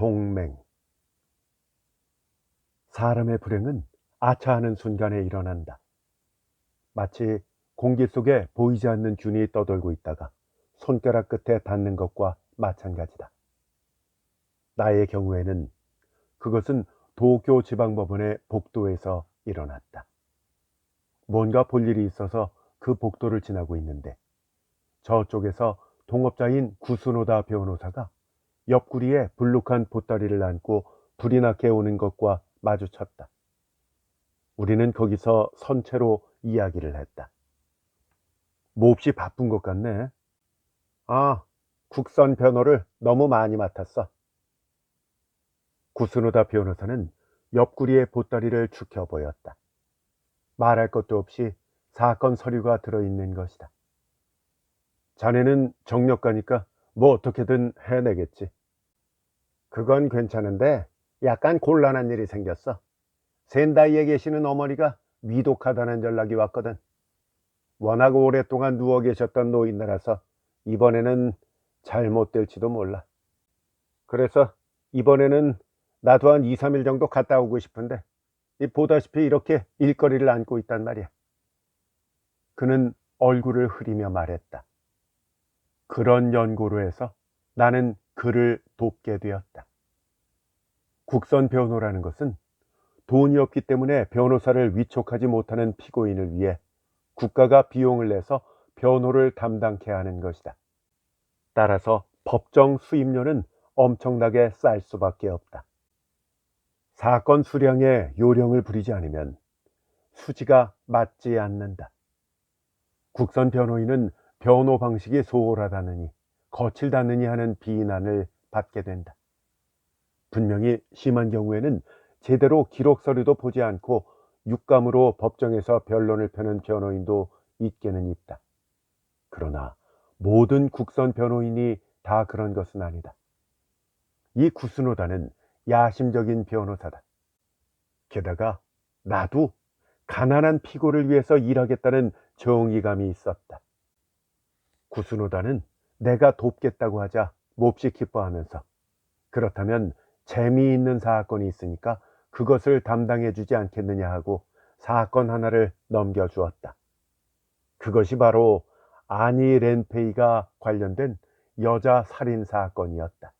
동맹. 사람의 불행은 아차하는 순간에 일어난다. 마치 공기 속에 보이지 않는 균이 떠돌고 있다가 손가락 끝에 닿는 것과 마찬가지다. 나의 경우에는 그것은 도쿄지방법원의 복도에서 일어났다. 뭔가 볼 일이 있어서 그 복도를 지나고 있는데 저쪽에서 동업자인 구스노다 변호사가 옆구리에 불룩한 보따리를 안고 불이 나게 오는 것과 마주쳤다. 우리는 거기서 선체로 이야기를 했다. 몹시 바쁜 것 같네. 아, 국선 변호를 너무 많이 맡았어. 구스노다 변호사는 옆구리에 보따리를 축혀 보였다. 말할 것도 없이 사건 서류가 들어있는 것이다. 자네는 정력가니까 뭐 어떻게든 해내겠지. 그건 괜찮은데 약간 곤란한 일이 생겼어. 센다이에 계시는 어머니가 위독하다는 연락이 왔거든. 워낙 오랫동안 누워 계셨던 노인네라서 이번에는 잘못될지도 몰라. 그래서 이번에는 나도 한 2, 3일 정도 갔다 오고 싶은데 보다시피 이렇게 일거리를 안고 있단 말이야. 그는 얼굴을 흐리며 말했다. 그런 연고로 해서 나는 그를 돕게 되었다. 국선 변호라는 것은 돈이 없기 때문에 변호사를 위촉하지 못하는 피고인을 위해 국가가 비용을 내서 변호를 담당케 하는 것이다. 따라서 법정 수임료는 엄청나게 쌀 수밖에 없다. 사건 수량에 요령을 부리지 않으면 수지가 맞지 않는다. 국선 변호인은 변호 방식이 소홀하다느니 거칠다느니 하는 비난을 받게 된다. 분명히 심한 경우에는 제대로 기록 서류도 보지 않고 육감으로 법정에서 변론을 펴는 변호인도 있게는 있다. 그러나 모든 국선 변호인이 다 그런 것은 아니다. 이 구스노다는 야심적인 변호사다. 게다가 나도 가난한 피고를 위해서 일하겠다는 정의감이 있었다. 구스노다는 내가 돕겠다고 하자 몹시 기뻐하면서 그렇다면 재미있는 사건이 있으니까 그것을 담당해 주지 않겠느냐 하고 사건 하나를 넘겨주었다. 그것이 바로 아니 렌페이가 관련된 여자 살인 사건이었다.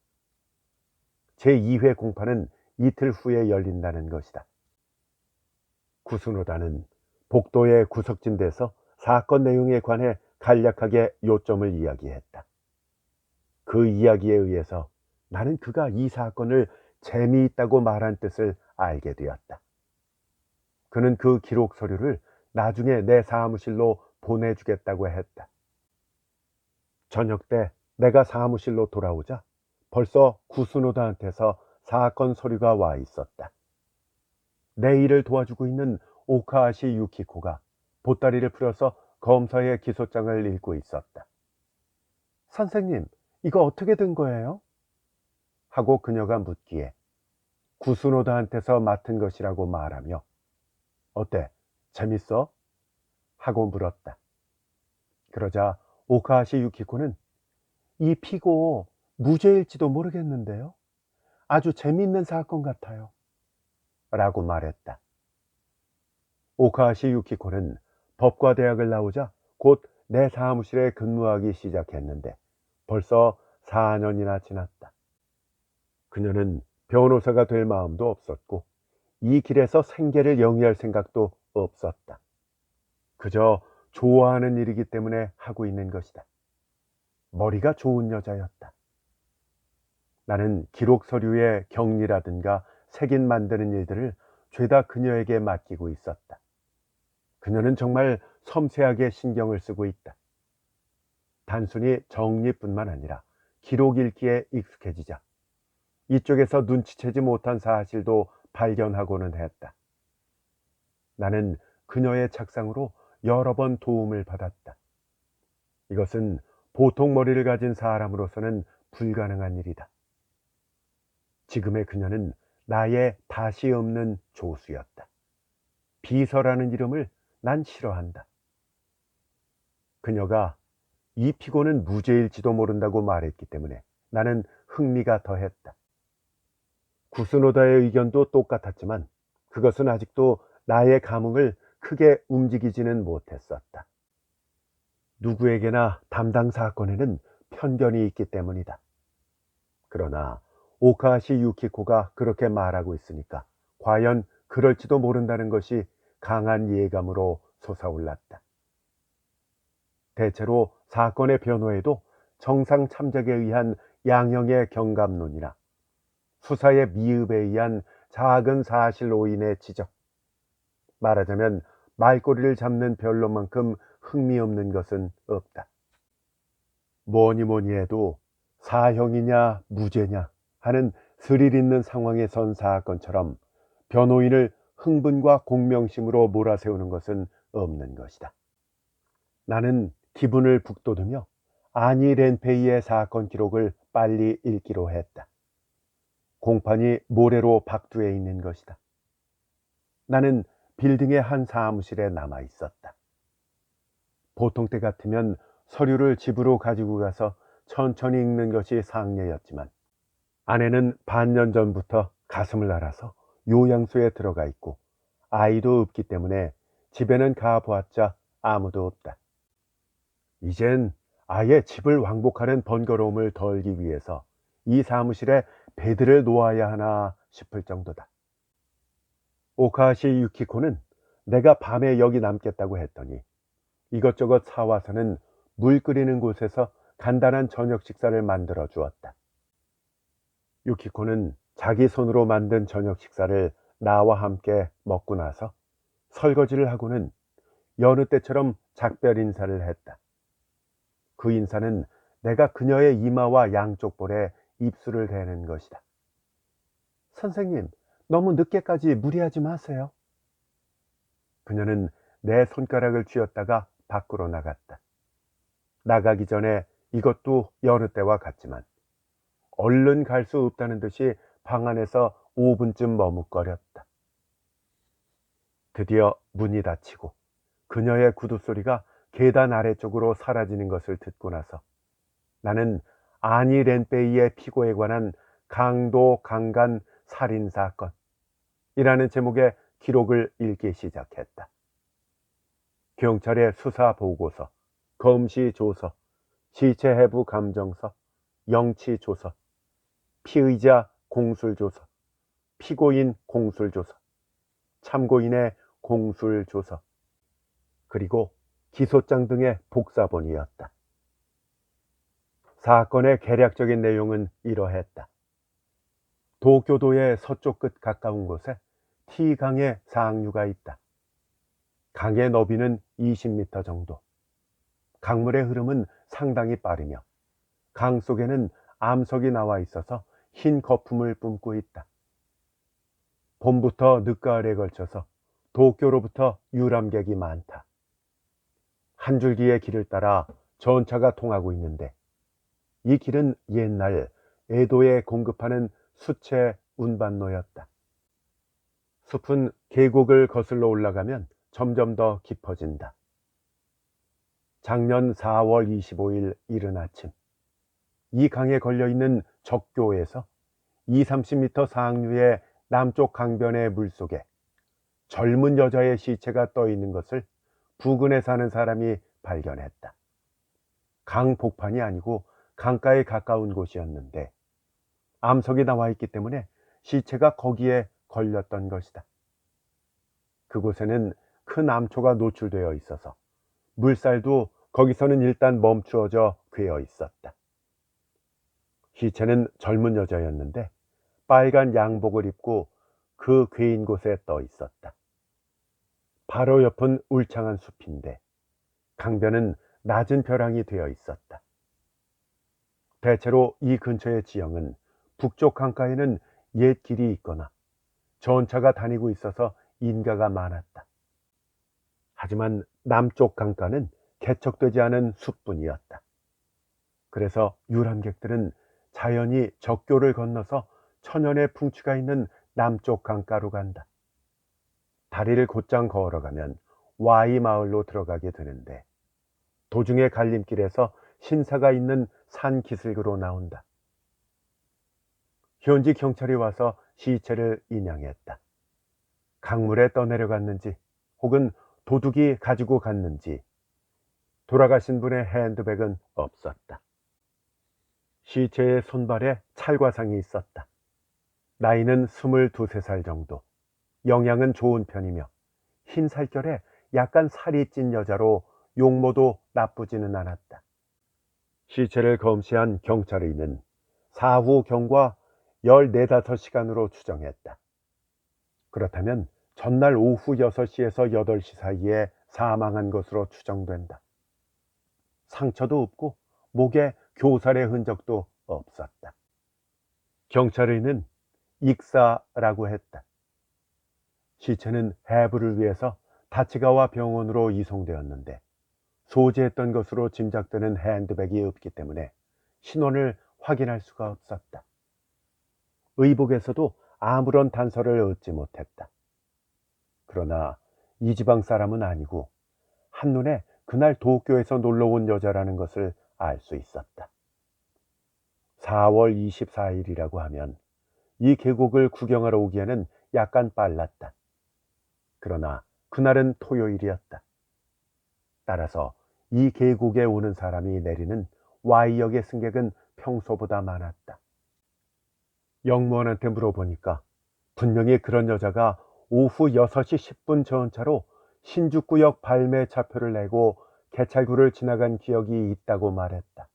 제2회 공판은 이틀 후에 열린다는 것이다. 구스노다는 복도의 구석진 데서 사건 내용에 관해 간략하게 요점을 이야기했다. 그 이야기에 의해서 나는 그가 이 사건을 재미있다고 말한 뜻을 알게 되었다. 그는 그 기록 서류를 나중에 내 사무실로 보내주겠다고 했다. 저녁 때 내가 사무실로 돌아오자 벌써 구스노다한테서 사건 서류가 와 있었다. 내 일을 도와주고 있는 오카하시 유키코가 보따리를 풀어서 검사의 기소장을 읽고 있었다. 선생님, 이거 어떻게 된 거예요? 하고 그녀가 묻기에 구스노다한테서 맡은 것이라고 말하며 어때? 재밌어? 하고 물었다. 그러자 오카하시 유키코는 이 피고 무죄일지도 모르겠는데요. 아주 재밌는 사건 같아요. 라고 말했다. 오카하시 유키코는 법과 대학을 나오자 곧 내 사무실에 근무하기 시작했는데 벌써 4년이나 지났다. 그녀는 변호사가 될 마음도 없었고 이 길에서 생계를 영위할 생각도 없었다. 그저 좋아하는 일이기 때문에 하고 있는 것이다. 머리가 좋은 여자였다. 나는 기록 서류의 격리라든가 색인 만드는 일들을 죄다 그녀에게 맡기고 있었다. 그녀는 정말 섬세하게 신경을 쓰고 있다. 단순히 정리뿐만 아니라 기록 읽기에 익숙해지자 이쪽에서 눈치채지 못한 사실도 발견하고는 했다. 나는 그녀의 착상으로 여러 번 도움을 받았다. 이것은 보통 머리를 가진 사람으로서는 불가능한 일이다. 지금의 그녀는 나의 다시 없는 조수였다. 비서라는 이름을 난 싫어한다. 그녀가 이 피고는 무죄일지도 모른다고 말했기 때문에 나는 흥미가 더했다. 구스노다의 의견도 똑같았지만 그것은 아직도 나의 감흥을 크게 움직이지는 못했었다. 누구에게나 담당 사건에는 편견이 있기 때문이다. 그러나 오카시 유키코가 그렇게 말하고 있으니까 과연 그럴지도 모른다는 것이 강한 예감으로 솟아올랐다. 대체로 사건의 변호에도 정상 참작에 의한 양형의 경감론이나 수사의 미흡에 의한 작은 사실 오인의 지적, 말하자면 말꼬리를 잡는 변론만큼 흥미없는 것은 없다. 뭐니 뭐니 해도 사형이냐 무죄냐 하는 스릴 있는 상황에 선 사건처럼 변호인을 흥분과 공명심으로 몰아세우는 것은 없는 것이다. 나는 기분을 북돋우며 아니 렌페이의 사건 기록을 빨리 읽기로 했다. 공판이 모래로 박두해 있는 것이다. 나는 빌딩의 한 사무실에 남아 있었다. 보통 때 같으면 서류를 집으로 가지고 가서 천천히 읽는 것이 상례였지만 아내는 반년 전부터 가슴을 앓아서 요양소에 들어가 있고 아이도 없기 때문에 집에는 가보았자 아무도 없다. 이젠 아예 집을 왕복하는 번거로움을 덜기 위해서 이 사무실에 베드를 놓아야 하나 싶을 정도다. 오카시 유키코는 내가 밤에 여기 남겠다고 했더니 이것저것 사와서는 물 끓이는 곳에서 간단한 저녁 식사를 만들어 주었다. 유키코는 자기 손으로 만든 저녁 식사를 나와 함께 먹고 나서 설거지를 하고는 여느 때처럼 작별 인사를 했다. 그 인사는 내가 그녀의 이마와 양쪽 볼에 입술을 대는 것이다. 선생님, 너무 늦게까지 무리하지 마세요. 그녀는 내 손가락을 쥐었다가 밖으로 나갔다. 나가기 전에 이것도 여느 때와 같지만 얼른 갈 수 없다는 듯이 방 안에서 5분쯤 머뭇거렸다. 드디어 문이 닫히고 그녀의 구두 소리가 계단 아래쪽으로 사라지는 것을 듣고 나서 나는 아니 렌페이의 피고에 관한 강도 강간 살인사건이라는 제목의 기록을 읽기 시작했다. 경찰의 수사 보고서, 검시 조서, 시체 해부 감정서, 영치 조서, 피의자 공술 조서, 피고인 공술 조서, 참고인의 공술 조서, 그리고 기소장 등의 복사본이었다. 사건의 개략적인 내용은 이러했다. 도쿄도의 서쪽 끝 가까운 곳에 T강의 상류가 있다. 강의 너비는 20m 정도. 강물의 흐름은 상당히 빠르며 강 속에는 암석이 나와 있어서 흰 거품을 뿜고 있다. 봄부터 늦가을에 걸쳐서 도쿄로부터 유람객이 많다. 한 줄기의 길을 따라 전차가 통하고 있는데 이 길은 옛날 에도에 공급하는 수채 운반로였다. 숲은 계곡을 거슬러 올라가면 점점 더 깊어진다. 작년 4월 25일 이른 아침, 이 강에 걸려있는 적교에서 20-30m 상류의 남쪽 강변의 물속에 젊은 여자의 시체가 떠 있는 것을 부근에 사는 사람이 발견했다. 강 복판이 아니고 강가에 가까운 곳이었는데 암석이 나와 있기 때문에 시체가 거기에 걸렸던 것이다. 그곳에는 큰 암초가 노출되어 있어서 물살도 거기서는 일단 멈추어져 괴어 있었다. 시체는 젊은 여자였는데 빨간 양복을 입고 그 괴인 곳에 떠 있었다. 바로 옆은 울창한 숲인데 강변은 낮은 벼랑이 되어 있었다. 대체로 이 근처의 지형은 북쪽 강가에는 옛 길이 있거나 전차가 다니고 있어서 인가가 많았다. 하지만 남쪽 강가는 개척되지 않은 숲뿐이었다. 그래서 유람객들은 자연히 적교를 건너서 천연의 풍취가 있는 남쪽 강가로 간다. 다리를 곧장 걸어가면 Y 마을로 들어가게 되는데 도중에 갈림길에서 신사가 있는 산 기슭으로 나온다. 현지 경찰이 와서 시체를 인양했다. 강물에 떠내려갔는지 혹은 도둑이 가지고 갔는지 돌아가신 분의 핸드백은 없었다. 시체의 손발에 찰과상이 있었다. 나이는 22, 3살 정도. 영양은 좋은 편이며 흰 살결에 약간 살이 찐 여자로 용모도 나쁘지는 않았다. 시체를 검시한 경찰의는 사후 경과 14, 5시간으로 추정했다. 그렇다면 전날 오후 6시에서 8시 사이에 사망한 것으로 추정된다. 상처도 없고 목에 교살의 흔적도 없었다. 경찰의는 익사라고 했다. 시체는 해부를 위해서 다치가와 병원으로 이송되었는데 소지했던 것으로 짐작되는 핸드백이 없기 때문에 신원을 확인할 수가 없었다. 의복에서도 아무런 단서를 얻지 못했다. 그러나 이 지방 사람은 아니고 한눈에 그날 도쿄에서 놀러온 여자라는 것을 알 수 있었다. 4월 24일이라고 하면 이 계곡을 구경하러 오기에는 약간 빨랐다. 그러나 그날은 토요일이었다. 따라서 이 계곡에 오는 사람이 내리는 Y역의 승객은 평소보다 많았다. 영무원한테 물어보니까 분명히 그런 여자가 오후 6시 10분 전차로 신주쿠역 발매차표를 내고 개찰구를 지나간 기억이 있다고 말했다.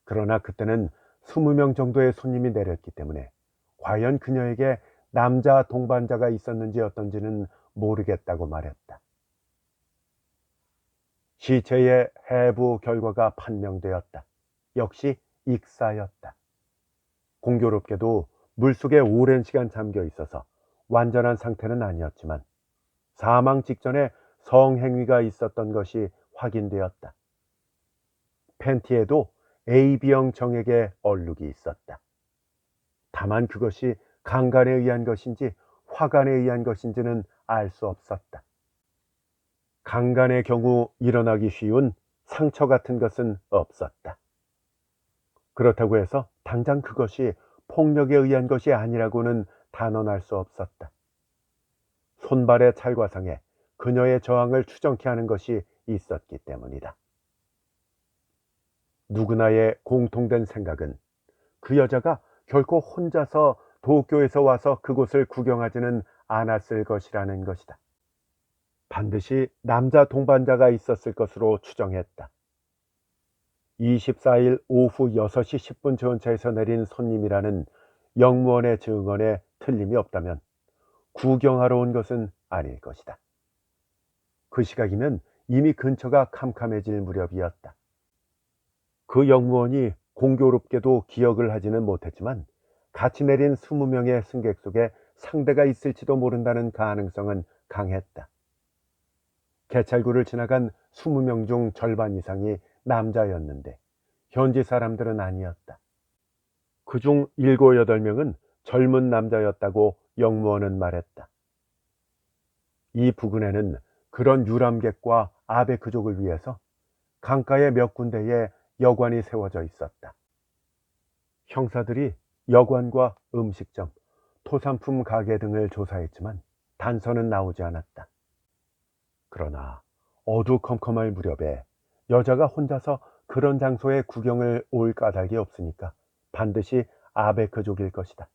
그러나 그때는 20명 정도의 손님이 내렸기 때문에 과연 그녀에게 남자 동반자가 있었는지 어떤지는 모르겠다고 말했다. 시체의 해부 결과가 판명되었다. 역시 익사였다. 공교롭게도 물속에 오랜 시간 잠겨 있어서 완전한 상태는 아니었지만 사망 직전에 성행위가 있었던 것이 확인되었다. 팬티에도 AB형 정액의 얼룩이 있었다. 다만 그것이 강간에 의한 것인지 화간에 의한 것인지는 알 수 없었다. 강간의 경우 일어나기 쉬운 상처 같은 것은 없었다. 그렇다고 해서 당장 그것이 폭력에 의한 것이 아니라고는 단언할 수 없었다. 손발의 찰과상에 그녀의 저항을 추정케 하는 것이 있었기 때문이다. 누구나의 공통된 생각은 그 여자가 결코 혼자서 도쿄에서 와서 그곳을 구경하지는 않았을 것이라는 것이다. 반드시 남자 동반자가 있었을 것으로 추정했다. 24일 오후 6시 10분 전차에서 내린 손님이라는 영무원의 증언에 틀림이 없다면 구경하러 온 것은 아닐 것이다. 그 시각이면 이미 근처가 캄캄해질 무렵이었다. 그 영무원이 공교롭게도 기억을 하지는 못했지만 같이 내린 20명의 승객 속에 상대가 있을지도 모른다는 가능성은 강했다. 개찰구를 지나간 20명 중 절반 이상이 남자였는데 현지 사람들은 아니었다. 그중 7, 8명은 젊은 남자였다고 영무원은 말했다. 이 부근에는 그런 유람객과 아베크족을 위해서 강가의 몇 군데에 여관이 세워져 있었다. 형사들이 여관과 음식점, 토산품 가게 등을 조사했지만 단서는 나오지 않았다. 그러나 어두컴컴할 무렵에 여자가 혼자서 그런 장소에 구경을 올 까닭이 없으니까 반드시 아베크족일 것이다.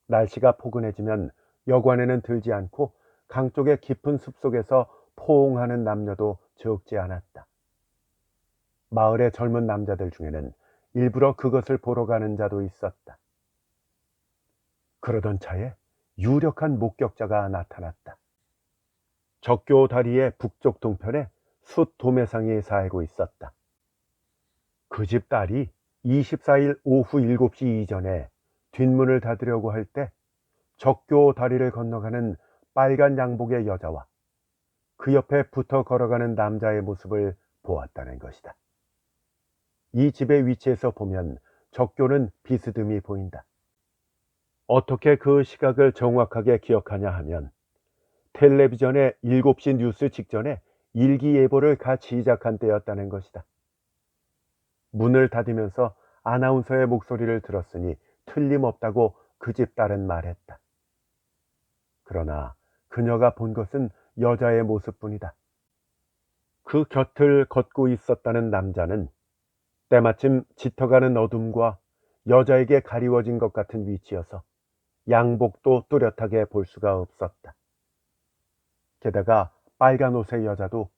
날씨가 포근해지면 여관에는 들지 않고 강 쪽의 깊은 숲속에서 포옹하는 남녀도 적지 않았다. 마을의 젊은 남자들 중에는 일부러 그것을 보러 가는 자도 있었다. 그러던 차에 유력한 목격자가 나타났다. 적교 다리의 북쪽 동편에 숫 도매상이 살고 있었다. 그 집 딸이 24일 오후 7시 이전에 뒷문을 닫으려고 할 때 적교 다리를 건너가는 빨간 양복의 여자와 그 옆에 붙어 걸어가는 남자의 모습을 보았다는 것이다. 이 집의 위치에서 보면 적교는 비스듬히 보인다. 어떻게 그 시각을 정확하게 기억하냐 하면 텔레비전의 7시 뉴스 직전에 일기예보를 같이 시작한 때였다는 것이다. 문을 닫으면서 아나운서의 목소리를 들었으니 틀림없다고 그 집 딸은 말했다. 그러나 그녀가 본 것은 여자의 모습뿐이다. 그 곁을 걷고 있었다는 남자는 때마침 짙어가는 어둠과 여자에게 가리워진 것 같은 위치여서 양복도 뚜렷하게 볼 수가 없었다. 게다가 빨간 옷의 여자도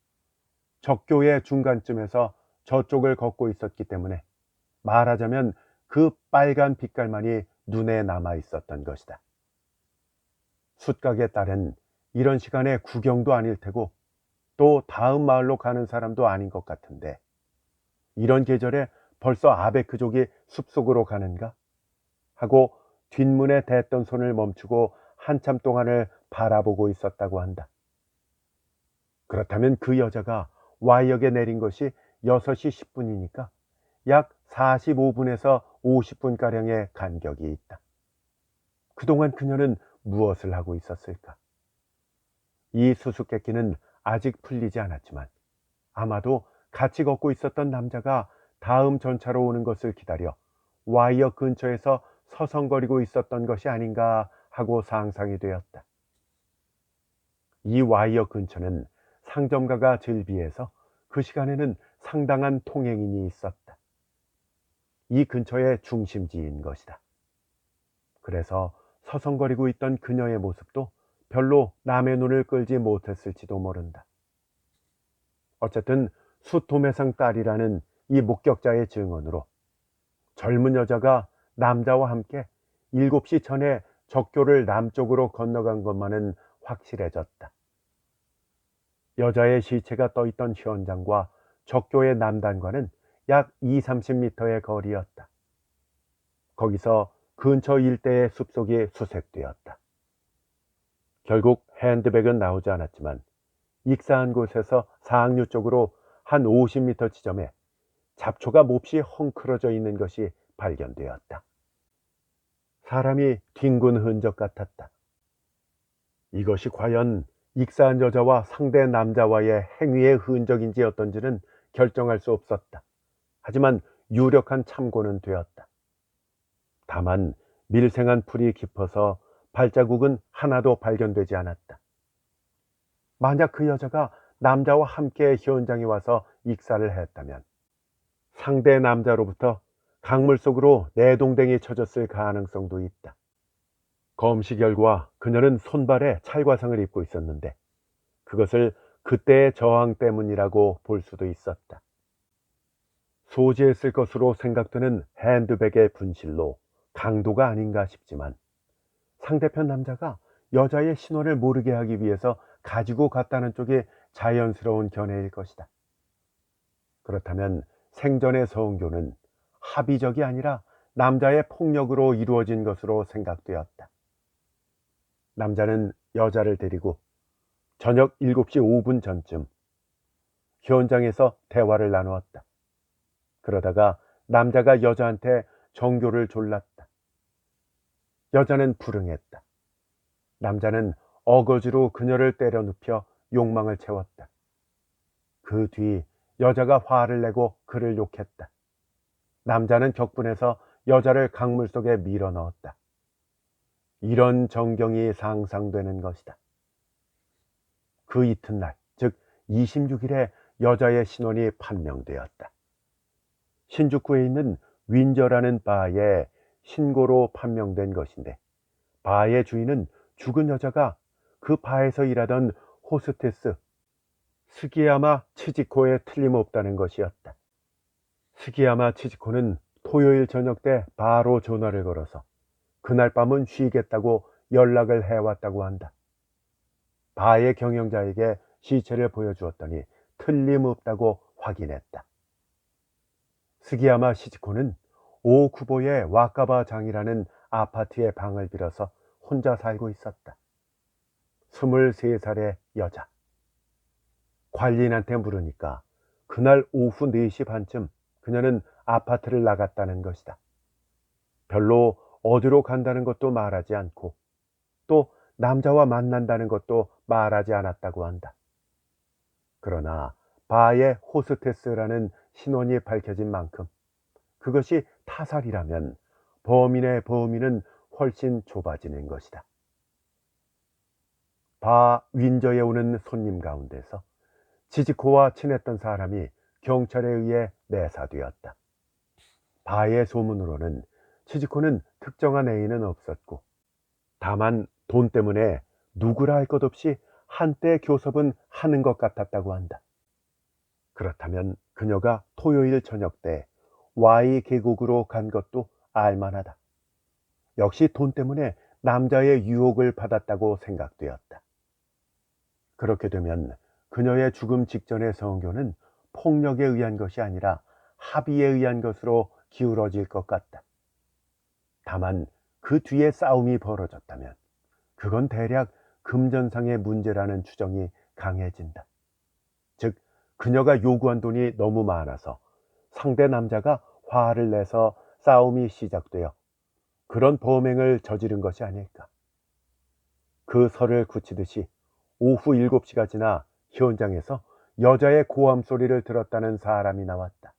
적교의 중간쯤에서 저쪽을 걷고 있었기 때문에 말하자면 그 빨간 빛깔만이 눈에 남아 있었던 것이다. 숫가게 딸은 이런 시간에 구경도 아닐 테고 또 다음 마을로 가는 사람도 아닌 것 같은데 이런 계절에 벌써 아베크족이 숲속으로 가는가? 하고 뒷문에 댔던 손을 멈추고 한참 동안을 바라보고 있었다고 한다. 그렇다면 그 여자가 Y역에 내린 것이 6시 10분이니까 약 45분에서 50분가량의 간격이 있다. 그동안 그녀는 무엇을 하고 있었을까? 이 수수께끼는 아직 풀리지 않았지만 아마도 같이 걷고 있었던 남자가 다음 전차로 오는 것을 기다려 Y역 근처에서 서성거리고 있었던 것이 아닌가 하고 상상이 되었다. 이 Y역 근처는 상점가가 즐비해서 그 시간에는 상당한 통행인이 있었다. 이 근처의 중심지인 것이다. 그래서 서성거리고 있던 그녀의 모습도 별로 남의 눈을 끌지 못했을지도 모른다. 어쨌든 수도매상 딸이라는 이 목격자의 증언으로 젊은 여자가 남자와 함께 7시 전에 적교를 남쪽으로 건너간 것만은 확실해졌다. 여자의 시체가 떠있던 현장과 적교의 남단과는 약 20-30m의 거리였다. 거기서 근처 일대의 숲속이 수색되었다. 결국 핸드백은 나오지 않았지만 익사한 곳에서 상류 쪽으로 한 50m 지점에 잡초가 몹시 헝클어져 있는 것이 발견되었다. 사람이 뒹군 흔적 같았다. 이것이 과연 익사한 여자와 상대 남자와의 행위의 흔적인지 어떤지는 결정할 수 없었다. 하지만 유력한 참고는 되었다. 다만 밀생한 풀이 깊어서 발자국은 하나도 발견되지 않았다. 만약 그 여자가 남자와 함께 현장에 와서 익사를 했다면 상대 남자로부터 강물 속으로 내동댕이 쳐졌을 가능성도 있다. 검시 결과 그녀는 손발에 찰과상을 입고 있었는데 그것을 그때의 저항 때문이라고 볼 수도 있었다. 소지했을 것으로 생각되는 핸드백의 분실로 강도가 아닌가 싶지만 상대편 남자가 여자의 신원을 모르게 하기 위해서 가지고 갔다는 쪽이 자연스러운 견해일 것이다. 그렇다면 생전의 성교는 합의적이 아니라 남자의 폭력으로 이루어진 것으로 생각되었다. 남자는 여자를 데리고 저녁 7시 5분 전쯤 현장에서 대화를 나누었다. 그러다가 남자가 여자한테 정교를 졸랐다. 여자는 불응했다. 남자는 어거지로 그녀를 때려 눕혀 욕망을 채웠다. 그 뒤 여자가 화를 내고 그를 욕했다. 남자는 격분해서 여자를 강물 속에 밀어 넣었다. 이런 정경이 상상되는 것이다. 그 이튿날, 즉 26일에 여자의 신원이 판명되었다. 신주쿠에 있는 윈저라는 바에 신고로 판명된 것인데 바의 주인은 죽은 여자가 그 바에서 일하던 호스테스 스기야마 치지코에 틀림없다는 것이었다. 스기야마 치지코는 토요일 저녁 때 바로 전화를 걸어서 그날 밤은 쉬겠다고 연락을 해왔다고 한다. 바의 경영자에게 시체를 보여주었더니 틀림없다고 확인했다. 스기야마 시지코는 오쿠보의 와카바 장이라는 아파트의 방을 빌어서 혼자 살고 있었다. 23살의 여자. 관리인한테 물으니까 그날 오후 4시 반쯤 그녀는 아파트를 나갔다는 것이다. 별로 어디로 간다는 것도 말하지 않고 또 남자와 만난다는 것도 말하지 않았다고 한다. 그러나 바의 호스테스라는 신원이 밝혀진 만큼 그것이 타살이라면 범인의 범위는 훨씬 좁아지는 것이다. 바 윈저에 오는 손님 가운데서 치즈코와 친했던 사람이 경찰에 의해 매사되었다. 바의 소문으로는 치즈코는 특정한 애인은 없었고, 다만 돈 때문에 누구라 할 것 없이 한때 교섭은 하는 것 같았다고 한다. 그렇다면 그녀가 토요일 저녁 때 Y 계곡으로 간 것도 알만하다. 역시 돈 때문에 남자의 유혹을 받았다고 생각되었다. 그렇게 되면 그녀의 죽음 직전의 성교는 폭력에 의한 것이 아니라 합의에 의한 것으로 기울어질 것 같다. 다만 그 뒤에 싸움이 벌어졌다면 그건 대략 금전상의 문제라는 추정이 강해진다. 즉, 그녀가 요구한 돈이 너무 많아서 상대 남자가 화를 내서 싸움이 시작되어 그런 범행을 저지른 것이 아닐까. 그 설을 굳히듯이 오후 7시가 지나 현장에서 여자의 고함 소리를 들었다는 사람이 나왔다.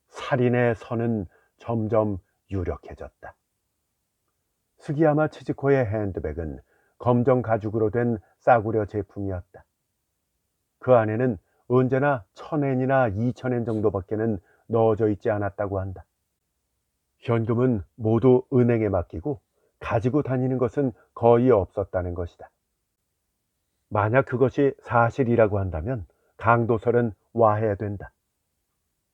살인의 선은 점점 유력해졌다. 스기야마 치즈코의 핸드백은 검정 가죽으로 된 싸구려 제품이었다. 그 안에는 언제나 1,000엔이나 2,000엔 정도밖에는 넣어져 있지 않았다고 한다. 현금은 모두 은행에 맡기고 가지고 다니는 것은 거의 없었다는 것이다. 만약 그것이 사실이라고 한다면 강도설은 와해된다.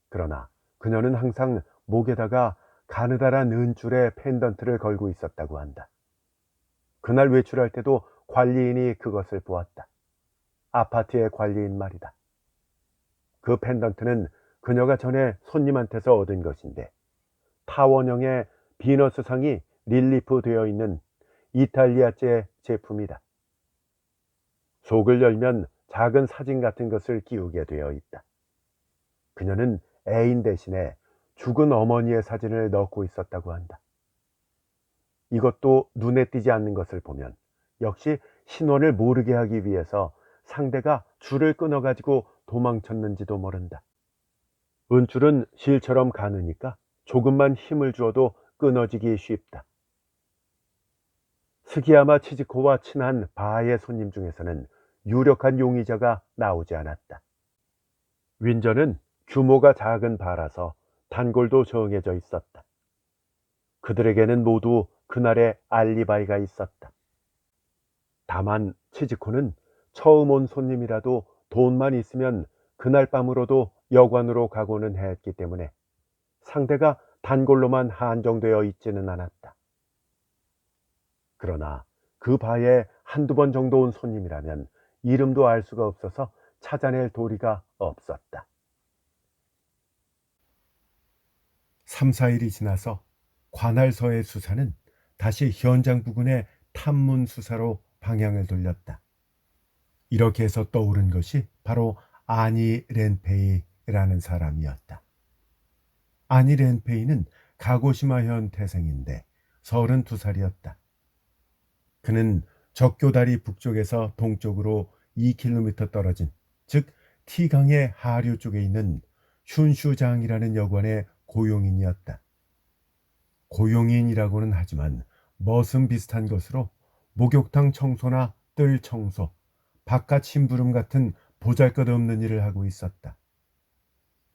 그러나 그녀는 항상 목에다가 가느다란 은줄의 펜던트를 걸고 있었다고 한다. 그날 외출할 때도 관리인이 그것을 보았다. 아파트의 관리인 말이다. 그 펜던트는 그녀가 전에 손님한테서 얻은 것인데 타원형의 비너스상이 릴리프 되어 있는 이탈리아제 제품이다. 속을 열면 작은 사진 같은 것을 끼우게 되어 있다. 그녀는 애인 대신에 죽은 어머니의 사진을 넣고 있었다고 한다. 이것도 눈에 띄지 않는 것을 보면 역시 신원을 모르게 하기 위해서 상대가 줄을 끊어가지고 도망쳤는지도 모른다. 은줄은 실처럼 가느니까 조금만 힘을 주어도 끊어지기 쉽다. 스기야마 치즈코와 친한 바의 손님 중에서는 유력한 용의자가 나오지 않았다. 윈저는 규모가 작은 바라서 단골도 정해져 있었다. 그들에게는 모두 그날의 알리바이가 있었다. 다만 치즈코는 처음 온 손님이라도 돈만 있으면 그날 밤으로도 여관으로 가고는 했기 때문에 상대가 단골로만 한정되어 있지는 않았다. 그러나 그 바에 한두 번 정도 온 손님이라면 이름도 알 수가 없어서 찾아낼 도리가 없었다. 3, 4일이 지나서 관할서의 수사는 다시 현장 부근의 탐문 수사로 방향을 돌렸다. 이렇게 해서 떠오른 것이 바로 아니 렌페이라는 사람이었다. 아니 렌페이는 가고시마현 태생인데 32살이었다. 그는 적교다리 북쪽에서 동쪽으로 2km 떨어진, 즉 티강의 하류 쪽에 있는 슌슈장이라는 여관의 고용인이었다. 고용인이라고는 하지만 머슴 비슷한 것으로 목욕탕 청소나 뜰 청소, 바깥 심부름 같은 보잘것없는 일을 하고 있었다.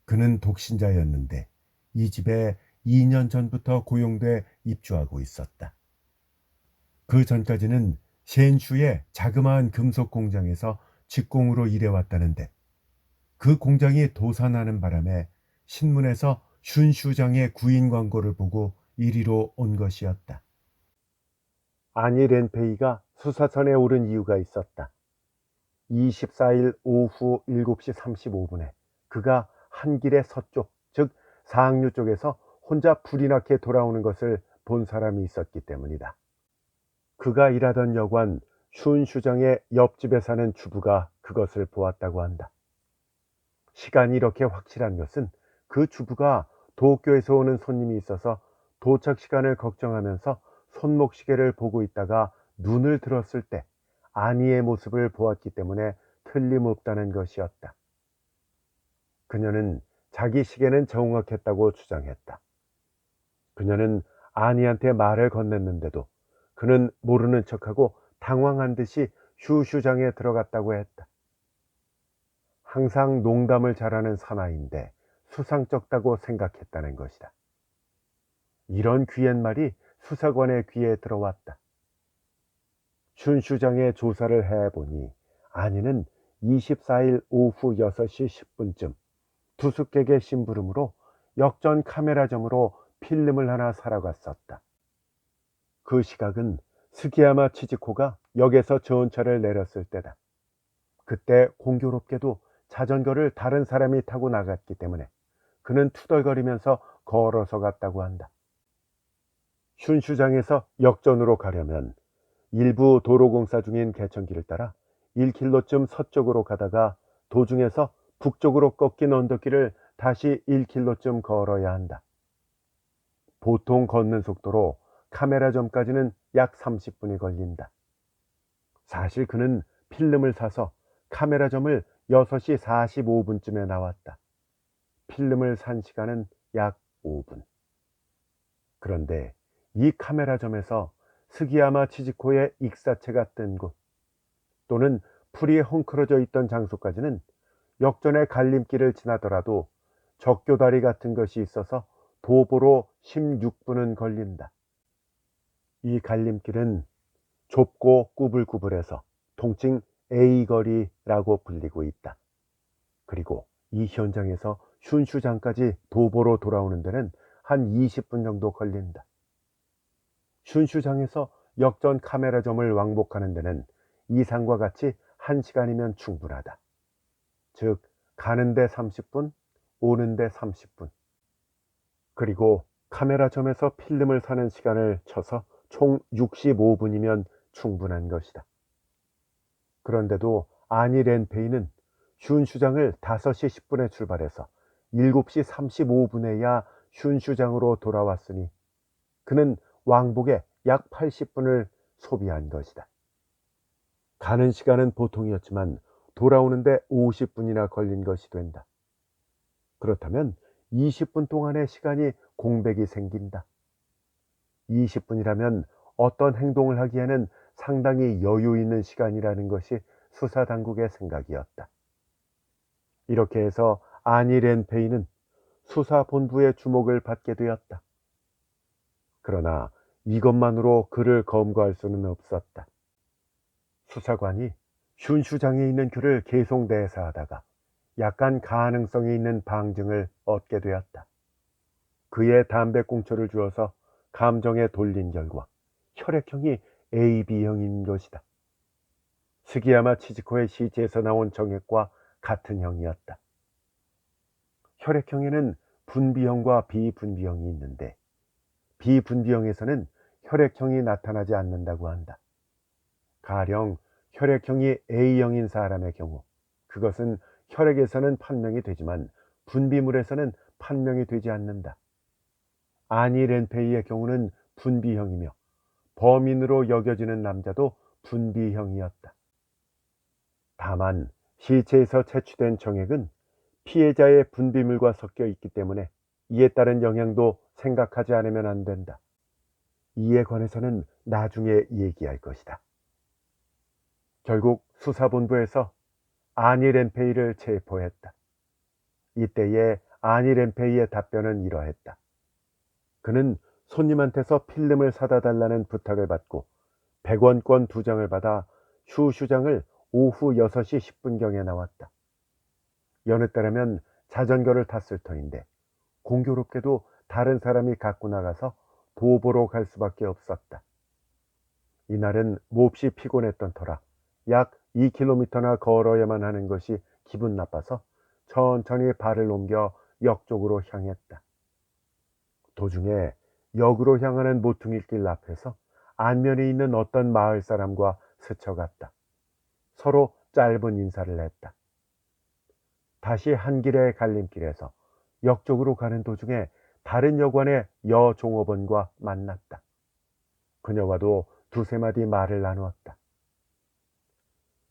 그는 독신자였는데 이 집에 2년 전부터 고용돼 입주하고 있었다. 그 전까지는 셴슈의 자그마한 금속 공장에서 직공으로 일해왔다는데 그 공장이 도산하는 바람에 신문에서 슌슈장의 구인 광고를 보고 이리로 온 것이었다. 아니 렌페이가 수사선에 오른 이유가 있었다. 24일 오후 7시 35분에 그가 한 길의 서쪽, 즉 상류 쪽에서 혼자 불이 나게 돌아오는 것을 본 사람이 있었기 때문이다. 그가 일하던 여관 슌슈장의 옆집에 사는 주부가 그것을 보았다고 한다. 시간이 이렇게 확실한 것은 그 주부가 도쿄에서 오는 손님이 있어서 도착 시간을 걱정하면서 손목시계를 보고 있다가 눈을 들었을 때 아니의 모습을 보았기 때문에 틀림없다는 것이었다. 그녀는 자기 시계는 정확했다고 주장했다. 그녀는 아니한테 말을 건넸는데도 그는 모르는 척하고 당황한 듯이 슈슈장에 들어갔다고 했다. 항상 농담을 잘하는 사나이인데 수상쩍다고 생각했다는 것이다. 이런 귀한 말이 수사관의 귀에 들어왔다. 춘슈장의 조사를 해보니 아니는 24일 오후 6시 10분쯤 투숙객의 심부름으로 역전 카메라점으로 필름을 하나 사러 갔었다. 그 시각은 스기야마 치즈코가 역에서 전차를 내렸을 때다. 그때 공교롭게도 자전거를 다른 사람이 타고 나갔기 때문에 그는 투덜거리면서 걸어서 갔다고 한다. 슌슈장에서 역전으로 가려면 일부 도로공사 중인 개천길을 따라 1km쯤 서쪽으로 가다가 도중에서 북쪽으로 꺾인 언덕길을 다시 1km쯤 걸어야 한다. 보통 걷는 속도로 카메라점까지는 약 30분이 걸린다. 사실 그는 필름을 사서 카메라점을 6시 45분쯤에 나왔다. 필름을 산 시간은 약 5분. 그런데 이 카메라점에서 스기야마 치즈코의 익사체가 뜬 곳 또는 풀이 헝클어져 있던 장소까지는 역전의 갈림길을 지나더라도 적교다리 같은 것이 있어서 도보로 16분은 걸린다. 이 갈림길은 좁고 꾸불꾸불해서 통칭 A거리라고 불리고 있다. 그리고 이 현장에서 슌슈장까지 도보로 돌아오는 데는 한 20분 정도 걸린다. 슌슈장에서 역전 카메라점을 왕복하는 데는 이상과 같이 1시간이면 충분하다. 즉 가는데 30분, 오는데 30분. 그리고 카메라점에서 필름을 사는 시간을 쳐서 총 65분이면 충분한 것이다. 그런데도 아니 렌페이는 슌슈장을 5시 10분에 출발해서 7시 35분에야 슌슈장으로 돌아왔으니 그는 왕복에 약 80분을 소비한 것이다. 가는 시간은 보통이었지만 돌아오는데 50분이나 걸린 것이 된다. 그렇다면 20분 동안의 시간이 공백이 생긴다. 20분이라면 어떤 행동을 하기에는 상당히 여유 있는 시간이라는 것이 수사당국의 생각이었다. 이렇게 해서 아니 렌페이는 수사본부의 주목을 받게 되었다. 그러나 이것만으로 그를 검거할 수는 없었다. 수사관이 슌슈장에 있는 그를 계속 내사하다가 약간 가능성이 있는 방증을 얻게 되었다. 그의 담배꽁초를 주어서 감정에 돌린 결과 혈액형이 AB형인 것이다. 스기야마 치즈코의 시체에서 나온 정액과 같은 형이었다. 혈액형에는 분비형과 비분비형이 있는데 비분비형에서는 혈액형이 나타나지 않는다고 한다. 가령 혈액형이 A형인 사람의 경우 그것은 혈액에서는 판명이 되지만 분비물에서는 판명이 되지 않는다. 아니 렌페이의 경우는 분비형이며 범인으로 여겨지는 남자도 분비형이었다. 다만 시체에서 채취된 정액은 피해자의 분비물과 섞여 있기 때문에 이에 따른 영향도 생각하지 않으면 안 된다. 이에 관해서는 나중에 얘기할 것이다. 결국 수사본부에서 아니 렌페이를 체포했다. 이때의 아니 렌페이의 답변은 이러했다. 그는 손님한테서 필름을 사다 달라는 부탁을 받고 100원권 2장을 받아 슈슈장을 오후 6시 10분경에 나왔다. 여느 때라면 자전거를 탔을 터인데 공교롭게도 다른 사람이 갖고 나가서 도보로 갈 수밖에 없었다. 이날은 몹시 피곤했던 터라 약 2km나 걸어야만 하는 것이 기분 나빠서 천천히 발을 옮겨 역 쪽으로 향했다. 도중에 역으로 향하는 모퉁이길 앞에서 안면에 있는 어떤 마을 사람과 스쳐갔다. 서로 짧은 인사를 했다. 다시 한 길의 갈림길에서 역 쪽으로 가는 도중에 다른 여관의 여종업원과 만났다. 그녀와도 두세 마디 말을 나누었다.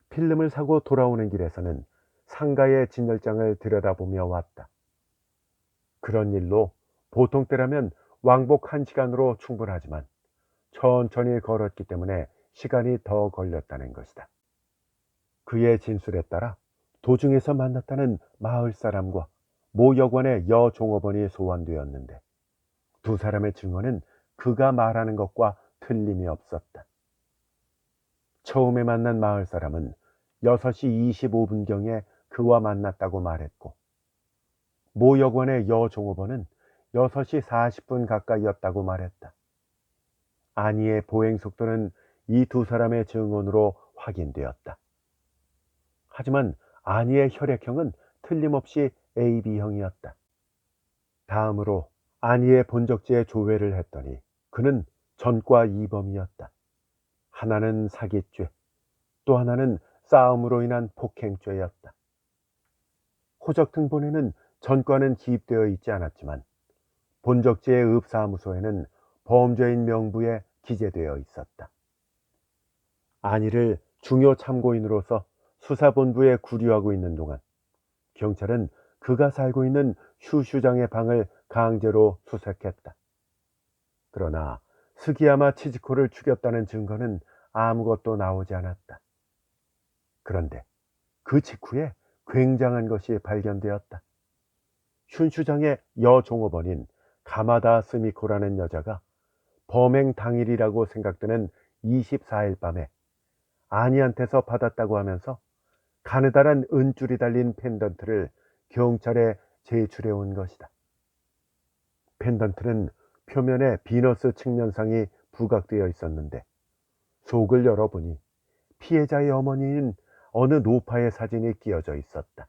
필름을 사고 돌아오는 길에서는 상가의 진열장을 들여다보며 왔다. 그런 일로 보통 때라면 왕복 1시간으로 충분하지만 천천히 걸었기 때문에 시간이 더 걸렸다는 것이다. 그의 진술에 따라 도중에서 만났다는 마을 사람과 모 여관의 여종업원이 소환되었는데 두 사람의 증언은 그가 말하는 것과 틀림이 없었다. 처음에 만난 마을 사람은 6시 25분경에 그와 만났다고 말했고 모 여관의 여종업원은 6시 40분 가까이였다고 말했다. 아니의 보행 속도는 이 두 사람의 증언으로 확인되었다. 하지만 아니의 혈액형은 틀림없이 AB형이었다. 다음으로 아니의 본적지에 조회를 했더니 그는 전과 2범이었다. 하나는 사기죄, 또 하나는 싸움으로 인한 폭행죄였다. 호적 등본에는 전과는 기입되어 있지 않았지만 본적지의 읍사무소에는 범죄인 명부에 기재되어 있었다. 안희를 중요 참고인으로서 수사본부에 구류하고 있는 동안 경찰은 그가 살고 있는 슈슈장의 방을 강제로 수색했다. 그러나 스기야마 치즈코를 죽였다는 증거는 아무것도 나오지 않았다. 그런데 그 직후에 굉장한 것이 발견되었다. 슌슈장의 여종업원인 가마다 스미코라는 여자가 범행 당일이라고 생각되는 24일 밤에 아니한테서 받았다고 하면서 가느다란 은줄이 달린 펜던트를 경찰에 제출해 온 것이다. 펜던트는 표면에 비너스 측면상이 부각되어 있었는데 속을 열어보니 피해자의 어머니인 어느 노파의 사진이 끼어져 있었다.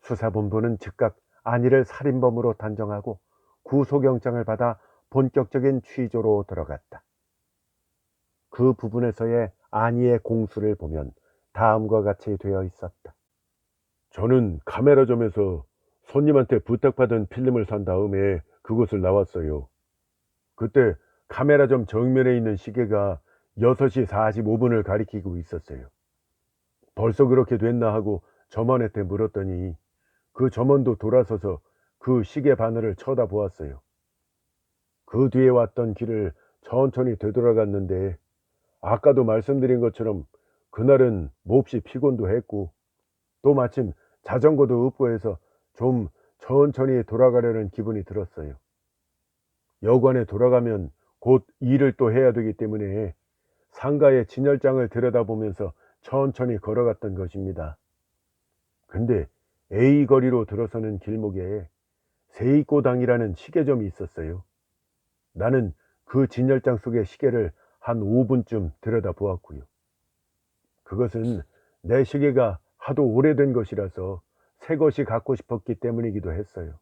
수사본부는 즉각 안희를 살인범으로 단정하고 구속영장을 받아 본격적인 취조로 들어갔다. 그 부분에서의 안희의 공수를 보면 다음과 같이 되어 있었다. 저는 카메라점에서 손님한테 부탁받은 필름을 산 다음에 그곳을 나왔어요. 그때 카메라점 정면에 있는 시계가 6시 45분을 가리키고 있었어요. 벌써 그렇게 됐나 하고 점원한테 물었더니 그 점원도 돌아서서 그 시계 바늘을 쳐다보았어요. 그 뒤에 왔던 길을 천천히 되돌아갔는데 아까도 말씀드린 것처럼 그날은 몹시 피곤도 했고 또 마침 자전거도 없고 해서 좀 천천히 돌아가려는 기분이 들었어요. 여관에 돌아가면 곧 일을 또 해야 되기 때문에 상가의 진열장을 들여다보면서 천천히 걸어갔던 것입니다. 근데 A거리로 들어서는 길목에 세이코당이라는 시계점이 있었어요. 나는 그 진열장 속의 시계를 한 5분쯤 들여다보았고요. 그것은 내 시계가 하도 오래된 것이라서 새 것이 갖고 싶었기 때문이기도 했어요.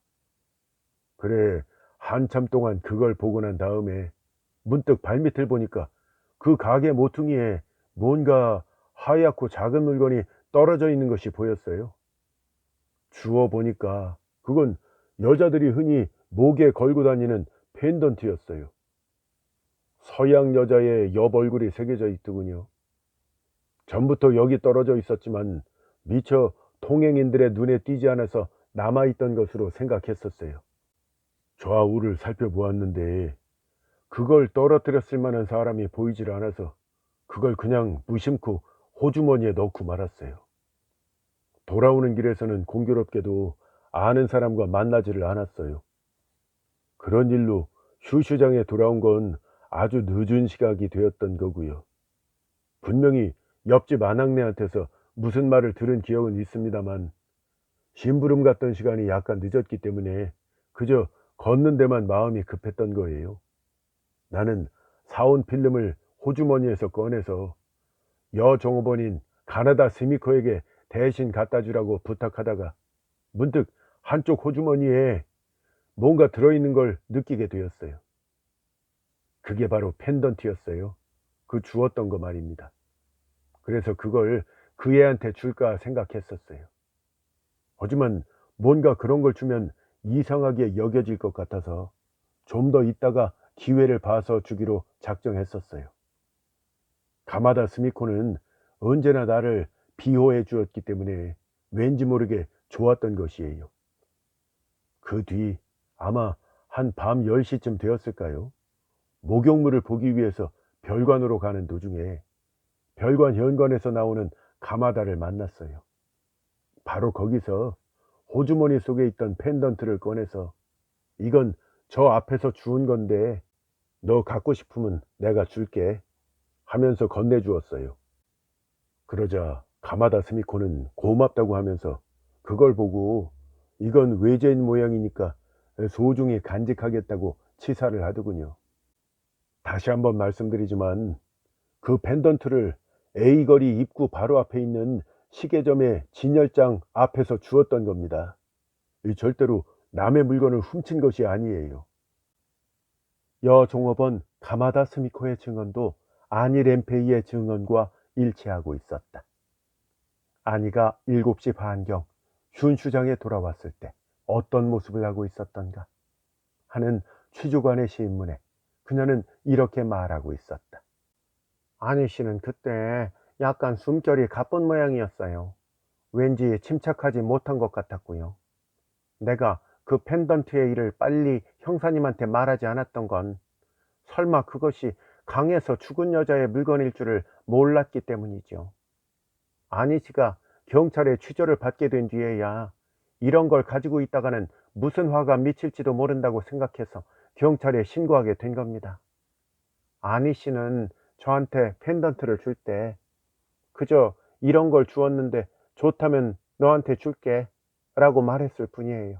그래, 한참 동안 그걸 보고 난 다음에 문득 발밑을 보니까 그 가게 모퉁이에 뭔가 하얗고 작은 물건이 떨어져 있는 것이 보였어요. 주워 보니까 그건 여자들이 흔히 목에 걸고 다니는 펜던트였어요. 서양 여자의 옆 얼굴이 새겨져 있더군요. 전부터 여기 떨어져 있었지만 미처 통행인들의 눈에 띄지 않아서 남아있던 것으로 생각했었어요. 좌우를 살펴보았는데 그걸 떨어뜨렸을 만한 사람이 보이질 않아서 그걸 그냥 무심코 호주머니에 넣고 말았어요. 돌아오는 길에서는 공교롭게도 아는 사람과 만나지를 않았어요. 그런 일로 슈슈장에 돌아온 건 아주 늦은 시각이 되었던 거고요. 분명히 옆집 아낙네한테서 무슨 말을 들은 기억은 있습니다만 심부름 갔던 시간이 약간 늦었기 때문에 그저 걷는 데만 마음이 급했던 거예요. 나는 사온 필름을 호주머니에서 꺼내서 여종업원인 가나다 스미코에게 대신 갖다 주라고 부탁하다가 문득 한쪽 호주머니에 뭔가 들어있는 걸 느끼게 되었어요. 그게 바로 펜던트였어요. 그 주웠던 거 말입니다. 그래서 그걸 그 애한테 줄까 생각했었어요. 하지만 뭔가 그런 걸 주면 이상하게 여겨질 것 같아서 좀 더 있다가 기회를 봐서 주기로 작정했었어요. 가마다 스미코는 언제나 나를 비호해 주었기 때문에 왠지 모르게 좋았던 것이에요. 그 뒤 아마 한 밤 10시쯤 되었을까요? 목욕물을 보기 위해서 별관으로 가는 도중에 별관 현관에서 나오는 가마다를 만났어요. 바로 거기서 호주머니 속에 있던 펜던트를 꺼내서 이건 저 앞에서 주운 건데 너 갖고 싶으면 내가 줄게 하면서 건네주었어요. 그러자 가마다 스미코는 고맙다고 하면서 그걸 보고 이건 외제인 모양이니까 소중히 간직하겠다고 치사를 하더군요. 다시 한번 말씀드리지만 그 펜던트를 A거리 입구 바로 앞에 있는 시계점의 진열장 앞에서 주었던 겁니다. 절대로 남의 물건을 훔친 것이 아니에요. 여 종업원 가마다 스미코의 증언도 아니 램페이의 증언과 일치하고 있었다. 아니가 7시 반경 슌슈장에 돌아왔을 때 어떤 모습을 하고 있었던가 하는 취조관의 신문에 그녀는 이렇게 말하고 있었다. 아니 씨는 그때 약간 숨결이 가쁜 모양이었어요. 왠지 침착하지 못한 것 같았고요. 내가 그 펜던트의 일을 빨리 형사님한테 말하지 않았던 건 설마 그것이 강에서 죽은 여자의 물건일 줄을 몰랐기 때문이죠. 아니 씨가 경찰의 취조를 받게 된 뒤에야 이런 걸 가지고 있다가는 무슨 화가 미칠지도 모른다고 생각해서 경찰에 신고하게 된 겁니다. 아니 씨는 저한테 펜던트를 줄 때 그저 이런 걸 주었는데 좋다면 너한테 줄게 라고 말했을 뿐이에요.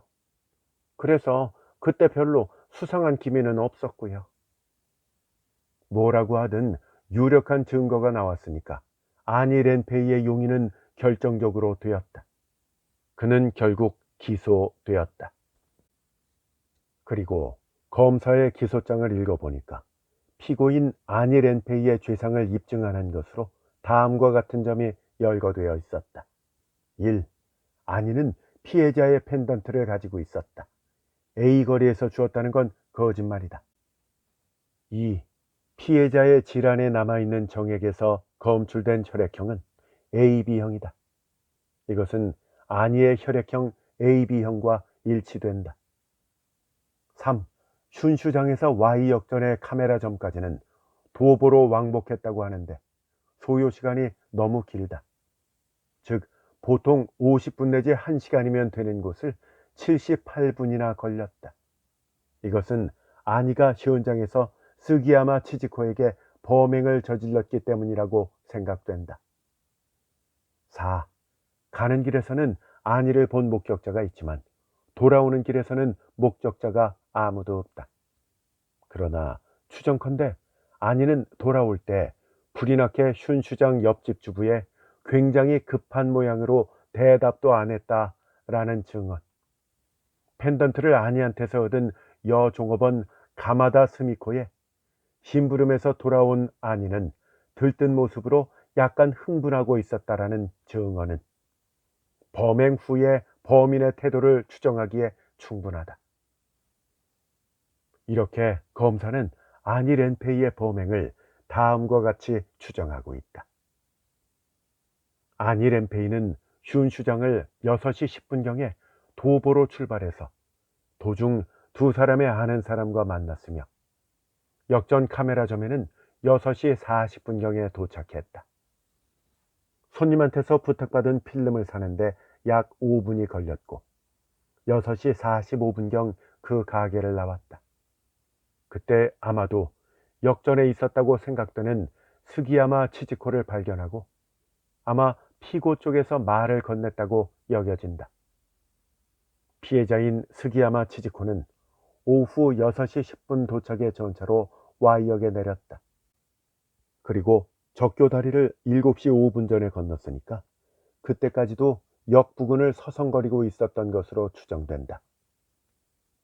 그래서 그때 별로 수상한 기미는 없었고요. 뭐라고 하든 유력한 증거가 나왔으니까 아니 렌페이의 용의는 결정적으로 되었다. 그는 결국 기소되었다. 그리고 검사의 기소장을 읽어보니까 피고인 아니 렌페이의 죄상을 입증하는 것으로 다음과 같은 점이 열거되어 있었다. 1. 아니는 피해자의 펜던트를 가지고 있었다. A거리에서 주었다는 건 거짓말이다. 2. 피해자의 질환에 남아있는 정액에서 검출된 혈액형은 AB형이다. 이것은 아니의 혈액형 AB형과 일치된다. 3. 슌슈장에서 Y역전의 카메라점까지는 도보로 왕복했다고 하는데 소요시간이 너무 길다. 즉 보통 50분 내지 1시간이면 되는 곳을 78분이나 걸렸다. 이것은 아니가 현장에서 스기야마 치지코에게 범행을 저질렀기 때문이라고 생각된다. 4. 가는 길에서는 아니를 본 목격자가 있지만 돌아오는 길에서는 목격자가 아무도 없다. 그러나 추정컨대 아니는 돌아올 때 불이 나게 슌슈장 옆집 주부의 굉장히 급한 모양으로 대답도 안 했다라는 증언, 펜던트를 아니한테서 얻은 여종업원 가마다 스미코의 심부름에서 돌아온 아니는 들뜬 모습으로 약간 흥분하고 있었다라는 증언은 범행 후에 범인의 태도를 추정하기에 충분하다. 이렇게 검사는 아니 렌페이의 범행을 다음과 같이 추정하고 있다. 아니 렌페이는 슌슈장을 6시 10분경에 도보로 출발해서 도중 두 사람의 아는 사람과 만났으며 역전 카메라점에는 6시 40분경에 도착했다. 손님한테서 부탁받은 필름을 사는데 약 5분이 걸렸고 6시 45분경 그 가게를 나왔다. 그때 아마도 역전에 있었다고 생각되는 스기야마 치지코를 발견하고 아마 피고 쪽에서 말을 건넸다고 여겨진다. 피해자인 스기야마 치지코는 오후 6시 10분 도착의 전차로 Y역에 내렸다. 그리고 적교 다리를 7시 5분 전에 건넜으니까 그때까지도 역 부근을 서성거리고 있었던 것으로 추정된다.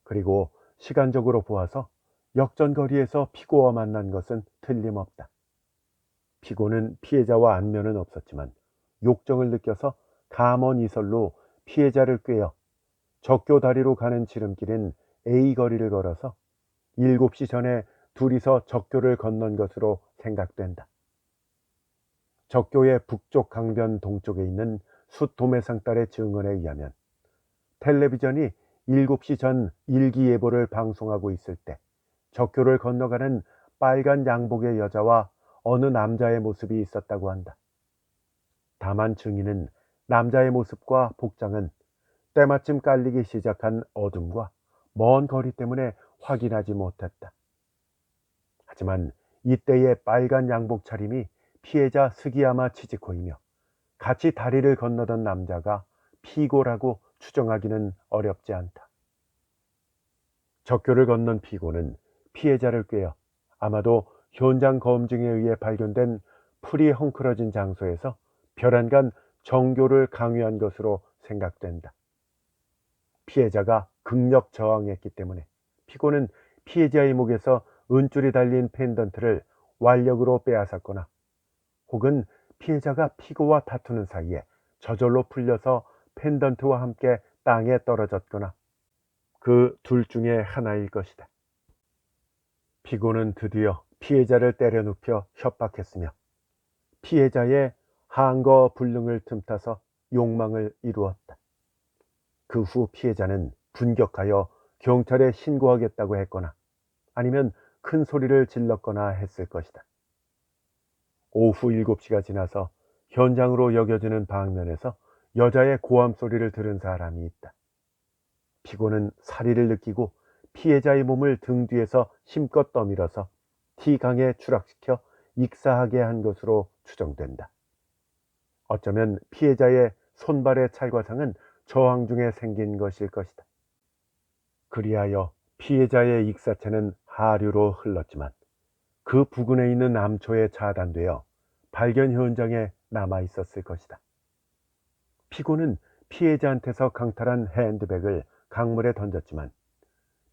그리고 시간적으로 보아서 역전거리에서 피고와 만난 것은 틀림없다. 피고는 피해자와 안면은 없었지만 욕정을 느껴서 감언 이설로 피해자를 꿰어 적교 다리로 가는 지름길인 A거리를 걸어서 7시 전에 둘이서 적교를 건넌 것으로 생각된다. 적교의 북쪽 강변 동쪽에 있는 숫 도매상딸의 증언에 의하면 텔레비전이 7시 전 일기예보를 방송하고 있을 때 적교를 건너가는 빨간 양복의 여자와 어느 남자의 모습이 있었다고 한다. 다만 증인은 남자의 모습과 복장은 때마침 깔리기 시작한 어둠과 먼 거리 때문에 확인하지 못했다. 하지만 이때의 빨간 양복 차림이 피해자 스기야마 치지코이며 같이 다리를 건너던 남자가 피고라고 추정하기는 어렵지 않다. 적교를 건넌 피고는 피해자를 꿰어 아마도 현장 검증에 의해 발견된 풀이 헝클어진 장소에서 벼란간 정교를 강요한 것으로 생각된다. 피해자가 극력 저항했기 때문에 피고는 피해자의 목에서 은줄이 달린 펜던트를 완력으로 빼앗았거나 혹은 피해자가 피고와 다투는 사이에 저절로 풀려서 펜던트와 함께 땅에 떨어졌거나 그 둘 중에 하나일 것이다. 피고는 드디어 피해자를 때려 눕혀 협박했으며 피해자의 항거 불능을 틈타서 욕망을 이루었다. 그 후 피해자는 분격하여 경찰에 신고하겠다고 했거나 아니면 큰 소리를 질렀거나 했을 것이다. 오후 7시가 지나서 현장으로 여겨지는 방면에서 여자의 고함 소리를 들은 사람이 있다. 피고는 사리를 느끼고 피해자의 몸을 등 뒤에서 힘껏 떠밀어서 T강에 추락시켜 익사하게 한 것으로 추정된다. 어쩌면 피해자의 손발의 찰과상은 저항 중에 생긴 것일 것이다. 그리하여 피해자의 익사체는 하류로 흘렀지만 그 부근에 있는 암초에 차단되어 발견 현장에 남아 있었을 것이다. 피고는 피해자한테서 강탈한 핸드백을 강물에 던졌지만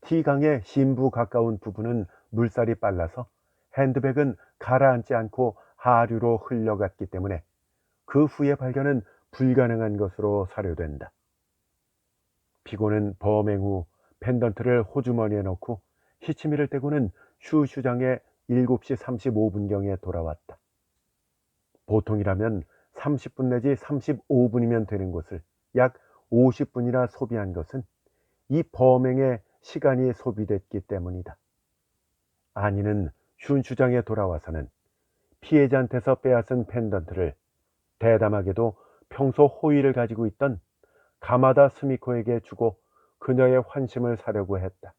T강의 심부 가까운 부분은 물살이 빨라서 핸드백은 가라앉지 않고 하류로 흘러갔기 때문에 그 후의 발견은 불가능한 것으로 사료된다. 피고는 범행 후 펜던트를 호주머니에 넣고 시치미를 떼고는 슈슈장에 7시 35분경에 돌아왔다. 보통이라면 30분 내지 35분이면 되는 곳을 약 50분이나 소비한 것은 이 범행에 시간이 소비됐기 때문이다. 아니는 슌슈장에 돌아와서는 피해자한테서 빼앗은 펜던트를 대담하게도 평소 호의를 가지고 있던 가마다 스미코에게 주고 그녀의 환심을 사려고 했다.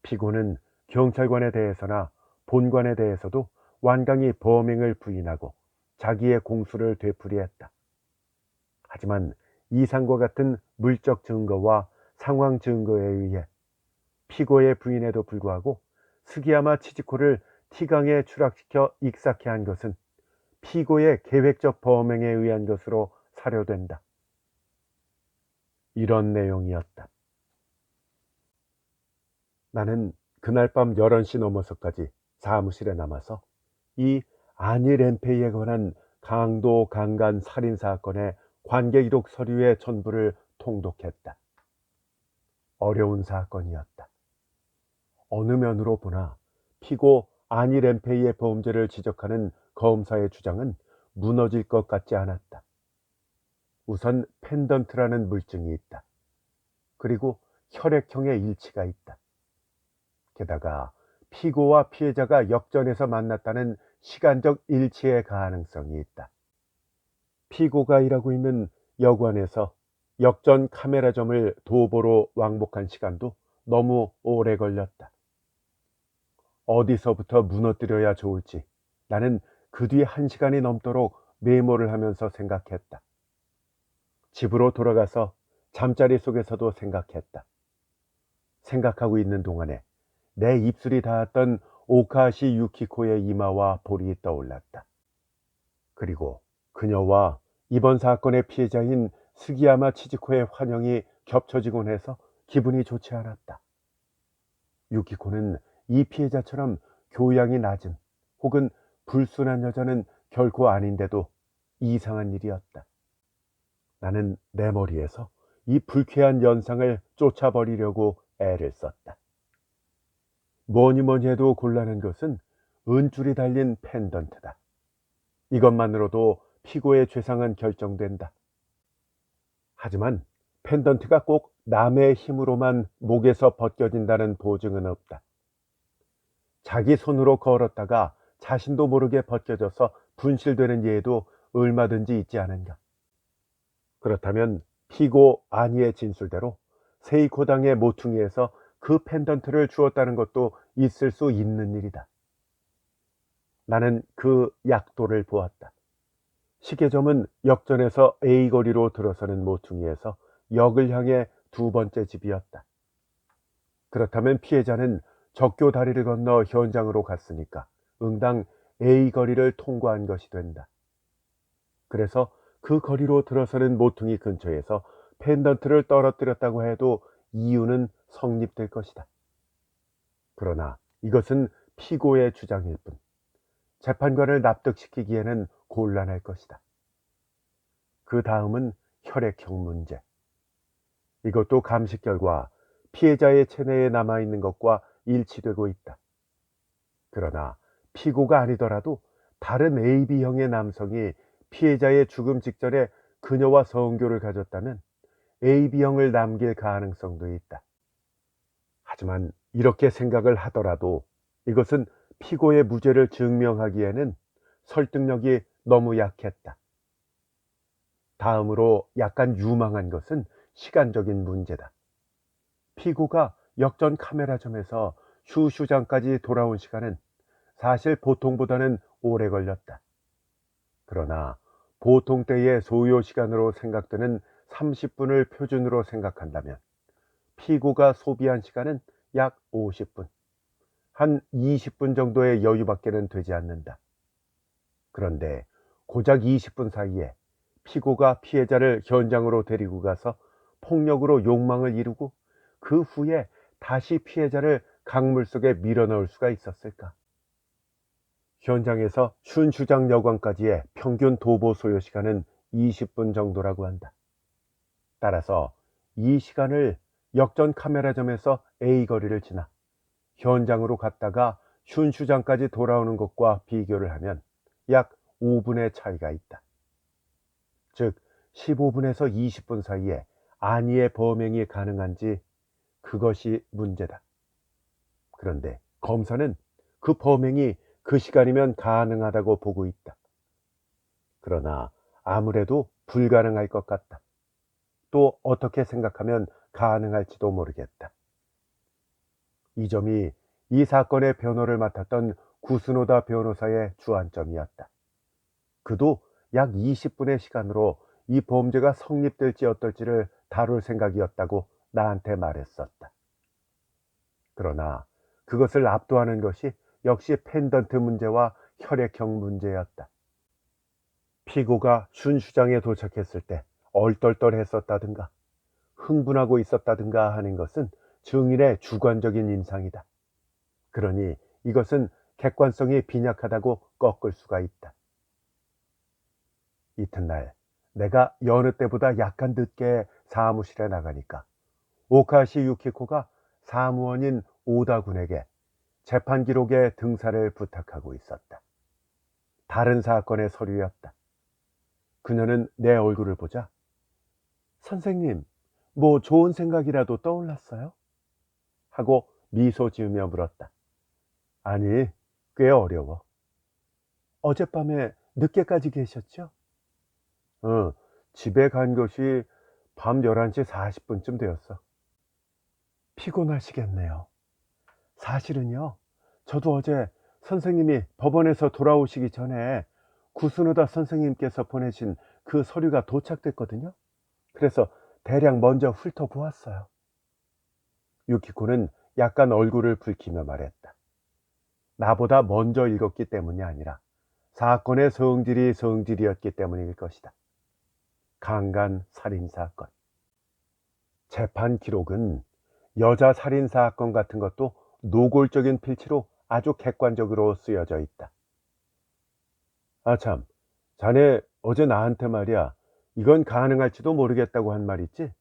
피고는 경찰관에 대해서나 본관에 대해서도 완강히 범행을 부인하고 자기의 공수를 되풀이했다. 하지만 이상과 같은 물적 증거와 상황 증거에 의해 피고의 부인에도 불구하고 스기야마 치지코를 T강에 추락시켜 익사케 한 것은 피고의 계획적 범행에 의한 것으로 사료된다. 이런 내용이었다. 나는 그날 밤 11시 넘어서까지 사무실에 남아서 이 아니 램페이에 관한 강도 강간 살인 사건의 관계 기록 서류의 전부를 통독했다. 어려운 사건이었다. 어느 면으로 보나 피고 아니 램페이의 범죄를 지적하는 검사의 주장은 무너질 것 같지 않았다. 우선 펜던트라는 물증이 있다. 그리고 혈액형의 일치가 있다. 게다가 피고와 피해자가 역전에서 만났다는 시간적 일치의 가능성이 있다. 피고가 일하고 있는 여관에서 역전 카메라점을 도보로 왕복한 시간도 너무 오래 걸렸다. 어디서부터 무너뜨려야 좋을지 나는 그 뒤 1시간이 넘도록 메모를 하면서 생각했다. 집으로 돌아가서 잠자리 속에서도 생각했다. 생각하고 있는 동안에 내 입술이 닿았던 오카시 유키코의 이마와 볼이 떠올랐다. 그리고 그녀와 이번 사건의 피해자인 스기야마 치지코의 환영이 겹쳐지곤 해서 기분이 좋지 않았다. 유키코는 이 피해자처럼 교양이 낮은 혹은 불순한 여자는 결코 아닌데도 이상한 일이었다. 나는 내 머리에서 이 불쾌한 연상을 쫓아버리려고 애를 썼다. 뭐니 해도 곤란한 것은 은줄이 달린 펜던트다. 이것만으로도 피고의 죄상은 결정된다. 하지만 펜던트가 꼭 남의 힘으로만 목에서 벗겨진다는 보증은 없다. 자기 손으로 걸었다가 자신도 모르게 벗겨져서 분실되는 예도 얼마든지 있지 않은가. 그렇다면 피고 아니의 진술대로 세이코당의 모퉁이에서 그 펜던트를 주었다는 것도 있을 수 있는 일이다. 나는 그 약도를 보았다. 시계점은 역전에서 A거리로 들어서는 모퉁이에서 역을 향해 두 번째 집이었다. 그렇다면 피해자는 적교 다리를 건너 현장으로 갔으니까 응당 A거리를 통과한 것이 된다. 그래서 그 거리로 들어서는 모퉁이 근처에서 펜던트를 떨어뜨렸다고 해도 이유는 성립될 것이다. 그러나 이것은 피고의 주장일 뿐, 재판관을 납득시키기에는 곤란할 것이다. 그 다음은 혈액형 문제. 이것도 감식 결과 피해자의 체내에 남아있는 것과 일치되고 있다. 그러나 피고가 아니더라도 다른 AB형의 남성이 피해자의 죽음 직전에 그녀와 성교를 가졌다면 AB형을 남길 가능성도 있다. 하지만 이렇게 생각을 하더라도 이것은 피고의 무죄를 증명하기에는 설득력이 너무 약했다. 다음으로 약간 유망한 것은 시간적인 문제다. 피고가 역전 카메라점에서 휴수장까지 돌아온 시간은 사실 보통보다는 오래 걸렸다. 그러나 보통 때의 소요 시간으로 생각되는 30분을 표준으로 생각한다면 피고가 소비한 시간은 약 50분, 한 20분 정도의 여유밖에는 되지 않는다. 그런데 고작 20분 사이에 피고가 피해자를 현장으로 데리고 가서 폭력으로 욕망을 이루고 그 후에 다시 피해자를 강물 속에 밀어넣을 수가 있었을까? 현장에서 춘추장 여관까지의 평균 도보 소요 시간은 20분 정도라고 한다. 따라서 이 시간을 역전 카메라점에서 A거리를 지나 현장으로 갔다가 춘추장까지 돌아오는 것과 비교를 하면 약 5분의 차이가 있다. 즉 15분에서 20분 사이에 안위의 범행이 가능한지 그것이 문제다. 그런데 검사는 그 범행이 그 시간이면 가능하다고 보고 있다. 그러나 아무래도 불가능할 것 같다. 또 어떻게 생각하면 가능할지도 모르겠다. 이 점이 이 사건의 변호를 맡았던 구스노다 변호사의 주안점이었다. 그도 약 20분의 시간으로 이 범죄가 성립될지 어떨지를 다룰 생각이었다고 나한테 말했었다. 그러나 그것을 압도하는 것이 역시 펜던트 문제와 혈액형 문제였다. 피고가 춘추장에 도착했을 때 얼떨떨했었다든가 흥분하고 있었다든가 하는 것은 증인의 주관적인 인상이다. 그러니 이것은 객관성이 빈약하다고 꺾을 수가 있다. 이튿날 내가 여느 때보다 약간 늦게 사무실에 나가니까 오카시 유키코가 사무원인 오다군에게 재판 기록의 등사를 부탁하고 있었다. 다른 사건의 서류였다. 그녀는 내 얼굴을 보자 선생님, 뭐 좋은 생각이라도 떠올랐어요? 하고 미소 지으며 물었다. 아니, 꽤 어려워. 어젯밤에 늦게까지 계셨죠? 집에 간 것이 밤 11시 40분쯤 되었어. 피곤하시겠네요. 사실은요, 저도 어제 선생님이 법원에서 돌아오시기 전에 구스노다 선생님께서 보내신 그 서류가 도착됐거든요. 그래서 대략 먼저 훑어보았어요. 유키코는 약간 얼굴을 붉히며 말했다. 나보다 먼저 읽었기 때문이 아니라 사건의 성질이었기 때문일 것이다. 강간 살인사건. 재판 기록은 여자 살인사건 같은 것도 노골적인 필치로 아주 객관적으로 쓰여져 있다. 아참, 자네 어제 나한테 말이야, 이건 가능할지도 모르겠다고 한 말 있지?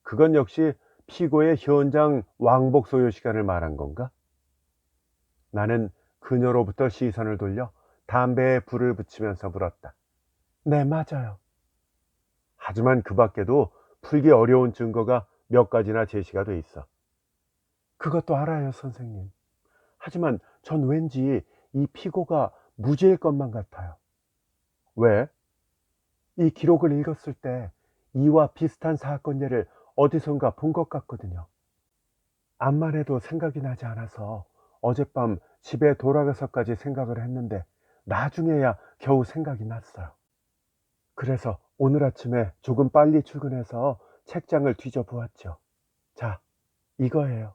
그건 역시 피고의 현장 왕복 소요 시간을 말한 건가? 나는 그녀로부터 시선을 돌려 담배에 불을 붙이면서 물었다. 네, 맞아요. 하지만 그 밖에도 풀기 어려운 증거가 몇 가지나 제시가 돼 있어. 그것도 알아요, 선생님. 하지만 전 왠지 이 피고가 무죄일 것만 같아요. 왜? 이 기록을 읽었을 때 이와 비슷한 사건 예를 어디선가 본 것 같거든요. 암만 해도 생각이 나지 않아서 어젯밤 집에 돌아가서까지 생각을 했는데 나중에야 겨우 생각이 났어요. 그래서 오늘 아침에 조금 빨리 출근해서 책장을 뒤져보았죠. 자, 이거예요.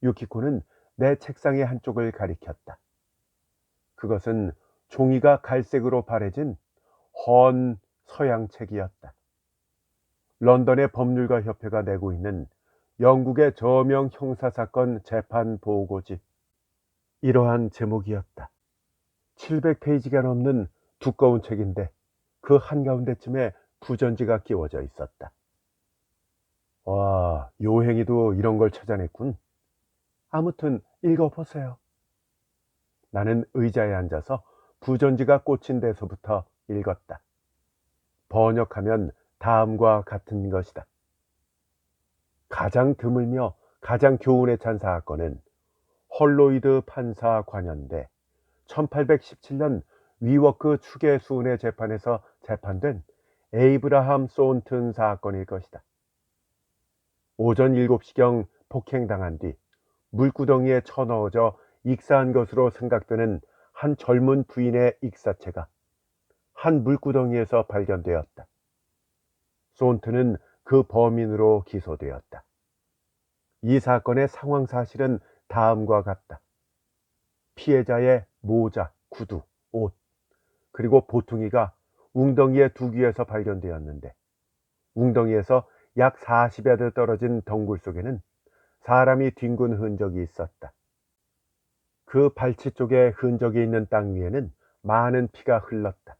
유키코는 내 책상의 한쪽을 가리켰다. 그것은 종이가 갈색으로 바래진 헌 서양책이었다. 런던의 법률가 협회가 내고 있는 영국의 저명 형사사건 재판 보고집. 이러한 제목이었다. 700페이지가 넘는 두꺼운 책인데 그 한가운데쯤에 부전지가 끼워져 있었다. 와, 요행이도 이런 걸 찾아냈군. 아무튼 읽어보세요. 나는 의자에 앉아서 부전지가 꽂힌 데서부터 읽었다. 번역하면 다음과 같은 것이다. 가장 드물며 가장 교훈에 찬 사건은 헐로이드 판사 관연대 1817년 위워크 추계 수은의 재판에서 재판된 에이브라함 소운튼 사건일 것이다. 오전 7시경 폭행당한 뒤 물구덩이에 쳐넣어져 익사한 것으로 생각되는 한 젊은 부인의 익사체가 한 물구덩이에서 발견되었다. 소운튼은 그 범인으로 기소되었다. 이 사건의 상황 사실은 다음과 같다. 피해자의 모자, 구두, 옷, 그리고 보퉁이가 웅덩이의 두 귀에서 발견되었는데 웅덩이에서 약 40야드 떨어진 덩굴 속에는 사람이 뒹군 흔적이 있었다. 그 발치 쪽에 흔적이 있는 땅 위에는 많은 피가 흘렀다.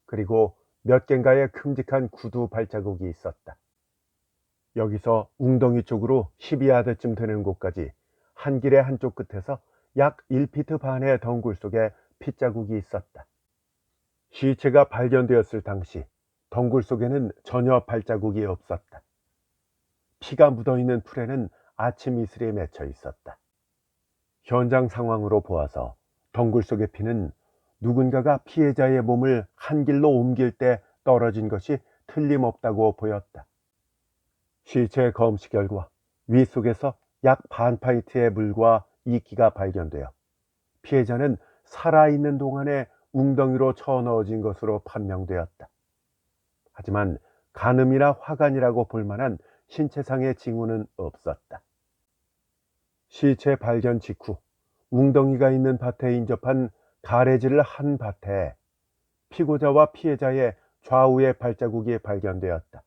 그리고 몇 갠가의 큼직한 구두 발자국이 있었다. 여기서 웅덩이 쪽으로 12야드쯤 되는 곳까지 한 길의 한쪽 끝에서 약 1피트 반의 덩굴 속에 핏자국이 있었다. 시체가 발견되었을 당시 덩굴 속에는 전혀 발자국이 없었다. 피가 묻어있는 풀에는 아침 이슬이 맺혀 있었다. 현장 상황으로 보아서 덩굴 속의 피는 누군가가 피해자의 몸을 한 길로 옮길 때 떨어진 것이 틀림없다고 보였다. 시체 검시 결과 위 속에서 약 반 파인트의 물과 이끼가 발견되어 피해자는 살아있는 동안에 웅덩이로 쳐넣어진 것으로 판명되었다. 하지만 간음이나 화관이라고 볼 만한 신체상의 징후는 없었다. 시체 발견 직후 웅덩이가 있는 밭에 인접한 가래지를 한 밭에 피고자와 피해자의 좌우의 발자국이 발견되었다.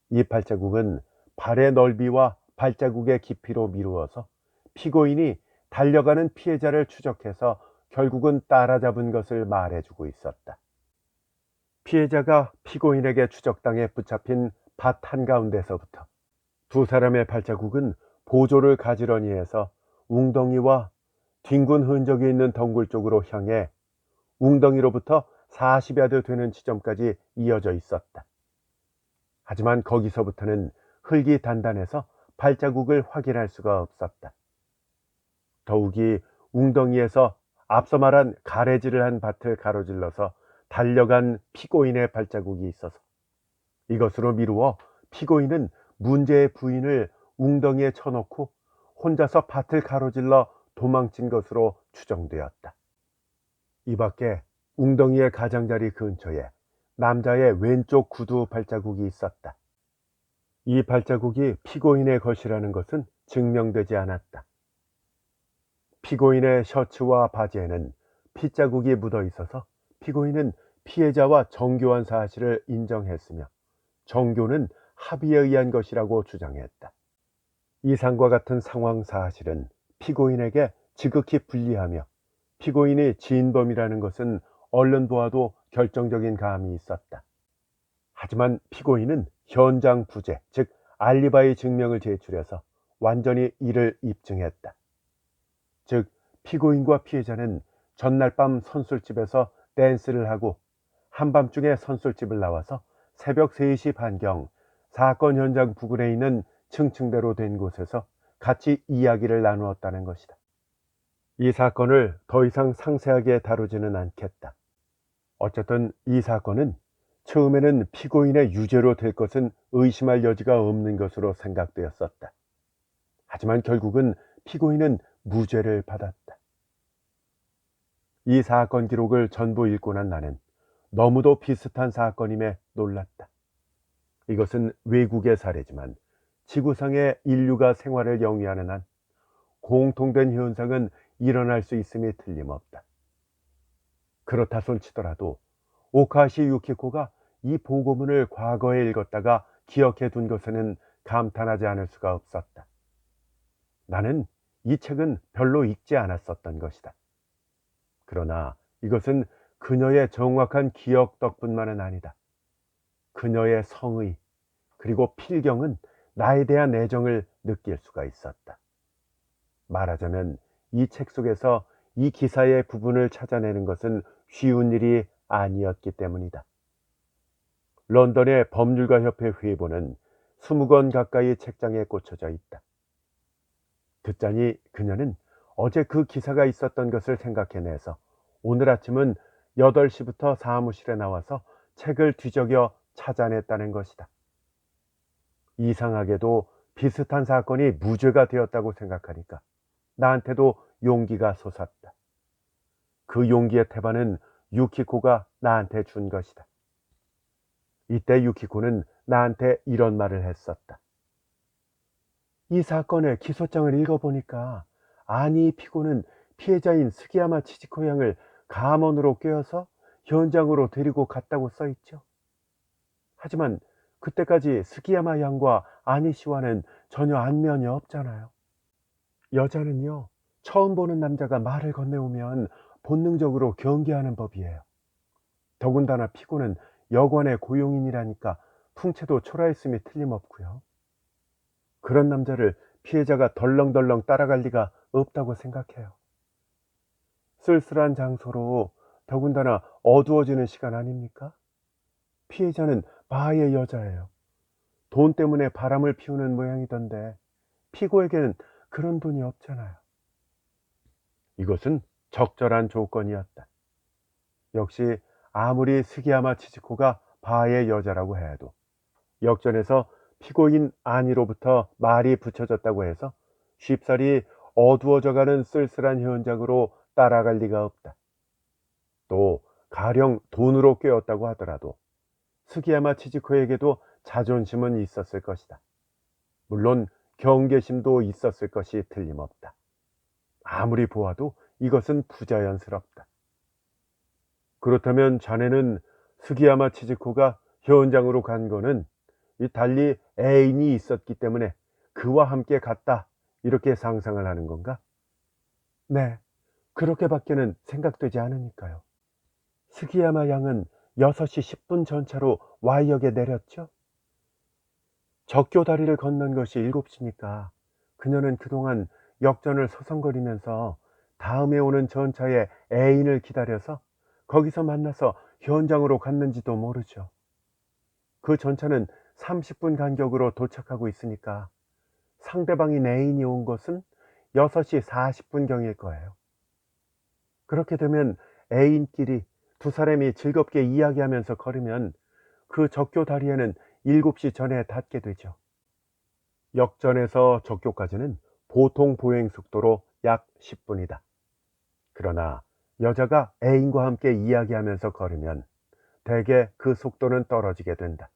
이 발자국은 발의 넓이와 발자국의 깊이로 미루어서 피고인이 달려가는 피해자를 추적해서 결국은 따라잡은 것을 말해주고 있었다. 피해자가 피고인에게 추적당해 붙잡힌 밭 한가운데서부터 두 사람의 발자국은 보조를 가지런히 해서 웅덩이와 뒹군 흔적이 있는 덩굴 쪽으로 향해 웅덩이로부터 40야드 되는 지점까지 이어져 있었다. 하지만 거기서부터는 흙이 단단해서 발자국을 확인할 수가 없었다. 더욱이 웅덩이에서 앞서 말한 가래지를 한 밭을 가로질러서 달려간 피고인의 발자국이 있어서 이것으로 미루어 피고인은 문제의 부인을 웅덩이에 쳐놓고 혼자서 밭을 가로질러 도망친 것으로 추정되었다. 이 밖에 웅덩이의 가장자리 근처에 남자의 왼쪽 구두 발자국이 있었다. 이 발자국이 피고인의 것이라는 것은 증명되지 않았다. 피고인의 셔츠와 바지에는 핏자국이 묻어 있어서 피고인은 피해자와 정교한 사실을 인정했으며 정교는 합의에 의한 것이라고 주장했다. 이상과 같은 상황 사실은 피고인에게 지극히 불리하며 피고인이 진범이라는 것은 얼른 보아도 결정적인 감이 있었다. 하지만 피고인은 현장 부재, 즉 알리바이 증명을 제출해서 완전히 이를 입증했다. 즉 피고인과 피해자는 전날 밤 선술집에서 댄스를 하고 한밤중에 선술집을 나와서 새벽 3시 반경 사건 현장 부근에 있는 층층대로 된 곳에서 같이 이야기를 나누었다는 것이다. 이 사건을 더 이상 상세하게 다루지는 않겠다. 어쨌든 이 사건은 처음에는 피고인의 유죄로 될 것은 의심할 여지가 없는 것으로 생각되었었다. 하지만 결국은 피고인은 무죄를 받았다. 이 사건 기록을 전부 읽고 난 나는 너무도 비슷한 사건임에 놀랐다. 이것은 외국의 사례지만 지구상의 인류가 생활을 영위하는 한 공통된 현상은 일어날 수 있음이 틀림없다. 그렇다 손치더라도 오카시 유키코가 이 보고문을 과거에 읽었다가 기억해 둔 것에는 감탄하지 않을 수가 없었다. 나는 이 책은 별로 읽지 않았었던 것이다. 그러나 이것은 그녀의 정확한 기억 덕분만은 아니다. 그녀의 성의 그리고 필경은 나에 대한 애정을 느낄 수가 있었다. 말하자면 이 책 속에서 이 기사의 부분을 찾아내는 것은 쉬운 일이 아니었기 때문이다. 런던의 법률가협회 회보는 20권 가까이 책장에 꽂혀져 있다. 듣자니 그녀는 어제 그 기사가 있었던 것을 생각해내서 오늘 아침은 8시부터 사무실에 나와서 책을 뒤적여 찾아냈다는 것이다. 이상하게도 비슷한 사건이 무죄가 되었다고 생각하니까 나한테도 용기가 솟았다. 그 용기의 태반은 유키코가 나한테 준 것이다. 이때 유키코는 나한테 이런 말을 했었다. 이 사건의 기소장을 읽어보니까 아니 피고는 피해자인 스기야마 치지코 양을 감원으로 꿰어서 현장으로 데리고 갔다고 써있죠. 하지만 그때까지 스기야마 양과 아니 씨와는 전혀 안면이 없잖아요. 여자는요, 처음 보는 남자가 말을 건네오면 본능적으로 경계하는 법이에요. 더군다나 피고는 여관의 고용인이라니까 풍채도 초라했음이 틀림없고요. 그런 남자를 피해자가 덜렁덜렁 따라갈 리가 없다고 생각해요. 쓸쓸한 장소로 더군다나 어두워지는 시간 아닙니까? 피해자는 바의 여자예요. 돈 때문에 바람을 피우는 모양이던데 피고에게는 그런 돈이 없잖아요. 이것은 적절한 조건이었다. 역시 아무리 스기야마 치지코가 바의 여자라고 해도 역전에서 피고인 아니로부터 말이 붙여졌다고 해서 쉽사리 어두워져가는 쓸쓸한 현장으로 따라갈 리가 없다. 또 가령 돈으로 꿰었다고 하더라도 스기야마 치지코에게도 자존심은 있었을 것이다. 물론 경계심도 있었을 것이 틀림없다. 아무리 보아도 이것은 부자연스럽다. 그렇다면 자네는 스기야마 치즈코가 현장으로 간 거는 이 달리 애인이 있었기 때문에 그와 함께 갔다 이렇게 상상을 하는 건가? 네, 그렇게밖에는 생각되지 않으니까요. 스기야마 양은 6시 10분 전차로 Y역에 내렸죠? 적교 다리를 건넌 것이 7시니까 그녀는 그동안 역전을 서성거리면서 다음에 오는 전차에 애인을 기다려서 거기서 만나서 현장으로 갔는지도 모르죠. 그 전차는 30분 간격으로 도착하고 있으니까 상대방인 애인이 온 것은 6시 40분경일 거예요. 그렇게 되면 애인끼리 두 사람이 즐겁게 이야기하면서 걸으면 그 적교 다리에는 7시 전에 닿게 되죠. 역전에서 적교까지는 보통 보행 속도로 약 10분이다. 그러나 여자가 애인과 함께 이야기하면서 걸으면 대개 그 속도는 떨어지게 된다.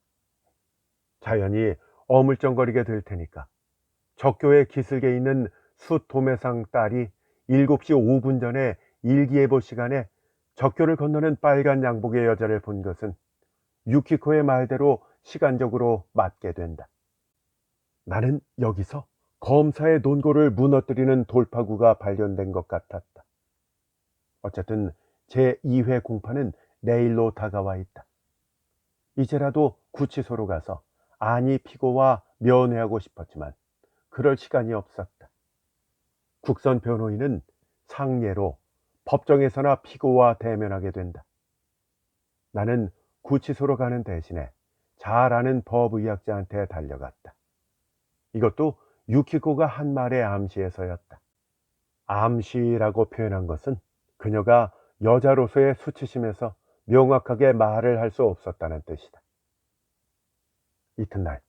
자연히 어물쩡거리게 될 테니까 적교의 기슭에 있는 수도매상 딸이 7시 5분 전에 일기예보 시간에 적교를 건너는 빨간 양복의 여자를 본 것은 유키코의 말대로 시간적으로 맞게 된다. 나는 여기서 검사의 논고를 무너뜨리는 돌파구가 발견된 것 같았다. 어쨌든 제2회 공판은 내일로 다가와 있다. 이제라도 구치소로 가서 아니 피고와 면회하고 싶었지만 그럴 시간이 없었다. 국선 변호인은 상례로 법정에서나 피고와 대면하게 된다. 나는 구치소로 가는 대신에 잘 아는 법의학자한테 달려갔다. 이것도 유키코가 한 말의 암시에서였다. 암시라고 표현한 것은 그녀가 여자로서의 수치심에서 명확하게 말을 할 수 없었다는 뜻이다. 이튿날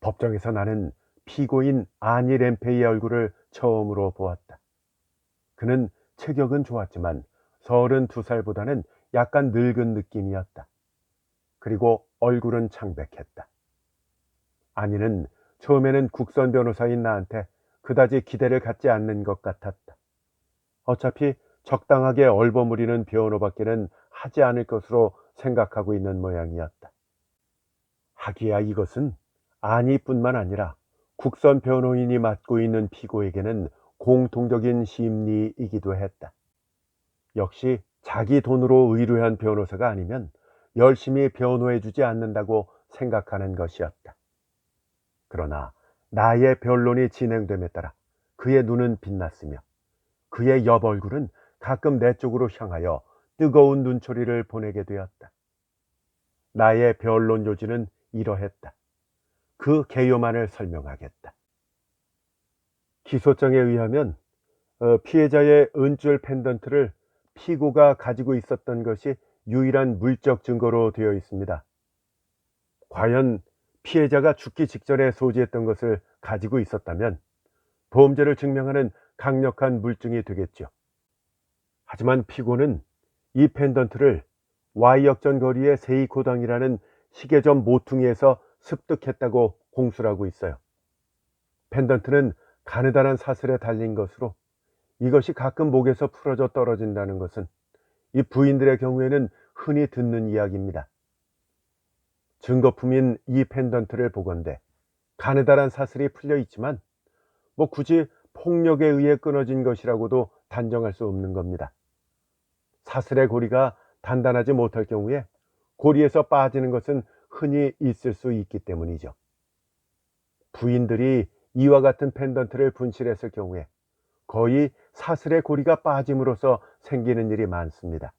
법정에서 나는 피고인 아니 램페이의 얼굴을 처음으로 보았다. 그는 체격은 좋았지만 32살보다는 약간 늙은 느낌이었다. 그리고 얼굴은 창백했다. 아니는 처음에는 국선 변호사인 나한테 그다지 기대를 갖지 않는 것 같았다. 어차피 적당하게 얼버무리는 변호밖에는 하지 않을 것으로 생각하고 있는 모양이었다. 하기야 이것은 아니뿐만 아니라 국선 변호인이 맡고 있는 피고에게는 공통적인 심리이기도 했다. 역시 자기 돈으로 의뢰한 변호사가 아니면 열심히 변호해주지 않는다고 생각하는 것이었다. 그러나 나의 변론이 진행됨에 따라 그의 눈은 빛났으며 그의 옆 얼굴은 가끔 내 쪽으로 향하여 뜨거운 눈초리를 보내게 되었다. 나의 변론 요지는 이러했다. 그 개요만을 설명하겠다. 기소장에 의하면 피해자의 은줄 펜던트를 피고가 가지고 있었던 것이 유일한 물적 증거로 되어 있습니다. 과연 피해자가 죽기 직전에 소지했던 것을 가지고 있었다면 범죄를 증명하는 강력한 물증이 되겠죠. 하지만 피고는 이 펜던트를 Y역전 거리의 세이코당이라는 시계점 모퉁이에서 습득했다고 공수를 하고 있어요. 펜던트는 가느다란 사슬에 달린 것으로 이것이 가끔 목에서 풀어져 떨어진다는 것은 이 부인들의 경우에는 흔히 듣는 이야기입니다. 증거품인 이 펜던트를 보건대 가느다란 사슬이 풀려 있지만 굳이 폭력에 의해 끊어진 것이라고도 단정할 수 없는 겁니다. 사슬의 고리가 단단하지 못할 경우에 고리에서 빠지는 것은 흔히 있을 수 있기 때문이죠. 부인들이 이와 같은 펜던트를 분실했을 경우에 거의 사슬의 고리가 빠짐으로써 생기는 일이 많습니다.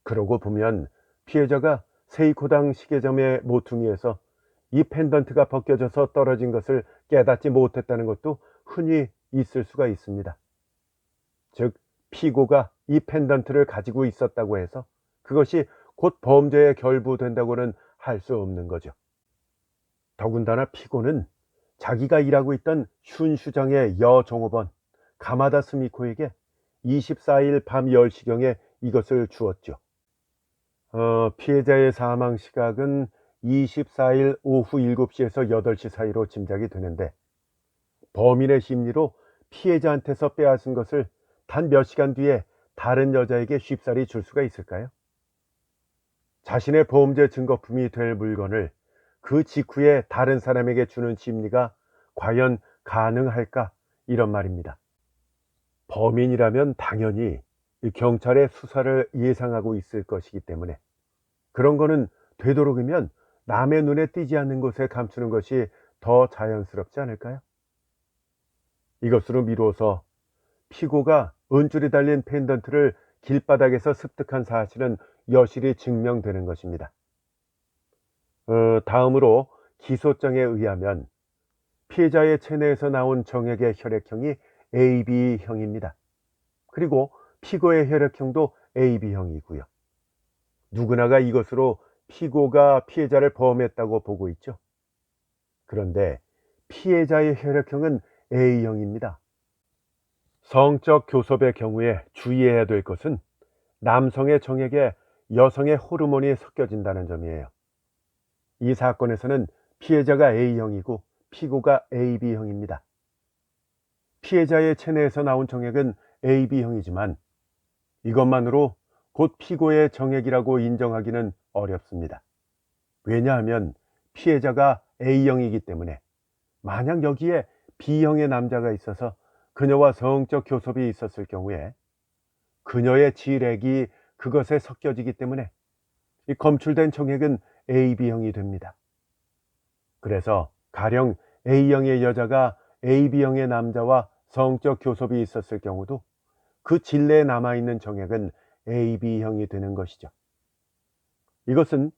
그러고 보면 피해자가 세이코당 시계점의 모퉁이에서 이 펜던트가 벗겨져서 떨어진 것을 깨닫지 못했다는 것도 흔히 있을 수가 있습니다. 즉 피고가 이 펜던트를 가지고 있었다고 해서 그것이 곧 범죄에 결부된다고는 할 수 없는 거죠. 더군다나 피고는 자기가 일하고 있던 슌슈장의 여종업원 가마다 스미코에게 24일 밤 10시경에 이것을 주었죠. 피해자의 사망 시각은 24일 오후 7시에서 8시 사이로 짐작이 되는데 범인의 심리로 피해자한테서 빼앗은 것을 단 몇 시간 뒤에 다른 여자에게 쉽사리 줄 수가 있을까요? 자신의 범죄 증거품이 될 물건을 그 직후에 다른 사람에게 주는 심리가 과연 가능할까? 이런 말입니다. 범인이라면 당연히 경찰의 수사를 예상하고 있을 것이기 때문에 그런 거는 되도록이면 남의 눈에 띄지 않는 곳에 감추는 것이 더 자연스럽지 않을까요? 이것으로 미루어서 피고가 은줄이 달린 펜던트를 길바닥에서 습득한 사실은 여실히 증명되는 것입니다. 다음으로 기소장에 의하면 피해자의 체내에서 나온 정액의 혈액형이 AB형입니다. 그리고 피고의 혈액형도 AB형이고요. 누구나가 이것으로 피고가 피해자를 범했다고 보고 있죠. 그런데 피해자의 혈액형은 A형입니다. 성적 교섭의 경우에 주의해야 될 것은 남성의 정액에 여성의 호르몬이 섞여진다는 점이에요. 이 사건에서는 피해자가 A형이고 피고가 AB형입니다. 피해자의 체내에서 나온 정액은 AB형이지만 이것만으로 곧 피고의 정액이라고 인정하기는 어렵습니다. 왜냐하면 피해자가 A형이기 때문에 만약 여기에 B형의 남자가 있어서 그녀와 성적 교섭이 있었을 경우에 그녀의 지렉이 그것에 섞여지기 때문에 이 검출된 정액은 AB형이 됩니다. 그래서 가령 A형의 여자가 AB형의 남자와 성적 교섭이 있었을 경우도 그 질내에 남아있는 정액은 AB형이 되는 것이죠. 이것은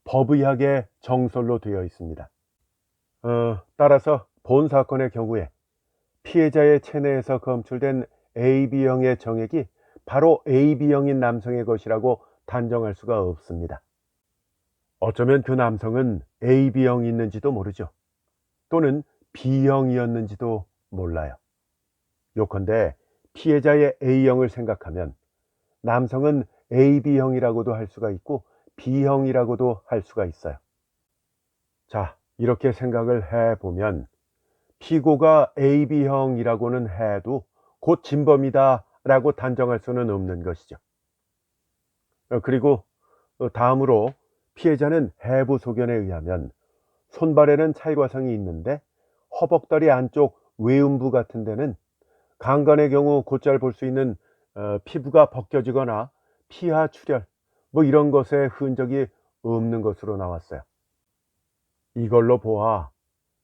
법의학의 정설로 되어 있습니다. 따라서 본 사건의 경우에 피해자의 체내에서 검출된 AB형의 정액이 바로 AB형인 남성의 것이라고 단정할 수가 없습니다. 어쩌면 그 남성은 AB형이 있는지도 모르죠. 또는 B형이었는지도 몰라요. 요컨대 피해자의 A형을 생각하면 남성은 AB형이라고도 할 수가 있고 B형이라고도 할 수가 있어요. 자, 이렇게 생각을 해보면 피고가 AB형이라고는 해도 곧 진범이다 라고 단정할 수는 없는 것이죠. 그리고 다음으로 피해자는 해부 소견에 의하면 손발에는 찰과상이 있는데 허벅다리 안쪽 외음부 같은 데는 강간의 경우 곧잘 볼 수 있는 피부가 벗겨지거나 피하 출혈 이런 것의 흔적이 없는 것으로 나왔어요. 이걸로 보아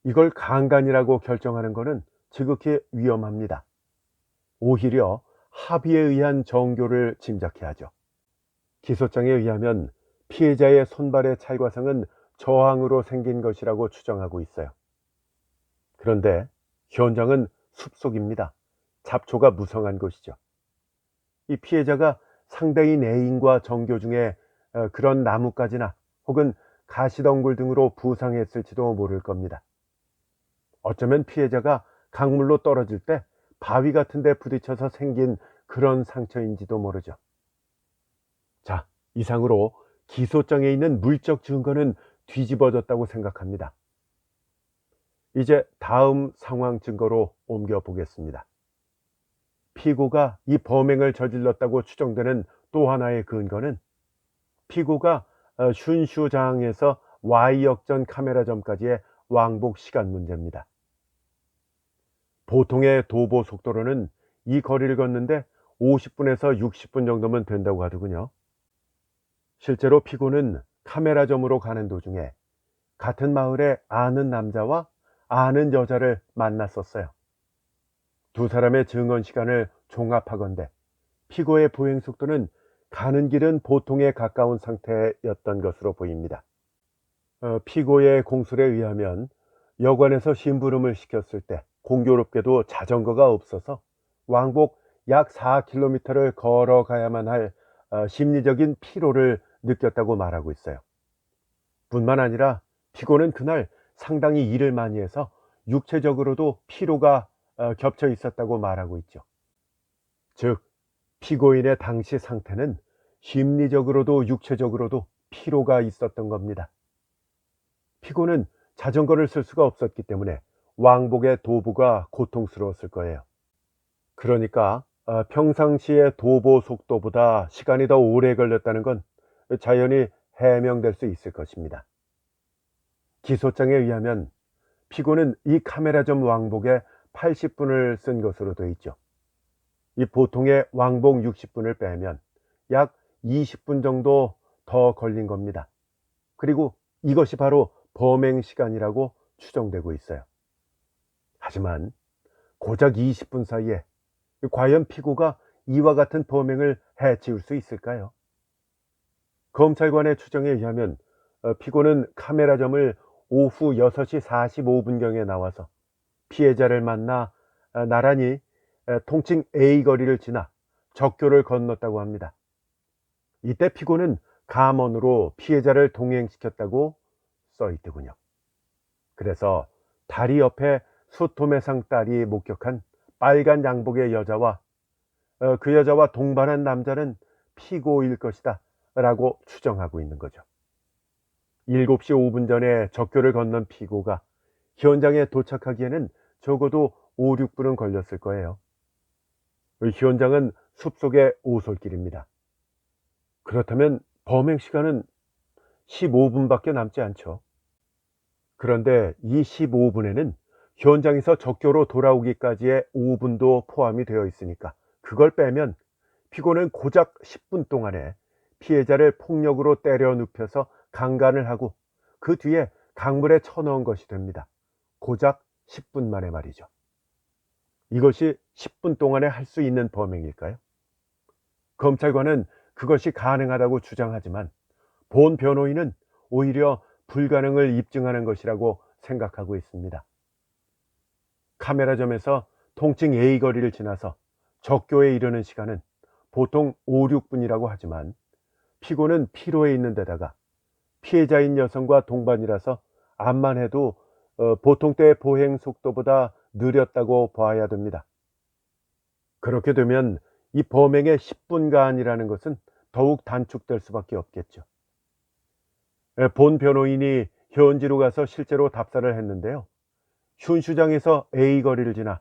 이걸 강간이라고 결정하는 것은 지극히 위험합니다. 오히려 합의에 의한 정교를 짐작해 하죠. 기소장에 의하면 피해자의 손발의 찰과상은 저항으로 생긴 것이라고 추정하고 있어요. 그런데 현장은 숲속입니다. 잡초가 무성한 곳이죠. 이 피해자가 상대인 애인과 정교 중에 그런 나뭇가지나 혹은 가시덩굴 등으로 부상했을지도 모를 겁니다. 어쩌면 피해자가 강물로 떨어질 때 바위 같은 데 부딪혀서 생긴 그런 상처인지도 모르죠. 자, 이상으로 기소장에 있는 물적 증거는 뒤집어졌다고 생각합니다. 이제 다음 상황 증거로 옮겨 보겠습니다. 피고가 이 범행을 저질렀다고 추정되는 또 하나의 근거는 피고가 슌슈장에서 Y역전 카메라점까지의 왕복 시간 문제입니다. 보통의 도보 속도로는 이 거리를 걷는데 50분에서 60분 정도면 된다고 하더군요. 실제로 피고는 카메라점으로 가는 도중에 같은 마을에 아는 남자와 아는 여자를 만났었어요. 두 사람의 증언 시간을 종합하건대 피고의 보행 속도는 가는 길은 보통에 가까운 상태였던 것으로 보입니다. 피고의 공술에 의하면 여관에서 심부름을 시켰을 때 공교롭게도 자전거가 없어서 왕복 약 4km를 걸어가야만 할 심리적인 피로를 느꼈다고 말하고 있어요. 뿐만 아니라 피고는 그날 상당히 일을 많이 해서 육체적으로도 피로가 겹쳐 있었다고 말하고 있죠. 즉, 피고인의 당시 상태는 심리적으로도 육체적으로도 피로가 있었던 겁니다. 피고는 자전거를 쓸 수가 없었기 때문에 왕복의 도보가 고통스러웠을 거예요. 그러니까 평상시의 도보 속도보다 시간이 더 오래 걸렸다는 건 자연히 해명될 수 있을 것입니다. 기소장에 의하면 피고는 이 카메라점 왕복에 80분을 쓴 것으로 되어 있죠. 이 보통의 왕복 60분을 빼면 약 20분 정도 더 걸린 겁니다. 그리고 이것이 바로 범행 시간이라고 추정되고 있어요. 하지만 고작 20분 사이에 과연 피고가 이와 같은 범행을 해치울 수 있을까요? 검찰관의 추정에 의하면 피고는 카메라점을 오후 6시 45분경에 나와서 피해자를 만나 나란히 통칭 A거리를 지나 적교를 건넜다고 합니다. 이때 피고는 감언으로 피해자를 동행시켰다고 써있더군요. 그래서 다리 옆에 수토매상 딸이 목격한 빨간 양복의 여자와 그 여자와 동반한 남자는 피고일 것이다 라고 추정하고 있는 거죠. 7시 5분 전에 적교를 건넌 피고가 현장에 도착하기에는 적어도 5, 6분은 걸렸을 거예요. 현장은 숲속의 오솔길입니다. 그렇다면 범행 시간은 15분밖에 남지 않죠. 그런데 이 15분에는 현장에서 적교로 돌아오기까지의 5분도 포함이 되어 있으니까 그걸 빼면 피고는 고작 10분 동안에 피해자를 폭력으로 때려 눕혀서 강간을 하고 그 뒤에 강물에 쳐넣은 것이 됩니다. 고작 10분 만에 말이죠. 이것이 10분 동안에 할 수 있는 범행일까요? 검찰관은 그것이 가능하다고 주장하지만 본 변호인은 오히려 불가능을 입증하는 것이라고 생각하고 있습니다. 카메라점에서 통칭 A 거리를 지나서 적교에 이르는 시간은 보통 5, 6분이라고 하지만 피고는 피로에 있는 데다가 피해자인 여성과 동반이라서 암만 해도 보통 때의 보행 속도보다 느렸다고 봐야 됩니다. 그렇게 되면 이 범행의 10분간이라는 것은 더욱 단축될 수밖에 없겠죠. 본 변호인이 현지로 가서 실제로 답사를 했는데요. 슌슈장에서 A 거리를 지나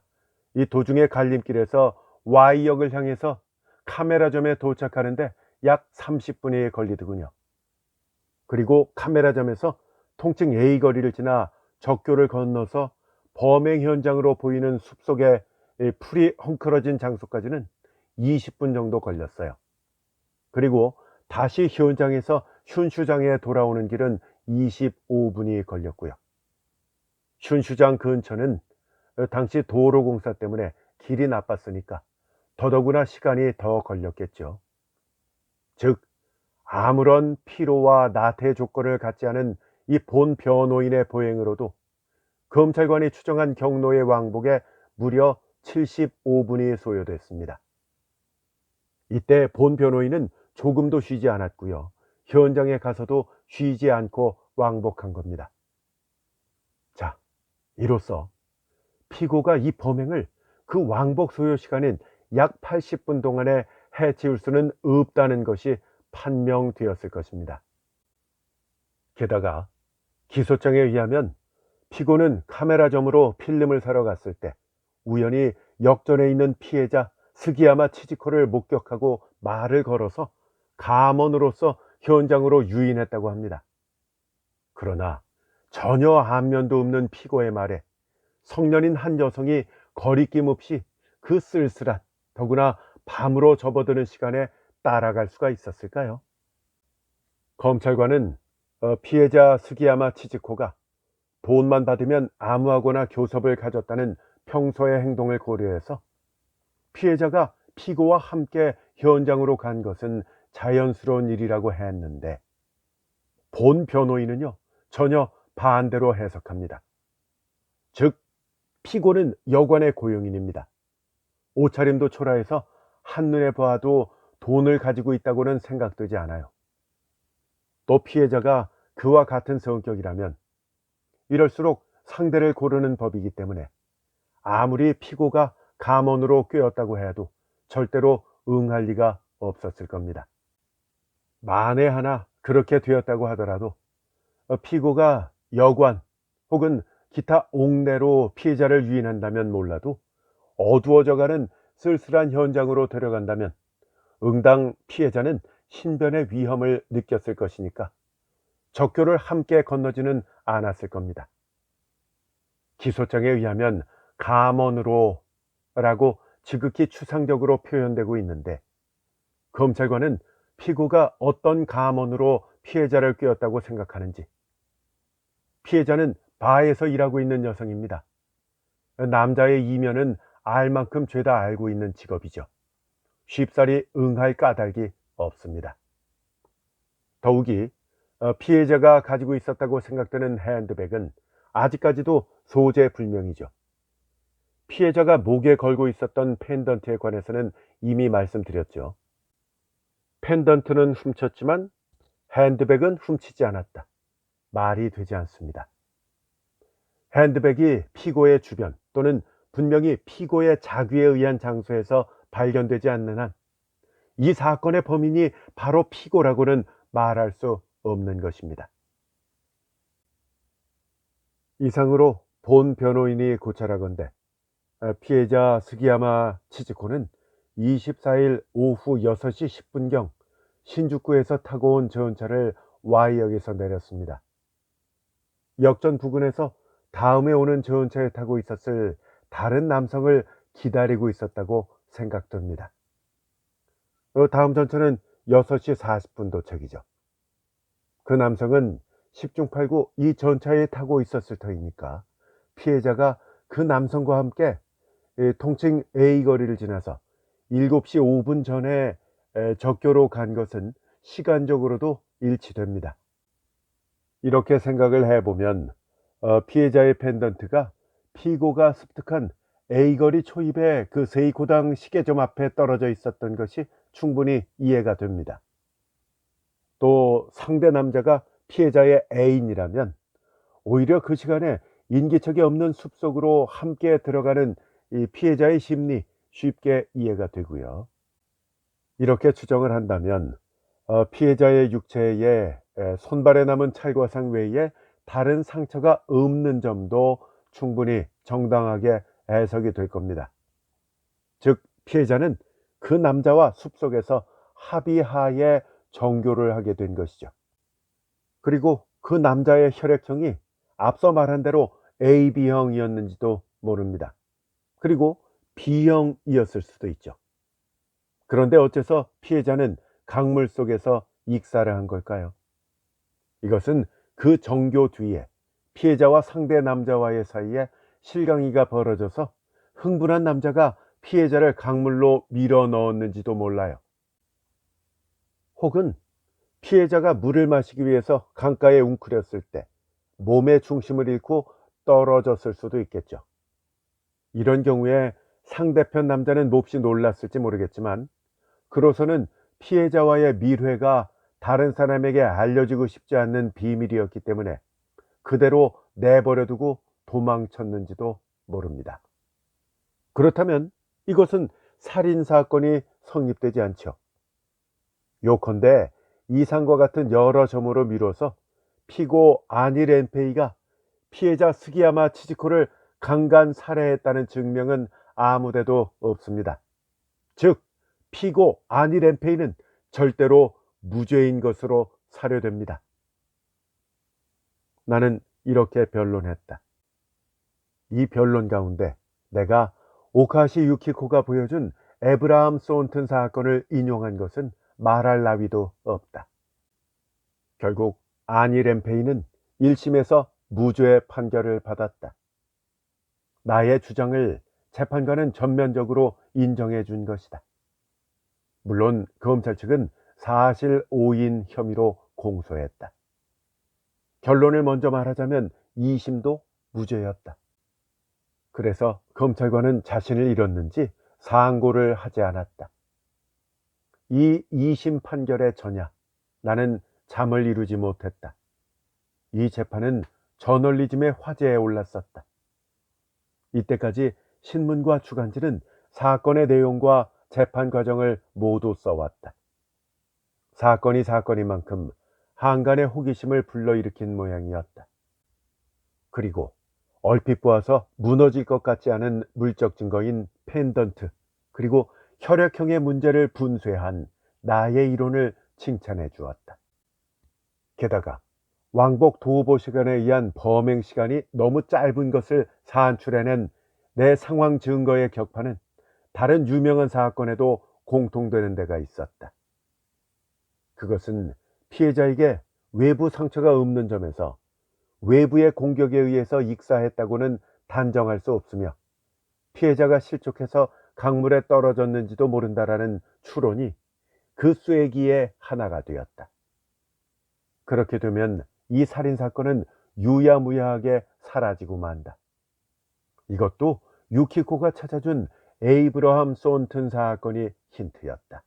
이 도중에 갈림길에서 Y역을 향해서 카메라점에 도착하는데 약 30분이 걸리더군요. 그리고 카메라점에서 통칭 A 거리를 지나 적교를 건너서 범행 현장으로 보이는 숲속의 풀이 헝클어진 장소까지는 20분 정도 걸렸어요. 그리고 다시 현장에서 슌슈장에 돌아오는 길은 25분이 걸렸고요. 슌슈장 근처는 당시 도로공사 때문에 길이 나빴으니까 더더구나 시간이 더 걸렸겠죠. 즉 아무런 피로와 나태 조건을 갖지 않은 이 본 변호인의 보행으로도 검찰관이 추정한 경로의 왕복에 무려 75분이 소요됐습니다. 이때 본 변호인은 조금도 쉬지 않았고요. 현장에 가서도 쉬지 않고 왕복한 겁니다. 자, 이로써 피고가 이 범행을 그 왕복 소요 시간인 약 80분 동안에 해치울 수는 없다는 것이 판명되었을 것입니다. 게다가 기소장에 의하면 피고는 카메라점으로 필름을 사러 갔을 때 우연히 역전에 있는 피해자 스기야마 치지코를 목격하고 말을 걸어서 감언으로서 현장으로 유인했다고 합니다. 그러나 전혀 안면도 없는 피고의 말에 성년인 한 여성이 거리낌 없이 그 쓸쓸한 더구나 밤으로 접어드는 시간에 따라갈 수가 있었을까요? 검찰관은 피해자 스기야마 치즈코가 돈만 받으면 암호하거나 교섭을 가졌다는 평소의 행동을 고려해서 피해자가 피고와 함께 현장으로 간 것은 자연스러운 일이라고 했는데 본 변호인은요 전혀 반대로 해석합니다. 즉 피고는 여관의 고용인입니다. 옷차림도 초라해서 한눈에 봐도 돈을 가지고 있다고는 생각되지 않아요. 또 피해자가 그와 같은 성격이라면 이럴수록 상대를 고르는 법이기 때문에 아무리 피고가 감언으로 꿰었다고 해도 절대로 응할 리가 없었을 겁니다. 만에 하나 그렇게 되었다고 하더라도 피고가 여관 혹은 기타 옥내로 피해자를 유인한다면 몰라도 어두워져가는 쓸쓸한 현장으로 데려간다면 응당 피해자는 신변의 위험을 느꼈을 것이니까 적교를 함께 건너지는 않았을 겁니다. 기소장에 의하면 감언으로 라고 지극히 추상적으로 표현되고 있는데 검찰관은 피고가 어떤 감언으로 피해자를 꿰었다고 생각하는지. 피해자는 바에서 일하고 있는 여성입니다. 남자의 이면은 알 만큼 죄다 알고 있는 직업이죠. 쉽사리 응할 까닭이 없습니다. 더욱이 피해자가 가지고 있었다고 생각되는 핸드백은 아직까지도 소재 불명이죠. 피해자가 목에 걸고 있었던 펜던트에 관해서는 이미 말씀드렸죠. 펜던트는 훔쳤지만 핸드백은 훔치지 않았다. 말이 되지 않습니다. 핸드백이 피고의 주변 또는 분명히 피고의 자귀에 의한 장소에서 발견되지 않는 한 이 사건의 범인이 바로 피고라고는 말할 수 없는 것입니다. 이상으로 본 변호인이 고찰하건대 피해자 스기야마 치즈코는 24일 오후 6시 10분경 신주쿠에서 타고 온 전차를 Y역에서 내렸습니다. 역전 부근에서 다음에 오는 전차에 타고 있었을 다른 남성을 기다리고 있었다고 생각됩니다. 다음 전차는 6시 40분 도착이죠. 그 남성은 10중 8구 이 전차에 타고 있었을 터이니까 피해자가 그 남성과 함께 통칭 A 거리를 지나서 7시 5분 전에 적교로 간 것은 시간적으로도 일치됩니다. 이렇게 생각을 해보면 피해자의 펜던트가 피고가 습득한 A거리 초입의 그 세이코당 시계점 앞에 떨어져 있었던 것이 충분히 이해가 됩니다. 또 상대 남자가 피해자의 애인이라면 오히려 그 시간에 인기척이 없는 숲속으로 함께 들어가는 이 피해자의 심리 쉽게 이해가 되고요. 이렇게 추정을 한다면 피해자의 육체에 손발에 남은 찰과상 외에 다른 상처가 없는 점도 충분히 정당하게 해석이 될 겁니다. 즉 피해자는 그 남자와 숲속에서 합의하에 정교를 하게 된 것이죠. 그리고 그 남자의 혈액형이 앞서 말한 대로 AB형이었는지도 모릅니다. 그리고 B형이었을 수도 있죠. 그런데 어째서 피해자는 강물 속에서 익사를 한 걸까요? 이것은 그 정교 뒤에 피해자와 상대 남자와의 사이에 실강이가 벌어져서 흥분한 남자가 피해자를 강물로 밀어 넣었는지도 몰라요. 혹은 피해자가 물을 마시기 위해서 강가에 웅크렸을 때 몸의 중심을 잃고 떨어졌을 수도 있겠죠. 이런 경우에 상대편 남자는 몹시 놀랐을지 모르겠지만 그로서는 피해자와의 밀회가 다른 사람에게 알려지고 싶지 않는 비밀이었기 때문에 그대로 내버려 두고 도망쳤는지도 모릅니다. 그렇다면 이것은 살인사건이 성립되지 않죠. 요컨대 이상과 같은 여러 점으로 미뤄서 피고 아니 렌페이가 피해자 스기야마 치지코를 강간 살해했다는 증명은 아무데도 없습니다. 즉 피고 아니 렌페이는 절대로 무죄인 것으로 사료됩니다. 나는 이렇게 변론했다. 이 변론 가운데 내가 오카시 유키코가 보여준 에브라함 소운튼 사건을 인용한 것은 말할 나위도 없다. 결국 아니 렌페이는 1심에서 무죄 판결을 받았다. 나의 주장을 재판관은 전면적으로 인정해 준 것이다. 물론 검찰 측은 사실 오인 혐의로 공소했다. 결론을 먼저 말하자면 2심도 무죄였다. 그래서 검찰관은 자신을 잃었는지 상고를 하지 않았다. 이 2심 판결의 전야 나는 잠을 이루지 못했다. 이 재판은 저널리즘의 화제에 올랐었다. 이때까지 신문과 주간지는 사건의 내용과 재판 과정을 모두 써왔다. 사건이 사건인 만큼 한간의 호기심을 불러일으킨 모양이었다. 그리고 얼핏 보아서 무너질 것 같지 않은 물적 증거인 펜던트, 그리고 혈액형의 문제를 분쇄한 나의 이론을 칭찬해 주었다. 게다가 왕복 도보 시간에 의한 범행 시간이 너무 짧은 것을 산출해낸 내 상황 증거의 격파는 다른 유명한 사건에도 공통되는 데가 있었다. 그것은 피해자에게 외부 상처가 없는 점에서 외부의 공격에 의해서 익사했다고는 단정할 수 없으며 피해자가 실족해서 강물에 떨어졌는지도 모른다라는 추론이 그 쐐기의 하나가 되었다. 그렇게 되면 이 살인사건은 유야무야하게 사라지고 만다. 이것도 유키코가 찾아준 에이브러함 소운튼 사건이 힌트였다.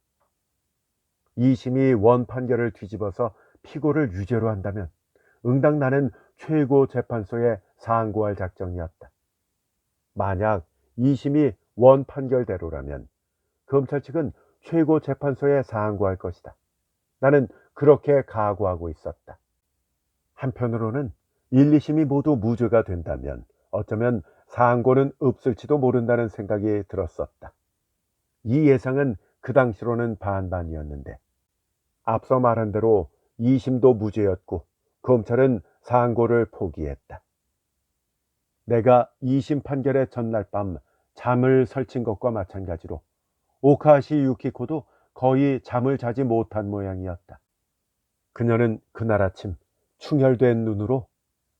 2심이 원 판결을 뒤집어서 피고를 유죄로 한다면 응당 나는 최고 재판소에 상고할 작정이었다. 만약 2심이 원 판결대로라면 검찰 측은 최고 재판소에 상고할 것이다. 나는 그렇게 각오하고 있었다. 한편으로는 1, 2심이 모두 무죄가 된다면 어쩌면 상고는 없을지도 모른다는 생각이 들었었다. 이 예상은 그 당시로는 반반이었는데 앞서 말한 대로 2심도 무죄였고 검찰은 상고를 포기했다. 내가 2심 판결의 전날 밤 잠을 설친 것과 마찬가지로 오카시 유키코도 거의 잠을 자지 못한 모양이었다. 그녀는 그날 아침 충혈된 눈으로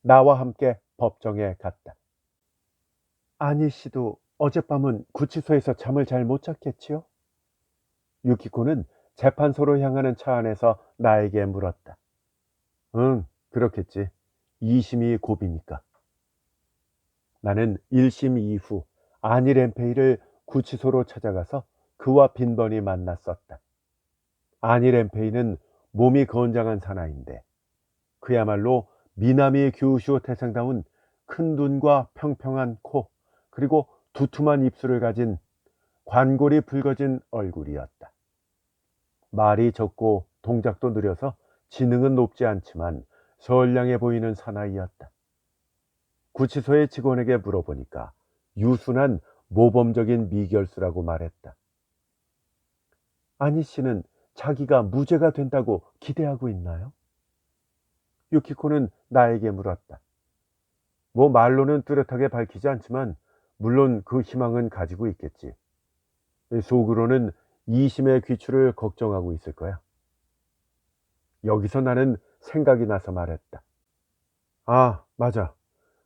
나와 함께 법정에 갔다. 아니 씨도 어젯밤은 구치소에서 잠을 잘 못 잤겠지요? 유키코는 재판소로 향하는 차 안에서 나에게 물었다. 응, 그렇겠지. 2심이 고비니까. 나는 1심 이후 아니 램페이를 구치소로 찾아가서 그와 빈번히 만났었다. 아니 램페이는 몸이 건장한 사나이인데 그야말로 미나미 규슈 태생다운 큰 눈과 평평한 코, 그리고 두툼한 입술을 가진 관골이 붉어진 얼굴이었다. 말이 적고 동작도 느려서 지능은 높지 않지만 선량해 보이는 사나이였다. 구치소의 직원에게 물어보니까 유순한 모범적인 미결수라고 말했다. 아니 씨는 자기가 무죄가 된다고 기대하고 있나요? 유키코는 나에게 물었다. 뭐 말로는 뚜렷하게 밝히지 않지만 물론 그 희망은 가지고 있겠지. 속으로는 이심의 귀출을 걱정하고 있을 거야. 여기서 나는 생각이 나서 말했다. 아, 맞아.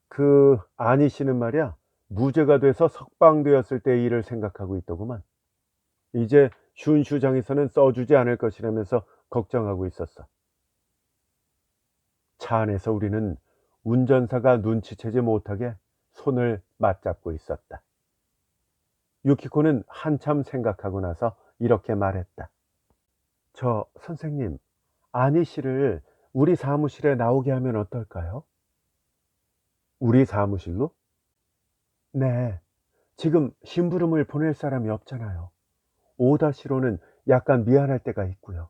그 아니 씨는 말이야. 무죄가 돼서 석방되었을 때의 일을 생각하고 있더구만. 이제 슌슈장에서는 써주지 않을 것이라면서 걱정하고 있었어. 차 안에서 우리는 운전사가 눈치채지 못하게 손을 맞잡고 있었다. 유키코는 한참 생각하고 나서 이렇게 말했다. 저 선생님, 아니 씨를 우리 사무실에 나오게 하면 어떨까요? 우리 사무실로? 네. 지금 심부름을 보낼 사람이 없잖아요. 오다시로는 약간 미안할 때가 있고요.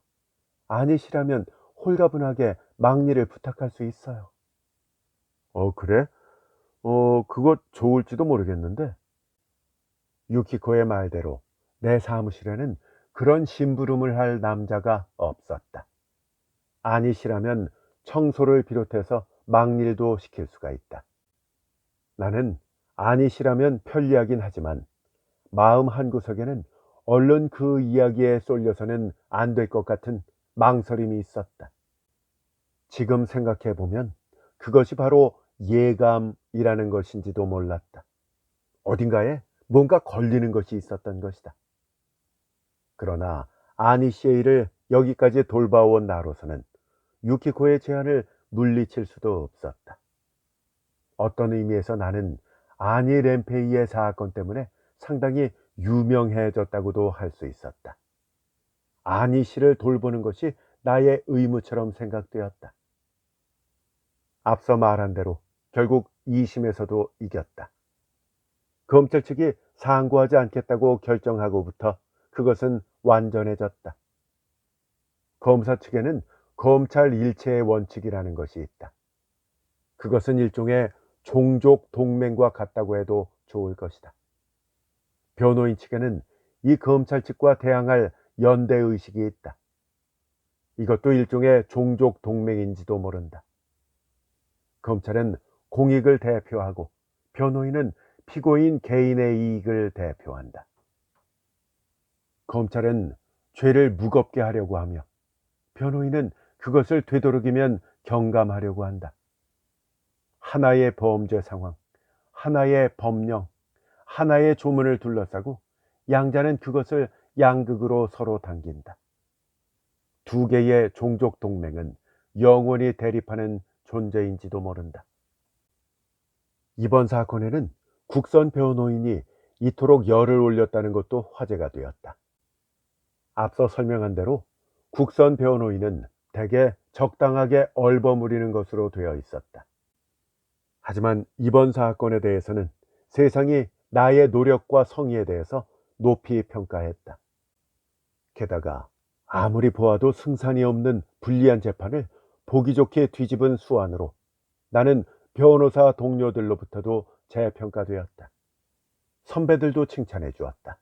아니 씨라면 홀가분하게 막일을 부탁할 수 있어요. 그래? 그거 좋을지도 모르겠는데. 유키코의 말대로 내 사무실에는 그런 심부름을 할 남자가 없었다. 아니 씨라면 청소를 비롯해서 막일도 시킬 수가 있다. 나는 아니 씨라면 편리하긴 하지만 마음 한구석에는 얼른 그 이야기에 쏠려서는 안 될 것 같은 망설임이 있었다. 지금 생각해 보면 그것이 바로 예감이라는 것인지도 몰랐다. 어딘가에 뭔가 걸리는 것이 있었던 것이다. 그러나 아니 씨의 일을 여기까지 돌봐온 나로서는 유키코의 제안을 물리칠 수도 없었다. 어떤 의미에서 나는 아니 램페이의 사건 때문에 상당히 유명해졌다고도 할 수 있었다. 아니 씨를 돌보는 것이 나의 의무처럼 생각되었다. 앞서 말한 대로 결국 2심에서도 이겼다. 검찰 측이 상고하지 않겠다고 결정하고부터 그것은 완전해졌다. 검사 측에는 검찰 일체의 원칙이라는 것이 있다. 그것은 일종의 종족 동맹과 같다고 해도 좋을 것이다. 변호인 측에는 이 검찰 측과 대항할 연대의식이 있다. 이것도 일종의 종족 동맹인지도 모른다. 검찰은 공익을 대표하고 변호인은 피고인 개인의 이익을 대표한다. 검찰은 죄를 무겁게 하려고 하며 변호인은 그것을 되도록이면 경감하려고 한다. 하나의 범죄 상황, 하나의 법령, 하나의 조문을 둘러싸고 양자는 그것을 양극으로 서로 당긴다. 두 개의 종족 동맹은 영원히 대립하는 존재인지도 모른다. 이번 사건에는 국선 변호인이 이토록 열을 올렸다는 것도 화제가 되었다. 앞서 설명한 대로 국선 변호인은 대개 적당하게 얼버무리는 것으로 되어 있었다. 하지만 이번 사건에 대해서는 세상이 나의 노력과 성의에 대해서 높이 평가했다. 게다가 아무리 보아도 승산이 없는 불리한 재판을 보기 좋게 뒤집은 수완으로 나는 변호사 동료들로부터도 재평가되었다. 선배들도 칭찬해 주었다.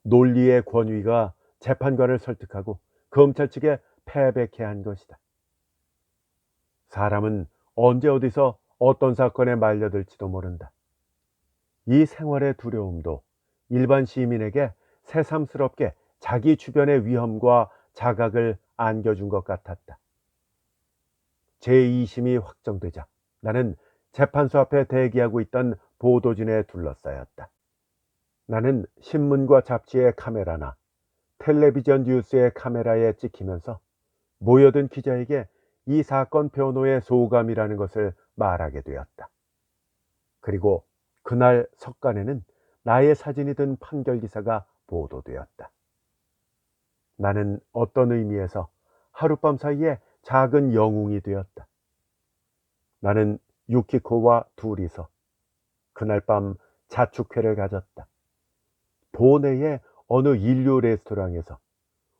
논리의 권위가 재판관을 설득하고 검찰 측에 패배케 한 것이다. 사람은 언제 어디서 어떤 사건에 말려들지도 모른다. 이 생활의 두려움도 일반 시민에게 새삼스럽게 자기 주변의 위험과 자각을 안겨준 것 같았다. 제2심이 확정되자 나는 재판소 앞에 대기하고 있던 보도진에 둘러싸였다. 나는 신문과 잡지의 카메라나 텔레비전 뉴스의 카메라에 찍히면서 모여든 기자에게 이 사건 변호의 소감이라는 것을 말하게 되었다. 그리고 그날 석간에는 나의 사진이 든 판결 기사가 보도되었다. 나는 어떤 의미에서 하룻밤 사이에 작은 영웅이 되었다. 나는 유키코와 둘이서 그날 밤 자축회를 가졌다. 도내의 어느 인류 레스토랑에서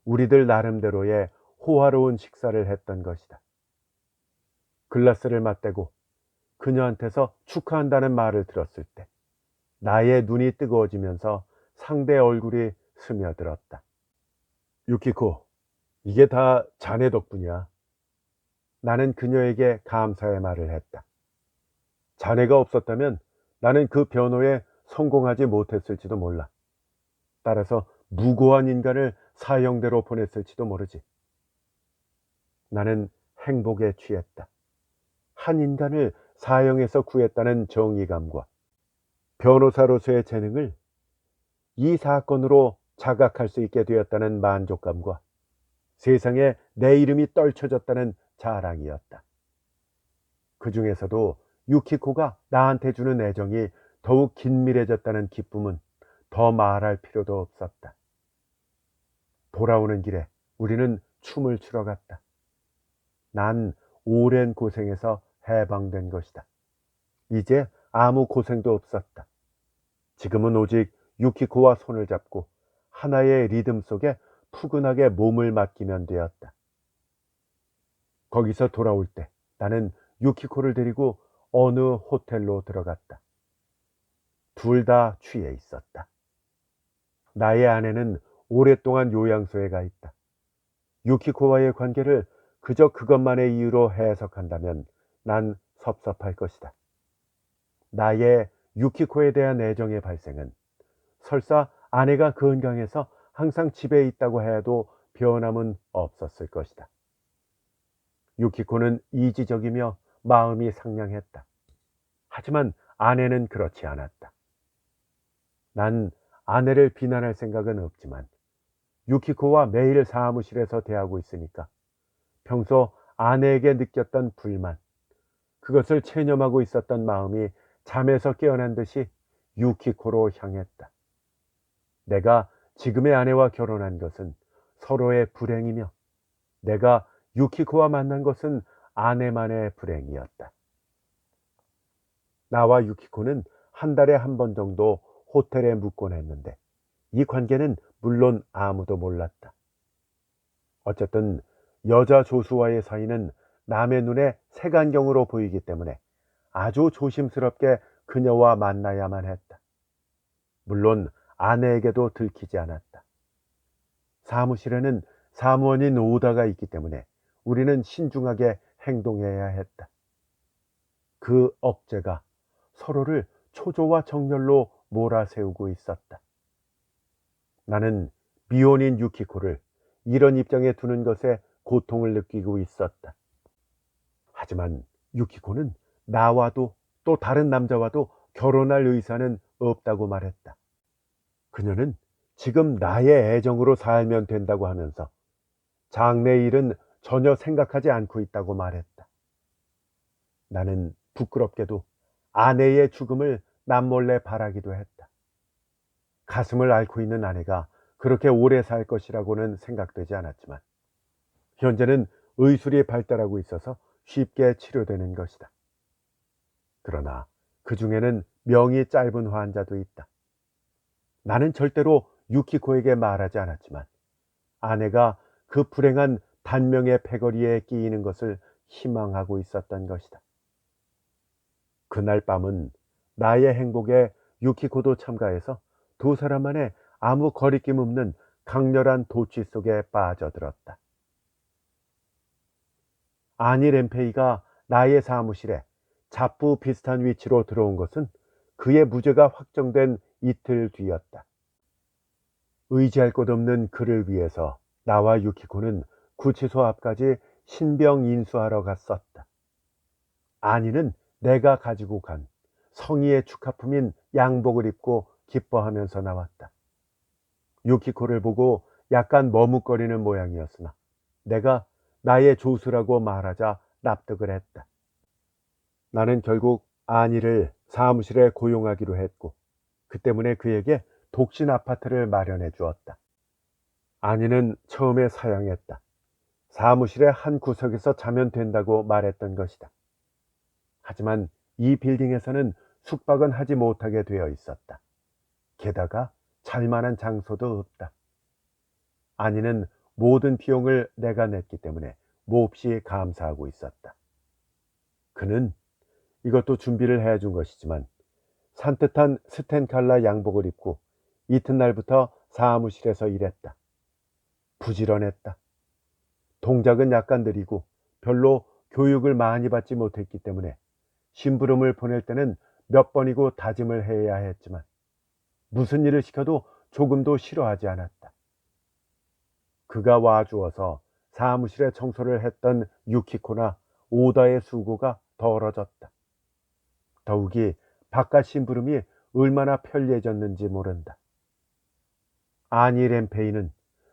우리들 나름대로의 호화로운 식사를 했던 것이다. 글라스를 맞대고 그녀한테서 축하한다는 말을 들었을 때 나의 눈이 뜨거워지면서 상대 얼굴이 스며들었다. 유키코, 이게 다 자네 덕분이야. 나는 그녀에게 감사의 말을 했다. 자네가 없었다면 나는 그 변호에 성공하지 못했을지도 몰라. 따라서 무고한 인간을 사형대로 보냈을지도 모르지. 나는 행복에 취했다. 한 인간을 사형에서 구했다는 정의감과 변호사로서의 재능을 이 사건으로 자각할 수 있게 되었다는 만족감과 세상에 내 이름이 떨쳐졌다는 자랑이었다. 그 중에서도 유키코가 나한테 주는 애정이 더욱 긴밀해졌다는 기쁨은 더 말할 필요도 없었다. 돌아오는 길에 우리는 춤을 추러 갔다. 난 오랜 고생에서 해방된 것이다. 이제 아무 고생도 없었다. 지금은 오직 유키코와 손을 잡고 하나의 리듬 속에 푸근하게 몸을 맡기면 되었다. 거기서 돌아올 때 나는 유키코를 데리고 어느 호텔로 들어갔다. 둘 다 취해 있었다. 나의 아내는 오랫동안 요양소에 가 있다. 유키코와의 관계를 그저 그것만의 이유로 해석한다면 난 섭섭할 것이다. 나의 유키코에 대한 애정의 발생은 설사 아내가 건강해서 항상 집에 있다고 해도 변함은 없었을 것이다. 유키코는 이지적이며 마음이 상냥했다. 하지만 아내는 그렇지 않았다. 난 아내를 비난할 생각은 없지만 유키코와 매일 사무실에서 대하고 있으니까 평소 아내에게 느꼈던 불만, 그것을 체념하고 있었던 마음이 잠에서 깨어난 듯이 유키코로 향했다. 내가 지금의 아내와 결혼한 것은 서로의 불행이며 내가 유키코와 만난 것은 아내만의 불행이었다. 나와 유키코는 한 달에 한 번 정도 호텔에 묵곤 했는데 이 관계는 물론 아무도 몰랐다. 어쨌든 여자 조수와의 사이는 남의 눈에 색안경으로 보이기 때문에 아주 조심스럽게 그녀와 만나야만 했다. 물론 아내에게도 들키지 않았다. 사무실에는 사무원인 오다가 있기 때문에 우리는 신중하게 행동해야 했다. 그 억제가 서로를 초조와 정열로 몰아세우고 있었다. 나는 미혼인 유키코를 이런 입장에 두는 것에 고통을 느끼고 있었다. 하지만 유키코는 나와도 또 다른 남자와도 결혼할 의사는 없다고 말했다. 그녀는 지금 나의 애정으로 살면 된다고 하면서 장래 일은 전혀 생각하지 않고 있다고 말했다. 나는 부끄럽게도 아내의 죽음을 남몰래 바라기도 했다. 가슴을 앓고 있는 아내가 그렇게 오래 살 것이라고는 생각되지 않았지만 현재는 의술이 발달하고 있어서 쉽게 치료되는 것이다. 그러나 그 중에는 명이 짧은 환자도 있다. 나는 절대로 유키코에게 말하지 않았지만 아내가 그 불행한 단명의 패거리에 끼이는 것을 희망하고 있었던 것이다. 그날 밤은 나의 행복에 유키코도 참가해서 두 사람만의 아무 거리낌 없는 강렬한 도취 속에 빠져들었다. 아니 램페이가 나의 사무실에 잡부 비슷한 위치로 들어온 것은 그의 무죄가 확정된 이틀 뒤였다. 의지할 곳 없는 그를 위해서 나와 유키코는 구치소 앞까지 신병 인수하러 갔었다. 아니는 내가 가지고 간 성의의 축하품인 양복을 입고 기뻐하면서 나왔다. 유키코를 보고 약간 머뭇거리는 모양이었으나 내가 나의 조수라고 말하자 납득을 했다. 나는 결국 안이를 사무실에 고용하기로 했고 그 때문에 그에게 독신 아파트를 마련해 주었다. 안이는 처음에 사양했다. 사무실의 한 구석에서 자면 된다고 말했던 것이다. 하지만 이 빌딩에서는 숙박은 하지 못하게 되어 있었다. 게다가 잘만한 장소도 없다. 안이는 모든 비용을 내가 냈기 때문에 몹시 감사하고 있었다. 그는 이것도 준비를 해준 것이지만 산뜻한 스텐칼라 양복을 입고 이튿날부터 사무실에서 일했다. 부지런했다. 동작은 약간 느리고 별로 교육을 많이 받지 못했기 때문에 심부름을 보낼 때는 몇 번이고 다짐을 해야 했지만 무슨 일을 시켜도 조금도 싫어하지 않았다. 그가 와주어서 사무실에 청소를 했던 유키코나 오다의 수고가 덜어졌다. 더욱이 바깥 심부름이 얼마나 편리해졌는지 모른다. 아니 램페이는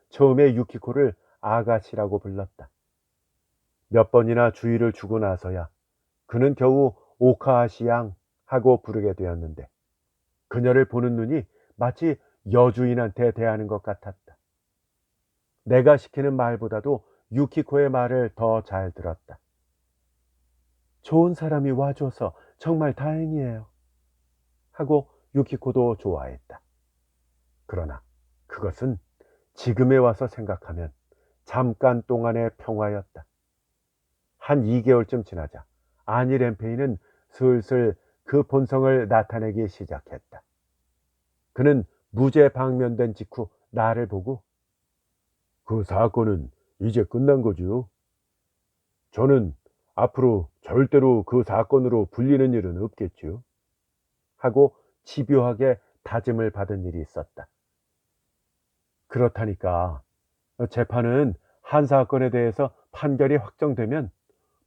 처음에 유키코를 아가씨라고 불렀다. 몇 번이나 주의를 주고 나서야 그는 겨우 오카하시 양 하고 부르게 되었는데 그녀를 보는 눈이 마치 여주인한테 대하는 것 같았다. 내가 시키는 말보다도 유키코의 말을 더 잘 들었다. 좋은 사람이 와줘서 정말 다행이에요. 하고 유키코도 좋아했다. 그러나 그것은 지금에 와서 생각하면 잠깐 동안의 평화였다. 한 2개월쯤 지나자 아니 램페이는 슬슬 그 본성을 나타내기 시작했다. 그는 무죄 방면된 직후 나를 보고 그 사건은 이제 끝난 거죠. 저는 앞으로 절대로 그 사건으로 불리는 일은 없겠죠. 하고 집요하게 다짐을 받은 일이 있었다. 그렇다니까 재판은 한 사건에 대해서 판결이 확정되면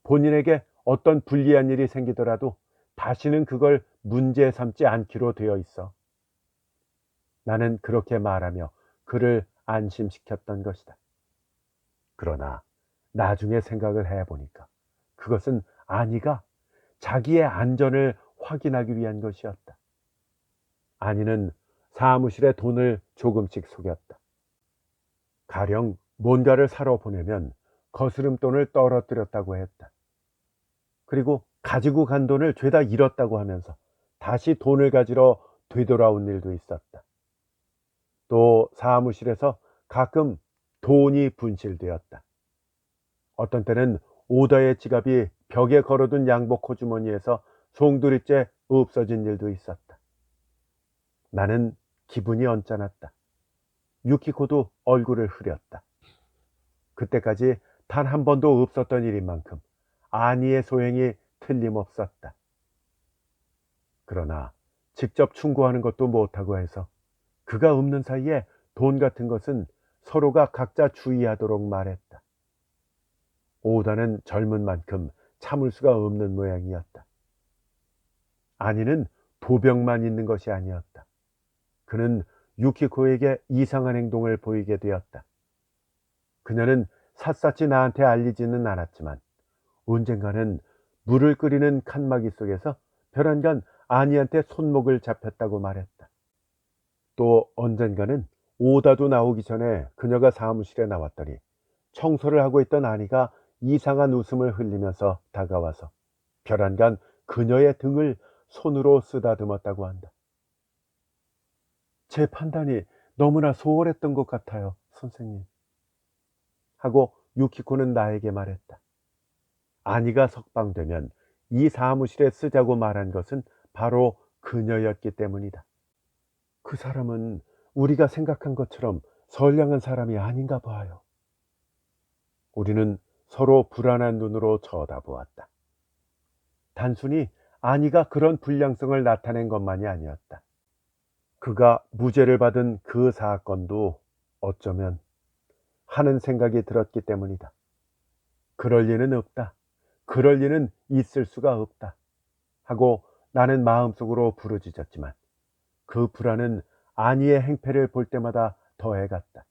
본인에게 어떤 불리한 일이 생기더라도 다시는 그걸 문제 삼지 않기로 되어 있어. 나는 그렇게 말하며 그를 안심시켰던 것이다. 그러나 나중에 생각을 해보니까 그것은 아니가 자기의 안전을 확인하기 위한 것이었다. 아니는 사무실에 돈을 조금씩 속였다. 가령 뭔가를 사러 보내면 거스름돈을 떨어뜨렸다고 했다. 그리고 가지고 간 돈을 죄다 잃었다고 하면서 다시 돈을 가지러 되돌아온 일도 있었다. 또 사무실에서 가끔 돈이 분실되었다. 어떤 때는 오다의 지갑이 벽에 걸어둔 양복 호주머니에서 송두리째 없어진 일도 있었다. 나는 기분이 언짢았다. 유키코도 얼굴을 흐렸다. 그때까지 단 한 번도 없었던 일인 만큼 아니의 소행이 틀림없었다. 그러나 직접 충고하는 것도 못하고 해서 그가 없는 사이에 돈 같은 것은 서로가 각자 주의하도록 말했다. 오다는 젊은 만큼 참을 수가 없는 모양이었다. 아니는 도벽만 있는 것이 아니었다. 그는 유키코에게 이상한 행동을 보이게 되었다. 그녀는 샅샅이 나한테 알리지는 않았지만 언젠가는 물을 끓이는 칸막이 속에서 벼랑간 아니한테 손목을 잡혔다고 말했다. 또 언젠가는 오다도 나오기 전에 그녀가 사무실에 나왔더니 청소를 하고 있던 아니가 이상한 웃음을 흘리면서 다가와서 벼랑간 그녀의 등을 손으로 쓰다듬었다고 한다. 제 판단이 너무나 소홀했던 것 같아요, 선생님. 하고 유키코는 나에게 말했다. 아니가 석방되면 이 사무실에 쓰자고 말한 것은 바로 그녀였기 때문이다. 그 사람은 우리가 생각한 것처럼 선량한 사람이 아닌가 봐요. 우리는 서로 불안한 눈으로 쳐다보았다. 단순히 아니가 그런 불량성을 나타낸 것만이 아니었다. 그가 무죄를 받은 그 사건도 어쩌면 하는 생각이 들었기 때문이다. 그럴 리는 없다. 그럴 리는 있을 수가 없다. 하고 나는 마음속으로 부르짖었지만 그 불안은 아니의 행패를 볼 때마다 더해갔다.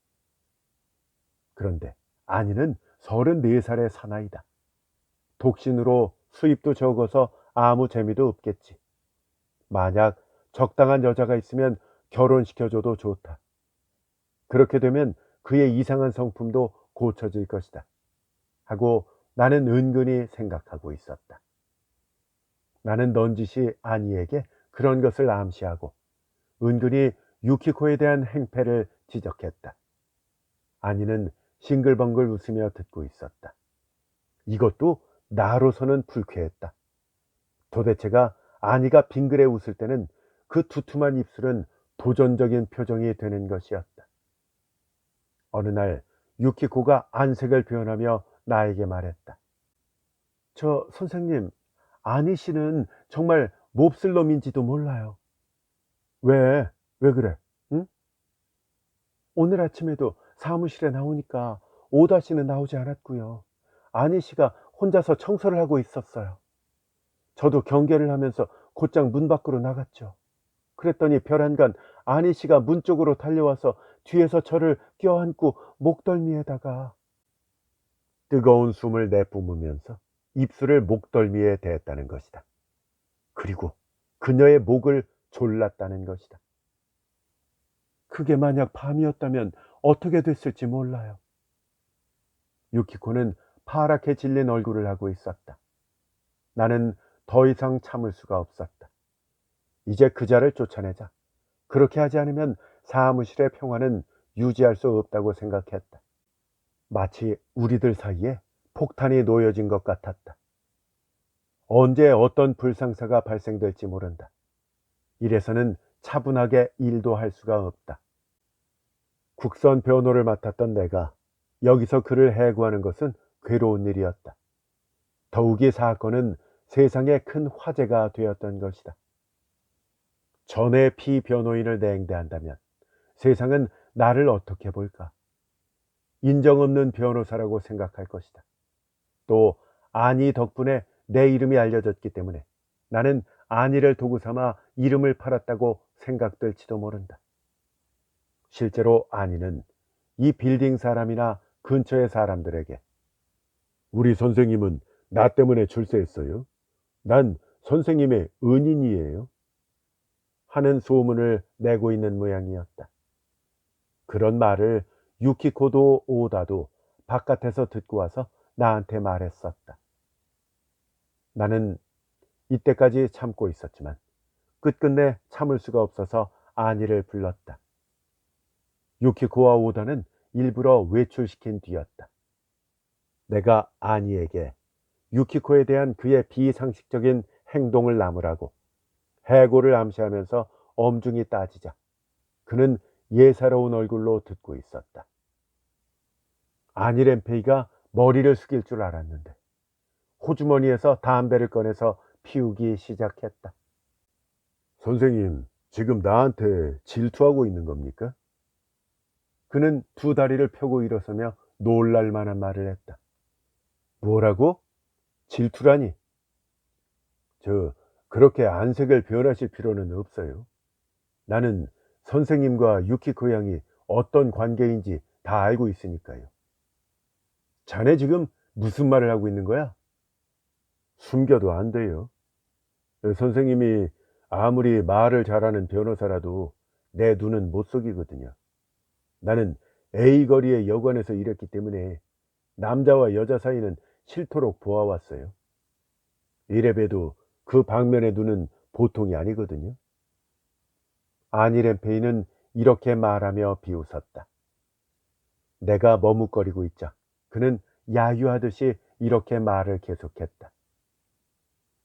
그런데 아니는 34살의 사나이다. 독신으로 수입도 적어서 아무 재미도 없겠지. 만약 적당한 여자가 있으면 결혼시켜줘도 좋다. 그렇게 되면 그의 이상한 성품도 고쳐질 것이다. 하고 나는 은근히 생각하고 있었다. 나는 넌지시 아니에게 그런 것을 암시하고 은근히 유키코에 대한 행패를 지적했다. 아니는 싱글벙글 웃으며 듣고 있었다. 이것도 나로서는 불쾌했다. 도대체가 아니가 빙그레 웃을 때는 그 두툼한 입술은 도전적인 표정이 되는 것이었다. 어느 날 유키코가 안색을 표현하며 나에게 말했다. 저 선생님, 아니 씨는 정말 몹쓸 놈인지도 몰라요. 왜? 왜 그래? 응? 오늘 아침에도 사무실에 나오니까 오다 씨는 나오지 않았고요. 아니 씨가 혼자서 청소를 하고 있었어요. 저도 경계를 하면서 곧장 문 밖으로 나갔죠. 그랬더니 별안간 아니 씨가 문 쪽으로 달려와서 뒤에서 저를 껴안고 목덜미에다가 뜨거운 숨을 내뿜으면서 입술을 목덜미에 댔다는 것이다. 그리고 그녀의 목을 졸랐다는 것이다. 그게 만약 밤이었다면 어떻게 됐을지 몰라요. 유키코는 파랗게 질린 얼굴을 하고 있었다. 나는 더 이상 참을 수가 없었다. 이제 그자를 쫓아내자. 그렇게 하지 않으면 사무실의 평화는 유지할 수 없다고 생각했다. 마치 우리들 사이에 폭탄이 놓여진 것 같았다. 언제 어떤 불상사가 발생될지 모른다. 이래서는 차분하게 일도 할 수가 없다. 국선 변호를 맡았던 내가 여기서 그를 해고하는 것은 괴로운 일이었다. 더욱이 사건은 세상에 큰 화제가 되었던 것이다. 전에 피변호인을 냉대한다면 세상은 나를 어떻게 볼까? 인정 없는 변호사라고 생각할 것이다. 또 아니 덕분에 내 이름이 알려졌기 때문에 나는 아니를 도구 삼아 이름을 팔았다고 생각될지도 모른다. 실제로 아니는 이 빌딩 사람이나 근처의 사람들에게 우리 선생님은 나 때문에 출세했어요. 난 선생님의 은인이에요. 하는 소문을 내고 있는 모양이었다. 그런 말을 유키코도 오다도 바깥에서 듣고 와서 나한테 말했었다. 나는 이때까지 참고 있었지만 끝끝내 참을 수가 없어서 아니를 불렀다. 유키코와 오다는 일부러 외출시킨 뒤였다. 내가 아니에게 유키코에 대한 그의 비상식적인 행동을 나무라고 해고를 암시하면서 엄중히 따지자 그는 예사로운 얼굴로 듣고 있었다. 아니 램페이가 머리를 숙일 줄 알았는데 호주머니에서 담배를 꺼내서 피우기 시작했다. 선생님, 지금 나한테 질투하고 있는 겁니까? 그는 두 다리를 펴고 일어서며 놀랄 만한 말을 했다. 뭐라고? 질투라니? 그렇게 안색을 변하실 필요는 없어요. 나는 선생님과 유키코 양이 어떤 관계인지 다 알고 있으니까요. 자네 지금 무슨 말을 하고 있는 거야? 숨겨도 안 돼요. 선생님이 아무리 말을 잘하는 변호사라도 내 눈은 못 속이거든요. 나는 A거리의 여관에서 일했기 때문에 남자와 여자 사이는 싫도록 보아왔어요. 이래봬도 그 방면의 눈은 보통이 아니거든요. 아니 램페이는 이렇게 말하며 비웃었다. 내가 머뭇거리고 있자 그는 야유하듯이 이렇게 말을 계속했다.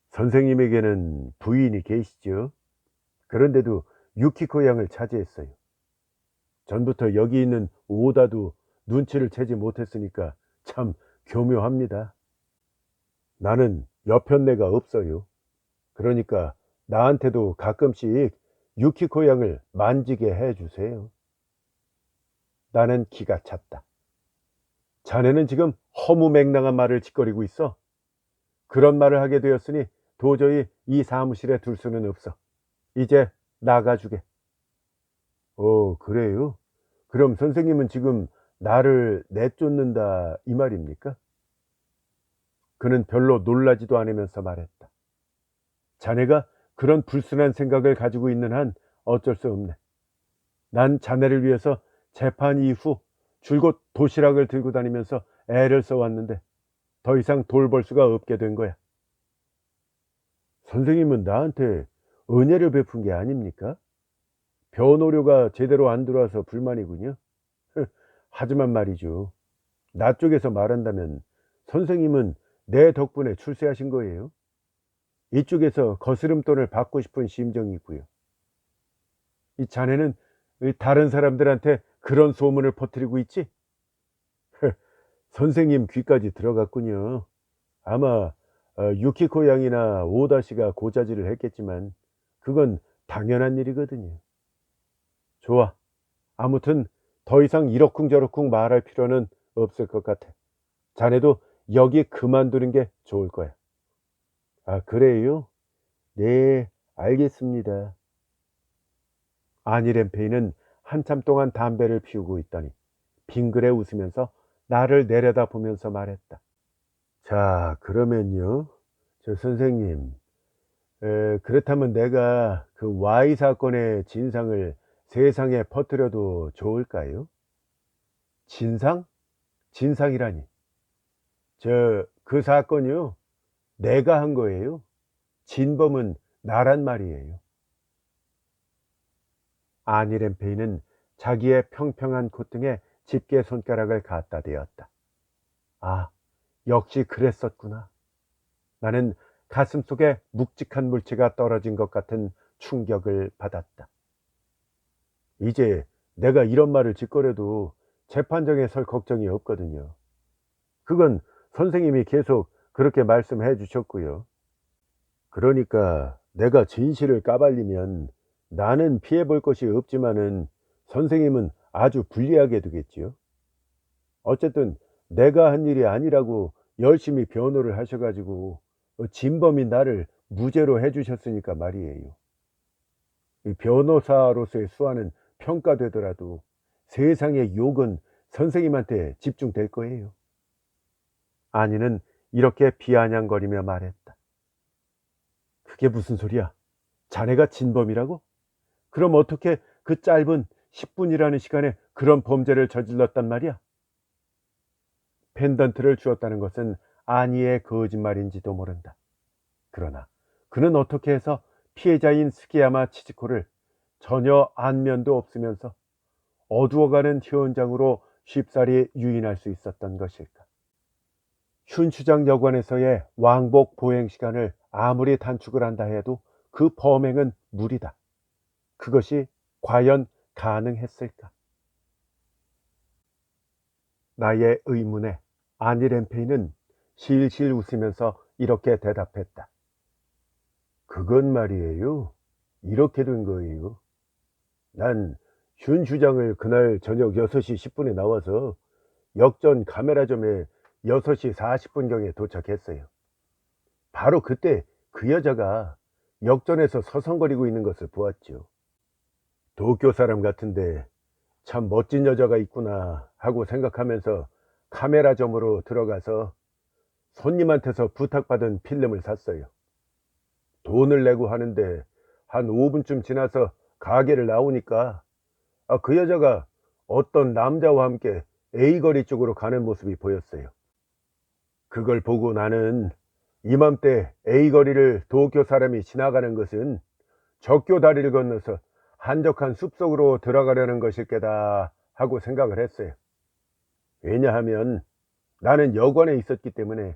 선생님에게는 부인이 계시죠? 그런데도 유키코 양을 차지했어요. 전부터 여기 있는 오다도 눈치를 채지 못했으니까 참 교묘합니다. 나는 여편네가 없어요. 그러니까 나한테도 가끔씩 유키코 양을 만지게 해주세요. 나는 기가 찼다. 자네는 지금 허무맹랑한 말을 짓거리고 있어. 그런 말을 하게 되었으니 도저히 이 사무실에 둘 수는 없어. 이제 나가주게. 그래요? 그럼 선생님은 지금 나를 내쫓는다 이 말입니까? 그는 별로 놀라지도 않으면서 말했다. 자네가 그런 불순한 생각을 가지고 있는 한 어쩔 수 없네. 난 자네를 위해서 재판 이후 줄곧 도시락을 들고 다니면서 애를 써왔는데 더 이상 돌볼 수가 없게 된 거야. 선생님은 나한테 은혜를 베푼 게 아닙니까? 변호료가 제대로 안 들어와서 불만이군요. 하지만 말이죠. 나 쪽에서 말한다면 선생님은 내 덕분에 출세하신 거예요. 이쪽에서 거스름돈을 받고 싶은 심정이고요. 이 자네는 이 다른 사람들한테 그런 소문을 퍼뜨리고 있지? 선생님 귀까지 들어갔군요. 아마 유키코 양이나 오다 씨가 고자질을 했겠지만 그건 당연한 일이거든요. 좋아. 아무튼 더 이상 이러쿵저러쿵 말할 필요는 없을 것 같아. 자네도 여기 그만두는 게 좋을 거야. 아, 그래요? 네, 알겠습니다. 아니 램페이는 한참 동안 담배를 피우고 있더니 빙그레 웃으면서 나를 내려다보면서 말했다. 자, 그러면요. 저 선생님, 그렇다면 내가 그 Y 사건의 진상을 세상에 퍼뜨려도 좋을까요? 진상? 진상이라니. 그 사건이요. 내가 한 거예요. 진범은 나란 말이에요. 아니 램페이는 자기의 평평한 콧등에 집게 손가락을 갖다 대었다. 아, 역시 그랬었구나. 나는 가슴속에 묵직한 물체가 떨어진 것 같은 충격을 받았다. 이제 내가 이런 말을 짓거려도 재판정에 설 걱정이 없거든요. 그건 선생님이 계속 그렇게 말씀해 주셨고요. 그러니까 내가 진실을 까발리면 나는 피해 볼 것이 없지만은 선생님은 아주 불리하게 되겠지요. 어쨌든 내가 한 일이 아니라고 열심히 변호를 하셔가지고 진범이 나를 무죄로 해주셨으니까 말이에요. 이 변호사로서의 수완은 평가되더라도 세상의 욕은 선생님한테 집중될 거예요. 아니는 이렇게 비아냥거리며 말했다. 그게 무슨 소리야? 자네가 진범이라고? 그럼 어떻게 그 짧은 10분이라는 시간에 그런 범죄를 저질렀단 말이야? 펜던트를 주었다는 것은 아니의 거짓말인지도 모른다. 그러나 그는 어떻게 해서 피해자인 스기야마 치치코를 전혀 안면도 없으면서 어두워가는 현장으로 쉽사리 유인할 수 있었던 것일까? 슌슈장 여관에서의 왕복 보행 시간을 아무리 단축을 한다 해도 그 범행은 무리다. 그것이 과연 가능했을까? 나의 의문에 아니 램페이는 실실 웃으면서 이렇게 대답했다. 그건 말이에요. 이렇게 된 거예요. 난 슌슈장을 그날 저녁 6시 10분에 나와서 역전 카메라점에 6시 40분경에 도착했어요. 바로 그때 그 여자가 역전에서 서성거리고 있는 것을 보았죠. 도쿄 사람 같은데 참 멋진 여자가 있구나 하고 생각하면서 카메라점으로 들어가서 손님한테서 부탁받은 필름을 샀어요. 돈을 내고 하는데 한 5분쯤 지나서 가게를 나오니까 그 여자가 어떤 남자와 함께 A거리 쪽으로 가는 모습이 보였어요. 그걸 보고 나는 이맘때 A거리를 도쿄 사람이 지나가는 것은 적교 다리를 건너서 한적한 숲속으로 들어가려는 것일 게다 하고 생각을 했어요. 왜냐하면 나는 여관에 있었기 때문에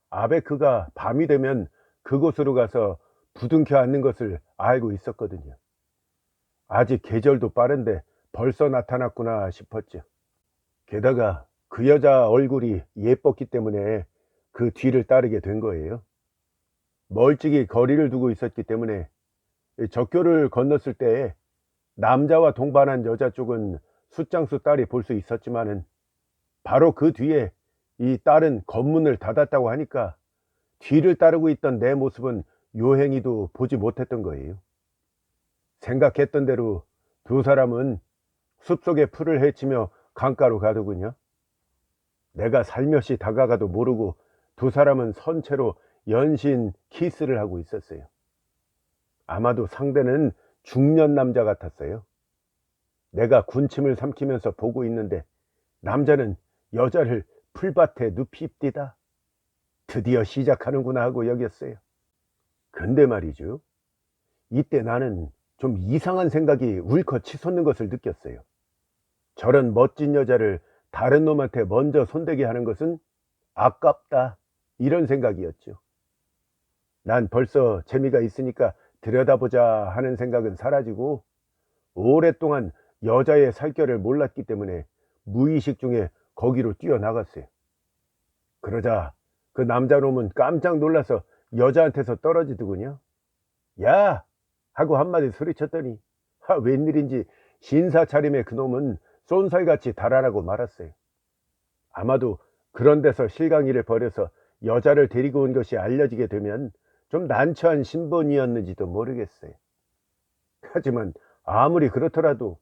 아베크가 밤이 되면 그곳으로 가서 부둥켜 앉는 것을 알고 있었거든요. 아직 계절도 빠른데 벌써 나타났구나 싶었죠. 게다가 그 여자 얼굴이 예뻤기 때문에 그 뒤를 따르게 된 거예요. 멀찍이 거리를 두고 있었기 때문에 적교를 건넜을 때 남자와 동반한 여자 쪽은 숫장수 딸이 볼 수 있었지만은 바로 그 뒤에 이 딸은 검문을 닫았다고 하니까 뒤를 따르고 있던 내 모습은 요행이도 보지 못했던 거예요. 생각했던 대로 두 사람은 숲속의 풀을 헤치며 강가로 가더군요. 내가 살며시 다가가도 모르고 두 사람은 선체로 연신 키스를 하고 있었어요. 아마도 상대는 중년 남자 같았어요. 내가 군침을 삼키면서 보고 있는데 남자는 여자를 풀밭에 눕힙디다. 드디어 시작하는구나 하고 여겼어요. 근데 말이죠. 이때 나는 좀 이상한 생각이 울컥 치솟는 것을 느꼈어요. 저런 멋진 여자를 다른 놈한테 먼저 손대게 하는 것은 아깝다. 이런 생각이었죠. 난 벌써 재미가 있으니까 들여다보자 하는 생각은 사라지고 오랫동안 여자의 살결을 몰랐기 때문에 무의식 중에 거기로 뛰어나갔어요. 그러자 그 남자놈은 깜짝 놀라서 여자한테서 떨어지더군요. 야! 하고 한마디 소리쳤더니 웬일인지 신사 차림의 그놈은 쏜살같이 달아나고 말았어요. 아마도 그런 데서 실강이를 벌여서 여자를 데리고 온 것이 알려지게 되면 좀 난처한 신분이었는지도 모르겠어요. 하지만 아무리 그렇더라도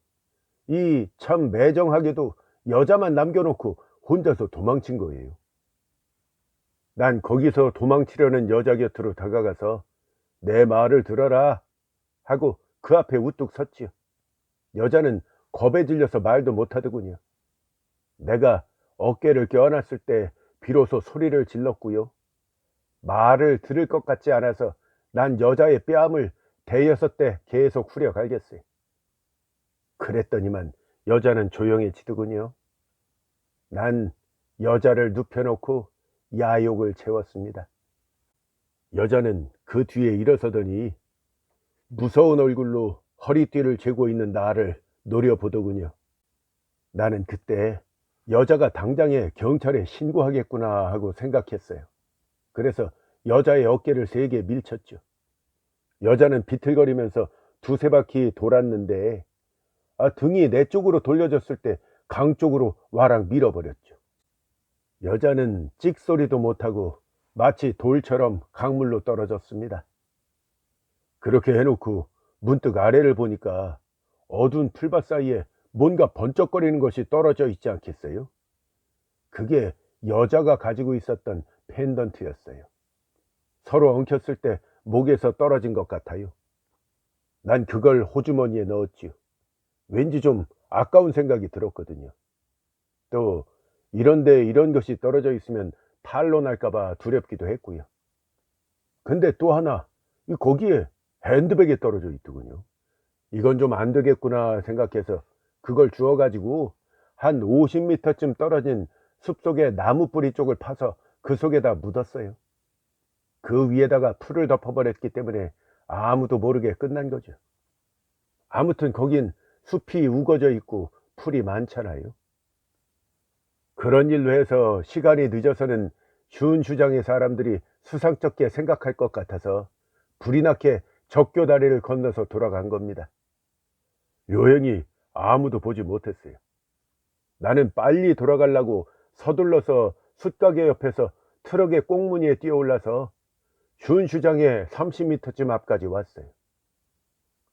이 참 매정하게도 여자만 남겨놓고 혼자서 도망친 거예요. 난 거기서 도망치려는 여자 곁으로 다가가서 내 말을 들어라 하고 그 앞에 우뚝 섰지요. 여자는 겁에 질려서 말도 못하더군요. 내가 어깨를 껴안았을 때 비로소 소리를 질렀고요. 말을 들을 것 같지 않아서 난 여자의 뺨을 대여섯 대 계속 후려갈겼어요. 그랬더니만 여자는 조용해지더군요. 난 여자를 눕혀놓고 야욕을 채웠습니다. 여자는 그 뒤에 일어서더니 무서운 얼굴로 허리띠를 죄고 있는 나를 노려보더군요. 나는 그때 여자가 당장에 경찰에 신고하겠구나 하고 생각했어요. 그래서 여자의 어깨를 세게 밀쳤죠. 여자는 비틀거리면서 두세 바퀴 돌았는데 등이 내 쪽으로 돌려졌을 때 강 쪽으로 와락 밀어버렸죠. 여자는 찍소리도 못하고 마치 돌처럼 강물로 떨어졌습니다. 그렇게 해놓고 문득 아래를 보니까 어두운 풀밭 사이에 뭔가 번쩍거리는 것이 떨어져 있지 않겠어요? 그게 여자가 가지고 있었던 펜던트였어요. 서로 엉켰을 때 목에서 떨어진 것 같아요. 난 그걸 호주머니에 넣었지요. 왠지 좀 아까운 생각이 들었거든요. 또 이런데 이런 것이 떨어져 있으면 탈로 날까봐 두렵기도 했고요. 근데 또 하나, 거기에 핸드백이 떨어져 있더군요. 이건 좀 안 되겠구나 생각해서 그걸 주워가지고 한 50m쯤 떨어진 숲속의 나무 뿌리 쪽을 파서 그 속에다 묻었어요. 그 위에다가 풀을 덮어버렸기 때문에 아무도 모르게 끝난 거죠. 아무튼 거긴 숲이 우거져 있고 풀이 많잖아요. 그런 일로 해서 시간이 늦어서는 슌슈장의 사람들이 수상쩍게 생각할 것 같아서 불이 나게 적교 다리를 건너서 돌아간 겁니다. 요행이 아무도 보지 못했어요. 나는 빨리 돌아가려고 서둘러서 숯가게 옆에서 트럭의 꽁무니에 뛰어올라서 슌슈장의 30m쯤 앞까지 왔어요.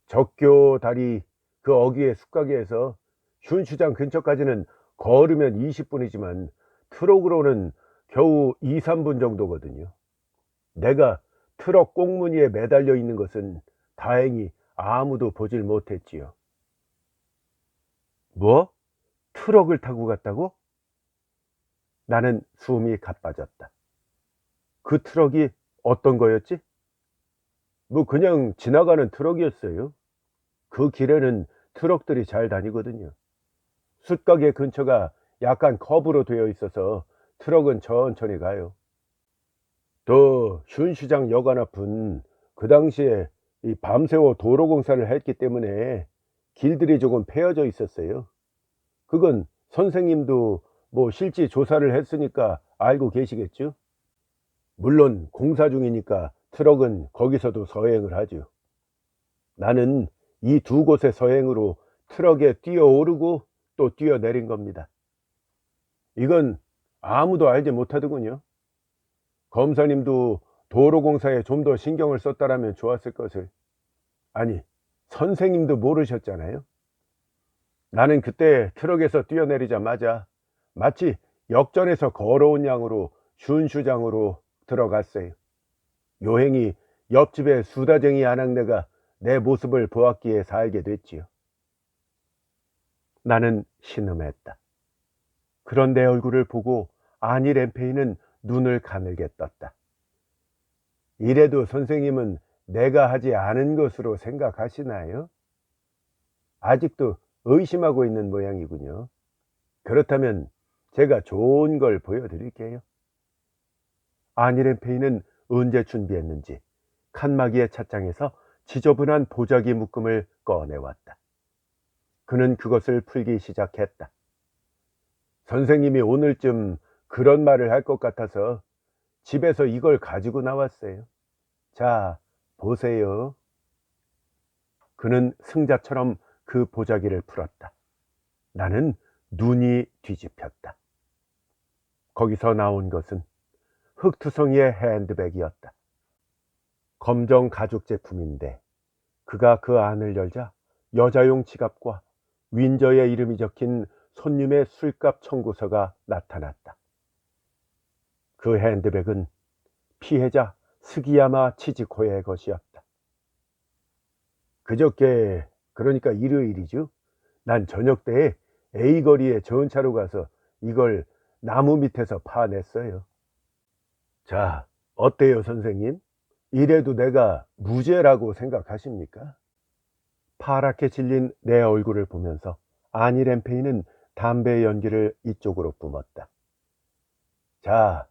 적교 다리 그 어귀의 숯가게에서 슌슈장 근처까지는 걸으면 20분이지만 트럭으로는 겨우 2, 3분 정도거든요. 내가 트럭 꽁무니에 매달려 있는 것은 다행히 아무도 보질 못했지요. 뭐? 트럭을 타고 갔다고? 나는 숨이 가빠졌다. 그 트럭이 어떤 거였지? 뭐 그냥 지나가는 트럭이었어요. 그 길에는 트럭들이 잘 다니거든요. 숯가게 근처가 약간 커브로 되어 있어서 트럭은 천천히 가요. 또 슌슈장 여관 앞은 그 당시에 이 밤새워 도로 공사를 했기 때문에 길들이 조금 패여져 있었어요. 그건 선생님도 뭐 실지 조사를 했으니까 알고 계시겠죠? 물론 공사 중이니까 트럭은 거기서도 서행을 하죠. 나는 이 두 곳의 서행으로 트럭에 뛰어오르고 또 뛰어내린 겁니다. 이건 아무도 알지 못하더군요. 검사님도 도로공사에 좀 더 신경을 썼다라면 좋았을 것을. 아니, 선생님도 모르셨잖아요. 나는 그때 트럭에서 뛰어내리자마자 마치 역전에서 걸어온 양으로 슌슈장으로 들어갔어요. 요행이 옆집의 수다쟁이 아낙네가 내 모습을 보았기에 살게 됐지요. 나는 신음했다. 그런 내 얼굴을 보고 아니 램페이는 눈을 가늘게 떴다. 이래도 선생님은 내가 하지 않은 것으로 생각하시나요? 아직도 의심하고 있는 모양이군요. 그렇다면 제가 좋은 걸 보여드릴게요. 아니 램페이는 언제 준비했는지 칸막이의 찻장에서 지저분한 보자기 묶음을 꺼내왔다. 그는 그것을 풀기 시작했다. 선생님이 오늘쯤 그런 말을 할 것 같아서 집에서 이걸 가지고 나왔어요. 자, 보세요. 그는 승자처럼 그 보자기를 풀었다. 나는 눈이 뒤집혔다. 거기서 나온 것은 흙투성이의 핸드백이었다. 검정 가죽 제품인데 그가 그 안을 열자 여자용 지갑과 윈저의 이름이 적힌 손님의 술값 청구서가 나타났다. 그 핸드백은 피해자 스기야마 치지코의 것이었다. 그저께, 그러니까 일요일이죠. 난 저녁 때에 A거리에 전차로 가서 이걸 나무 밑에서 파냈어요. 자, 어때요, 선생님? 이래도 내가 무죄라고 생각하십니까? 파랗게 질린 내 얼굴을 보면서 아니 램페이는 담배 연기를 이쪽으로 뿜었다. 자,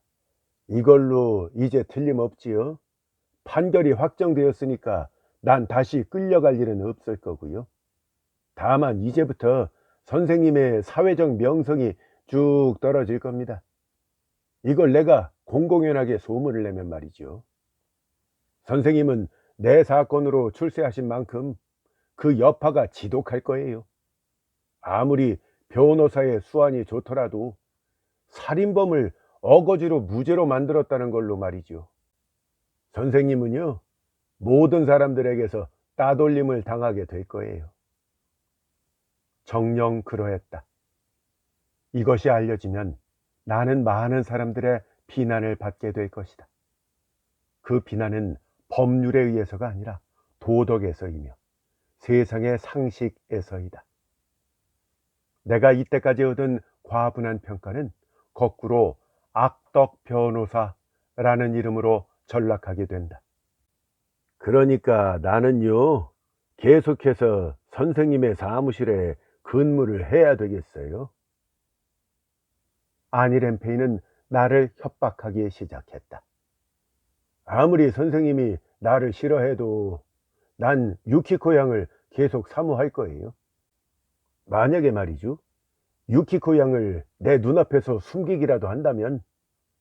이걸로 이제 틀림없지요. 판결이 확정되었으니까 난 다시 끌려갈 일은 없을 거고요. 다만 이제부터 선생님의 사회적 명성이 쭉 떨어질 겁니다. 이걸 내가 공공연하게 소문을 내면 말이죠. 선생님은 내 사건으로 출세하신 만큼 그 여파가 지독할 거예요. 아무리 변호사의 수완이 좋더라도 살인범을 어거지로 무죄로 만들었다는 걸로 말이죠. 선생님은요, 모든 사람들에게서 따돌림을 당하게 될 거예요. 정녕 그러했다. 이것이 알려지면 나는 많은 사람들의 비난을 받게 될 것이다. 그 비난은 법률에 의해서가 아니라 도덕에서이며 세상의 상식에서이다. 내가 이때까지 얻은 과분한 평가는 거꾸로 악덕 변호사라는 이름으로 전락하게 된다. 그러니까 나는요, 계속해서 선생님의 사무실에 근무를 해야 되겠어요. 아니 램페이는 나를 협박하기 시작했다. 아무리 선생님이 나를 싫어해도 난 유키코 양을 계속 사모할 거예요. 만약에 말이죠, 유키코 양을 내 눈앞에서 숨기기라도 한다면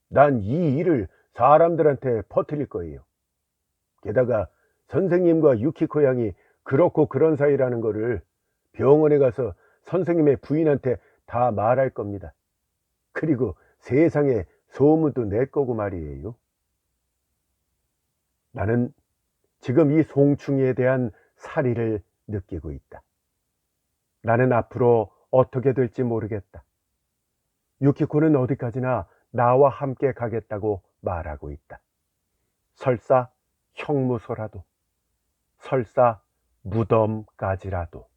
난 이 일을 사람들한테 퍼뜨릴 거예요. 게다가 선생님과 유키코 양이 그렇고 그런 사이라는 거를 병원에 가서 선생님의 부인한테 다 말할 겁니다. 그리고 세상에 소문도 낼 거고 말이에요. 나는 지금 이 송충이에 대한 살의를 느끼고 있다. 나는 앞으로 어떻게 될지 모르겠다. 유키코는 어디까지나 나와 함께 가겠다고 말하고 있다. 설사 형무소라도, 설사 무덤까지라도.